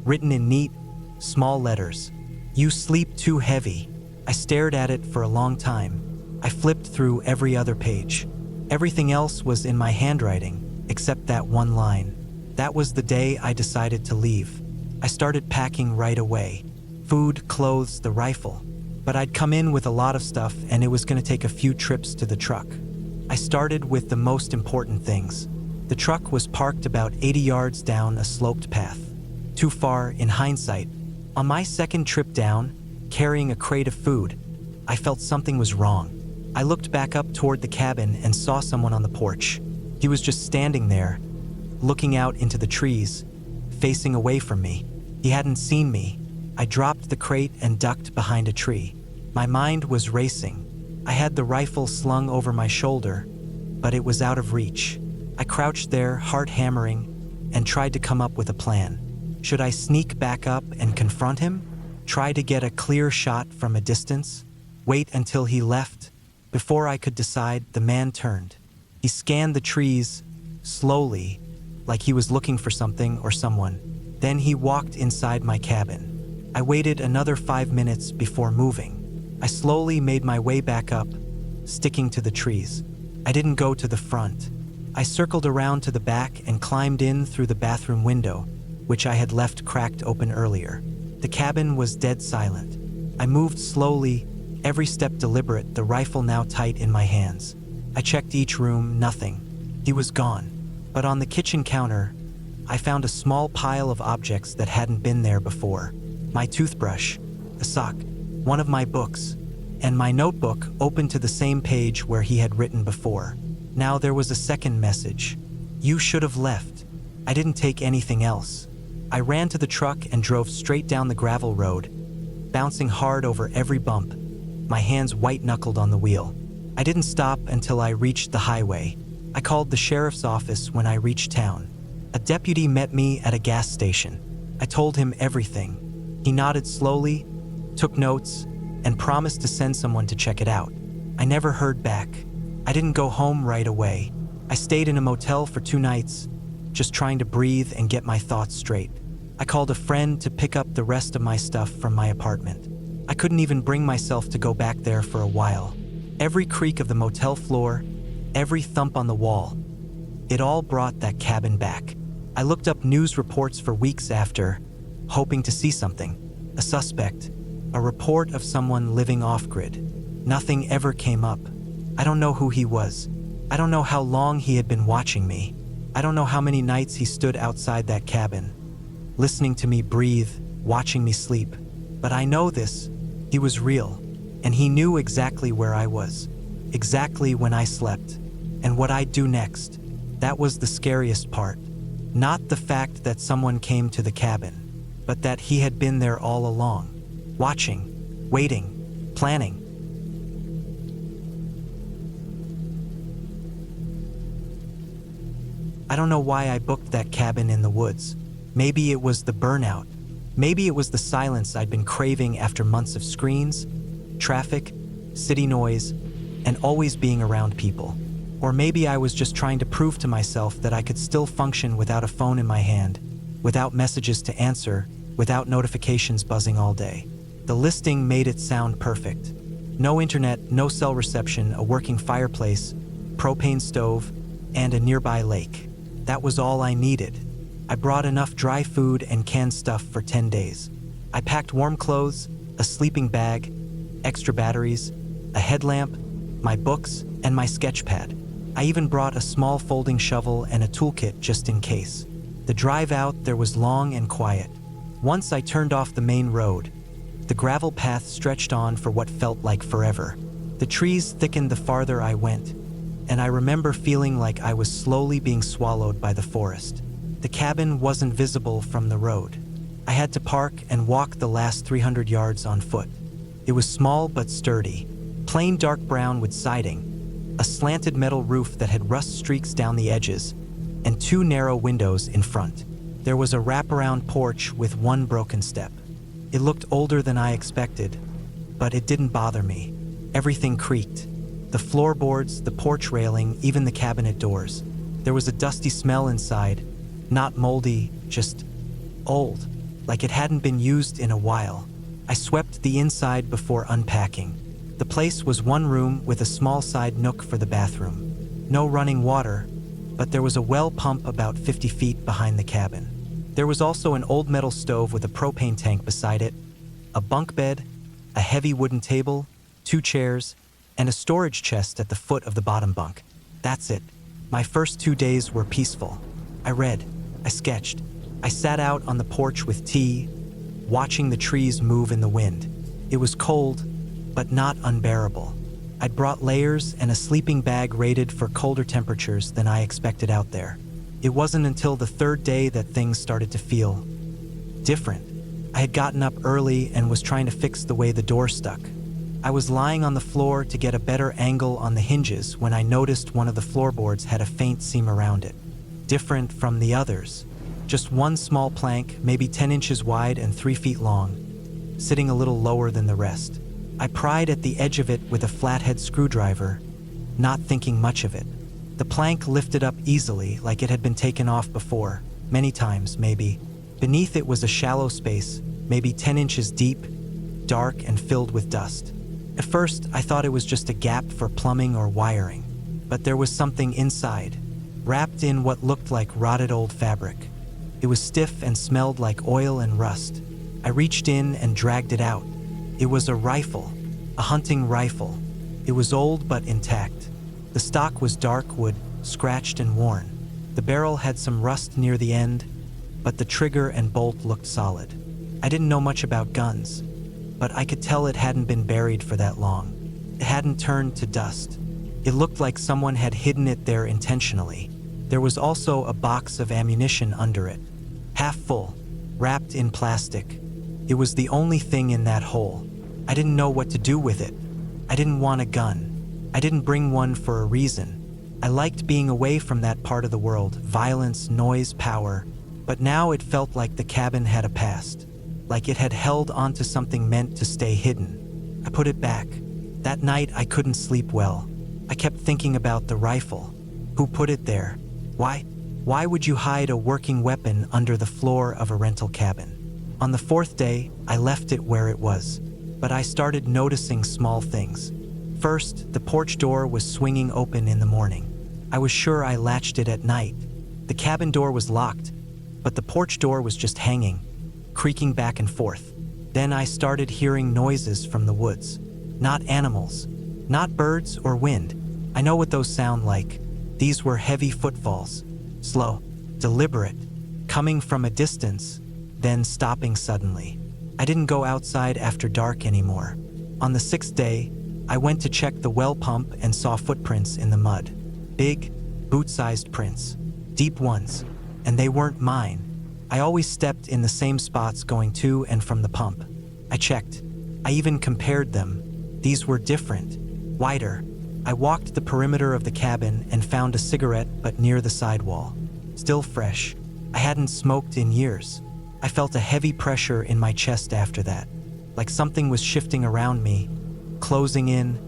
written in neat, small letters. "You sleep too heavy." I stared at it for a long time. I flipped through every other page. Everything else was in my handwriting, except that one line. That was the day I decided to leave. I started packing right away. Food, clothes, the rifle. But I'd come in with a lot of stuff, and it was going to take a few trips to the truck. I started with the most important things. The truck was parked about 80 yards down a sloped path. Too far in hindsight. On my second trip down, carrying a crate of food, I felt something was wrong. I looked back up toward the cabin and saw someone on the porch. He was just standing there, looking out into the trees, facing away from me. He hadn't seen me. I dropped the crate and ducked behind a tree. My mind was racing. I had the rifle slung over my shoulder, but it was out of reach. I crouched there, heart hammering, and tried to come up with a plan. Should I sneak back up and confront him? Try to get a clear shot from a distance? Wait until he left? Before I could decide, the man turned. He scanned the trees, slowly, like he was looking for something or someone. Then he walked inside my cabin. I waited another 5 minutes before moving. I slowly made my way back up, sticking to the trees. I didn't go to the front. I circled around to the back and climbed in through the bathroom window, which I had left cracked open earlier. The cabin was dead silent. I moved slowly, every step deliberate, the rifle now tight in my hands. I checked each room, nothing. He was gone. But on the kitchen counter, I found a small pile of objects that hadn't been there before. My toothbrush, a sock, one of my books, and my notebook open to the same page where he had written before. Now there was a second message. "You should have left." I didn't take anything else. I ran to the truck and drove straight down the gravel road, bouncing hard over every bump, my hands white-knuckled on the wheel. I didn't stop until I reached the highway. I called the sheriff's office when I reached town. A deputy met me at a gas station. I told him everything. He nodded slowly, took notes, and promised to send someone to check it out. I never heard back. I didn't go home right away. I stayed in a motel for 2 nights, just trying to breathe and get my thoughts straight. I called a friend to pick up the rest of my stuff from my apartment. I couldn't even bring myself to go back there for a while. Every creak of the motel floor, every thump on the wall, it all brought that cabin back. I looked up news reports for weeks after, hoping to see something, a suspect, A report of someone living off-grid. Nothing ever came up. I don't know who he was. I don't know how long he had been watching me. I don't know how many nights he stood outside that cabin, listening to me breathe, watching me sleep. But I know this. He was real, and he knew exactly where I was, exactly when I slept, and what I'd do next. That was the scariest part. Not the fact that someone came to the cabin, but that he had been there all along, watching, waiting, planning. I don't know why I booked that cabin in the woods. Maybe it was the burnout. Maybe it was the silence I'd been craving after months of screens, traffic, city noise, and always being around people. Or maybe I was just trying to prove to myself that I could still function without a phone in my hand, without messages to answer, without notifications buzzing all day. The listing made it sound perfect. No internet, no cell reception, a working fireplace, propane stove, and a nearby lake. That was all I needed. I brought enough dry food and canned stuff for 10 days. I packed warm clothes, a sleeping bag, extra batteries, a headlamp, my books, and my sketch pad. I even brought a small folding shovel and a toolkit just in case. The drive out there was long and quiet. Once I turned off the main road, the gravel path stretched on for what felt like forever. The trees thickened the farther I went, and I remember feeling like I was slowly being swallowed by the forest. The cabin wasn't visible from the road. I had to park and walk the last 300 yards on foot. It was small but sturdy, plain dark brown with siding, a slanted metal roof that had rust streaks down the edges, and 2 narrow windows in front. There was a wraparound porch with 1 broken step. It looked older than I expected, but it didn't bother me. Everything creaked. The floorboards, the porch railing, even the cabinet doors. There was a dusty smell inside, not moldy, just old, like it hadn't been used in a while. I swept the inside before unpacking. The place was 1 room with a small side nook for the bathroom. No running water, but there was a well pump about 50 feet behind the cabin. There was also an old metal stove with a propane tank beside it, a bunk bed, a heavy wooden table, 2 chairs, and a storage chest at the foot of the bottom bunk. That's it. My first 2 days were peaceful. I read, I sketched, I sat out on the porch with tea, watching the trees move in the wind. It was cold, but not unbearable. I'd brought layers and a sleeping bag rated for colder temperatures than I expected out there. It wasn't until the 3rd day that things started to feel different. I had gotten up early and was trying to fix the way the door stuck. I was lying on the floor to get a better angle on the hinges when I noticed one of the floorboards had a faint seam around it. Different from the others. Just 1 small plank, maybe 10 inches wide and 3 feet long, sitting a little lower than the rest. I pried at the edge of it with a flathead screwdriver, not thinking much of it. The plank lifted up easily, like it had been taken off before, many times maybe. Beneath it was a shallow space, maybe 10 inches deep, dark and filled with dust. At first, I thought it was just a gap for plumbing or wiring, but there was something inside, wrapped in what looked like rotted old fabric. It was stiff and smelled like oil and rust. I reached in and dragged it out. It was a rifle, a hunting rifle. It was old but intact. The stock was dark wood, scratched and worn. The barrel had some rust near the end, but the trigger and bolt looked solid. I didn't know much about guns, but I could tell it hadn't been buried for that long. It hadn't turned to dust. It looked like someone had hidden it there intentionally. There was also a box of ammunition under it, half full, wrapped in plastic. It was the only thing in that hole. I didn't know what to do with it. I didn't want a gun. I didn't bring one for a reason. I liked being away from that part of the world, violence, noise, power. But now it felt like the cabin had a past, like it had held onto something meant to stay hidden. I put it back. That night I couldn't sleep well. I kept thinking about the rifle. Who put it there? Why? Why would you hide a working weapon under the floor of a rental cabin? On the 4th day, I left it where it was, but I started noticing small things. First, the porch door was swinging open in the morning. I was sure I latched it at night. The cabin door was locked, but the porch door was just hanging, creaking back and forth. Then I started hearing noises from the woods. Not animals, not birds or wind. I know what those sound like. These were heavy footfalls, slow, deliberate, coming from a distance, then stopping suddenly. I didn't go outside after dark anymore. On the 6th day, I went to check the well pump and saw footprints in the mud. Big, boot-sized prints, deep ones, and they weren't mine. I always stepped in the same spots going to and from the pump. I checked. I even compared them. These were different, wider. I walked the perimeter of the cabin and found a cigarette but near the sidewall. Still fresh. I hadn't smoked in years. I felt a heavy pressure in my chest after that, like something was shifting around me, closing in,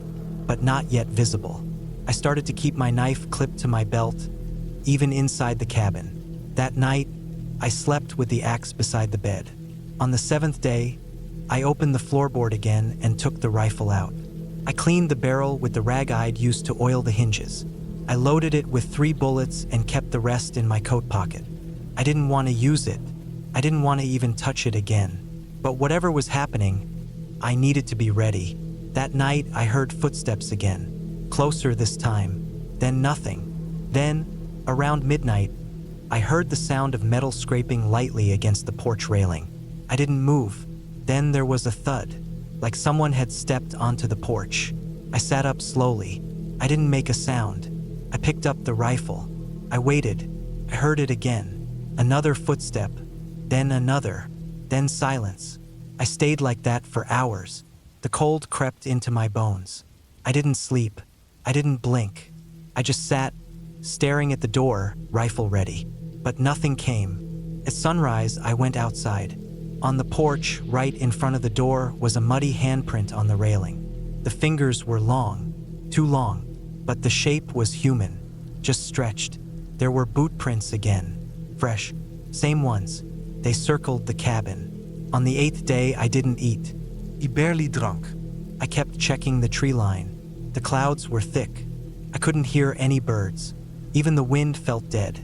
but not yet visible. I started to keep my knife clipped to my belt, even inside the cabin. That night, I slept with the axe beside the bed. On the 7th day, I opened the floorboard again and took the rifle out. I cleaned the barrel with the rag I'd used to oil the hinges. I loaded it with 3 bullets and kept the rest in my coat pocket. I didn't want to use it. I didn't want to even touch it again. But whatever was happening, I needed to be ready. That night, I heard footsteps again, closer this time, then nothing. Then, around midnight, I heard the sound of metal scraping lightly against the porch railing. I didn't move. Then there was a thud, like someone had stepped onto the porch. I sat up slowly. I didn't make a sound. I picked up the rifle. I waited. I heard it again. Another footstep, then another, then silence. I stayed like that for hours. The cold crept into my bones. I didn't sleep. I didn't blink. I just sat, staring at the door, rifle ready. But nothing came. At sunrise, I went outside. On the porch, right in front of the door, was a muddy handprint on the railing. The fingers were long, too long, but the shape was human, just stretched. There were boot prints again, fresh, same ones. They circled the cabin. On the 8th day, I didn't eat. I barely drank. I kept checking the tree line. The clouds were thick. I couldn't hear any birds. Even the wind felt dead.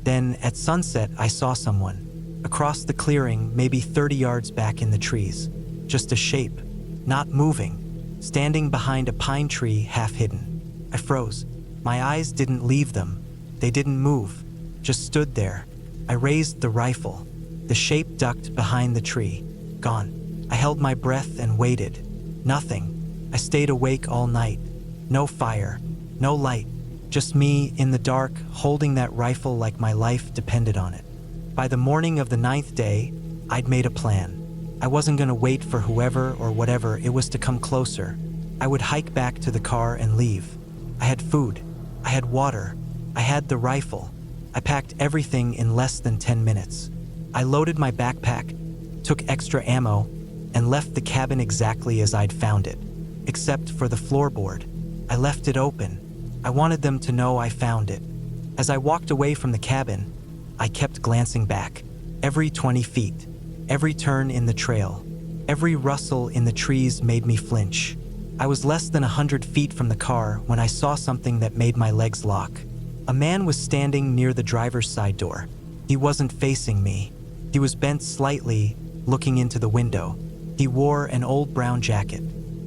Then, at sunset, I saw someone. Across the clearing, maybe 30 yards back in the trees. Just a shape, not moving, standing behind a pine tree half hidden. I froze. My eyes didn't leave them. They didn't move, just stood there. I raised the rifle. The shape ducked behind the tree. Gone. I held my breath and waited. Nothing. I stayed awake all night. No fire, no light. Just me in the dark, holding that rifle like my life depended on it. By the morning of the 9th day, I'd made a plan. I wasn't going to wait for whoever or whatever it was to come closer. I would hike back to the car and leave. I had food. I had water. I had the rifle. I packed everything in less than 10 minutes. I loaded my backpack, took extra ammo, and left the cabin exactly as I'd found it, except for the floorboard. I left it open. I wanted them to know I found it. As I walked away from the cabin, I kept glancing back. Every 20 feet, every turn in the trail, every rustle in the trees made me flinch. I was less than 100 feet from the car when I saw something that made my legs lock. A man was standing near the driver's side door. He wasn't facing me. He was bent slightly, looking into the window. He wore an old brown jacket,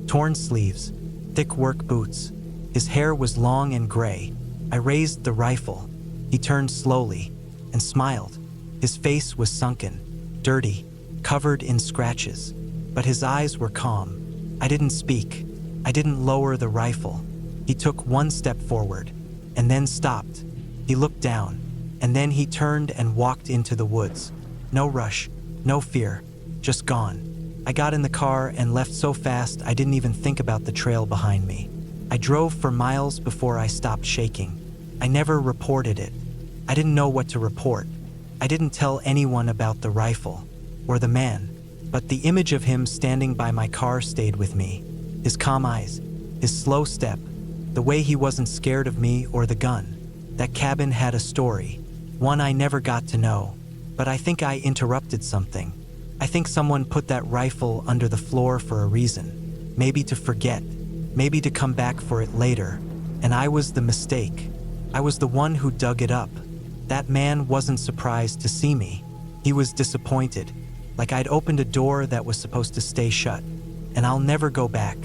torn sleeves, thick work boots. His hair was long and gray. I raised the rifle. He turned slowly and smiled. His face was sunken, dirty, covered in scratches, but his eyes were calm. I didn't speak. I didn't lower the rifle. He took one step forward and then stopped. He looked down, and then he turned and walked into the woods. No rush, no fear, just gone. I got in the car and left so fast I didn't even think about the trail behind me. I drove for miles before I stopped shaking. I never reported it. I didn't know what to report. I didn't tell anyone about the rifle or the man, but the image of him standing by my car stayed with me. His calm eyes, his slow step, the way he wasn't scared of me or the gun. That cabin had a story, one I never got to know, but I think I interrupted something. I think someone put that rifle under the floor for a reason, maybe to forget, maybe to come back for it later, and I was the mistake. I was the one who dug it up. That man wasn't surprised to see me. He was disappointed. like I'd opened a door that was supposed to stay shut, and I'll never go back.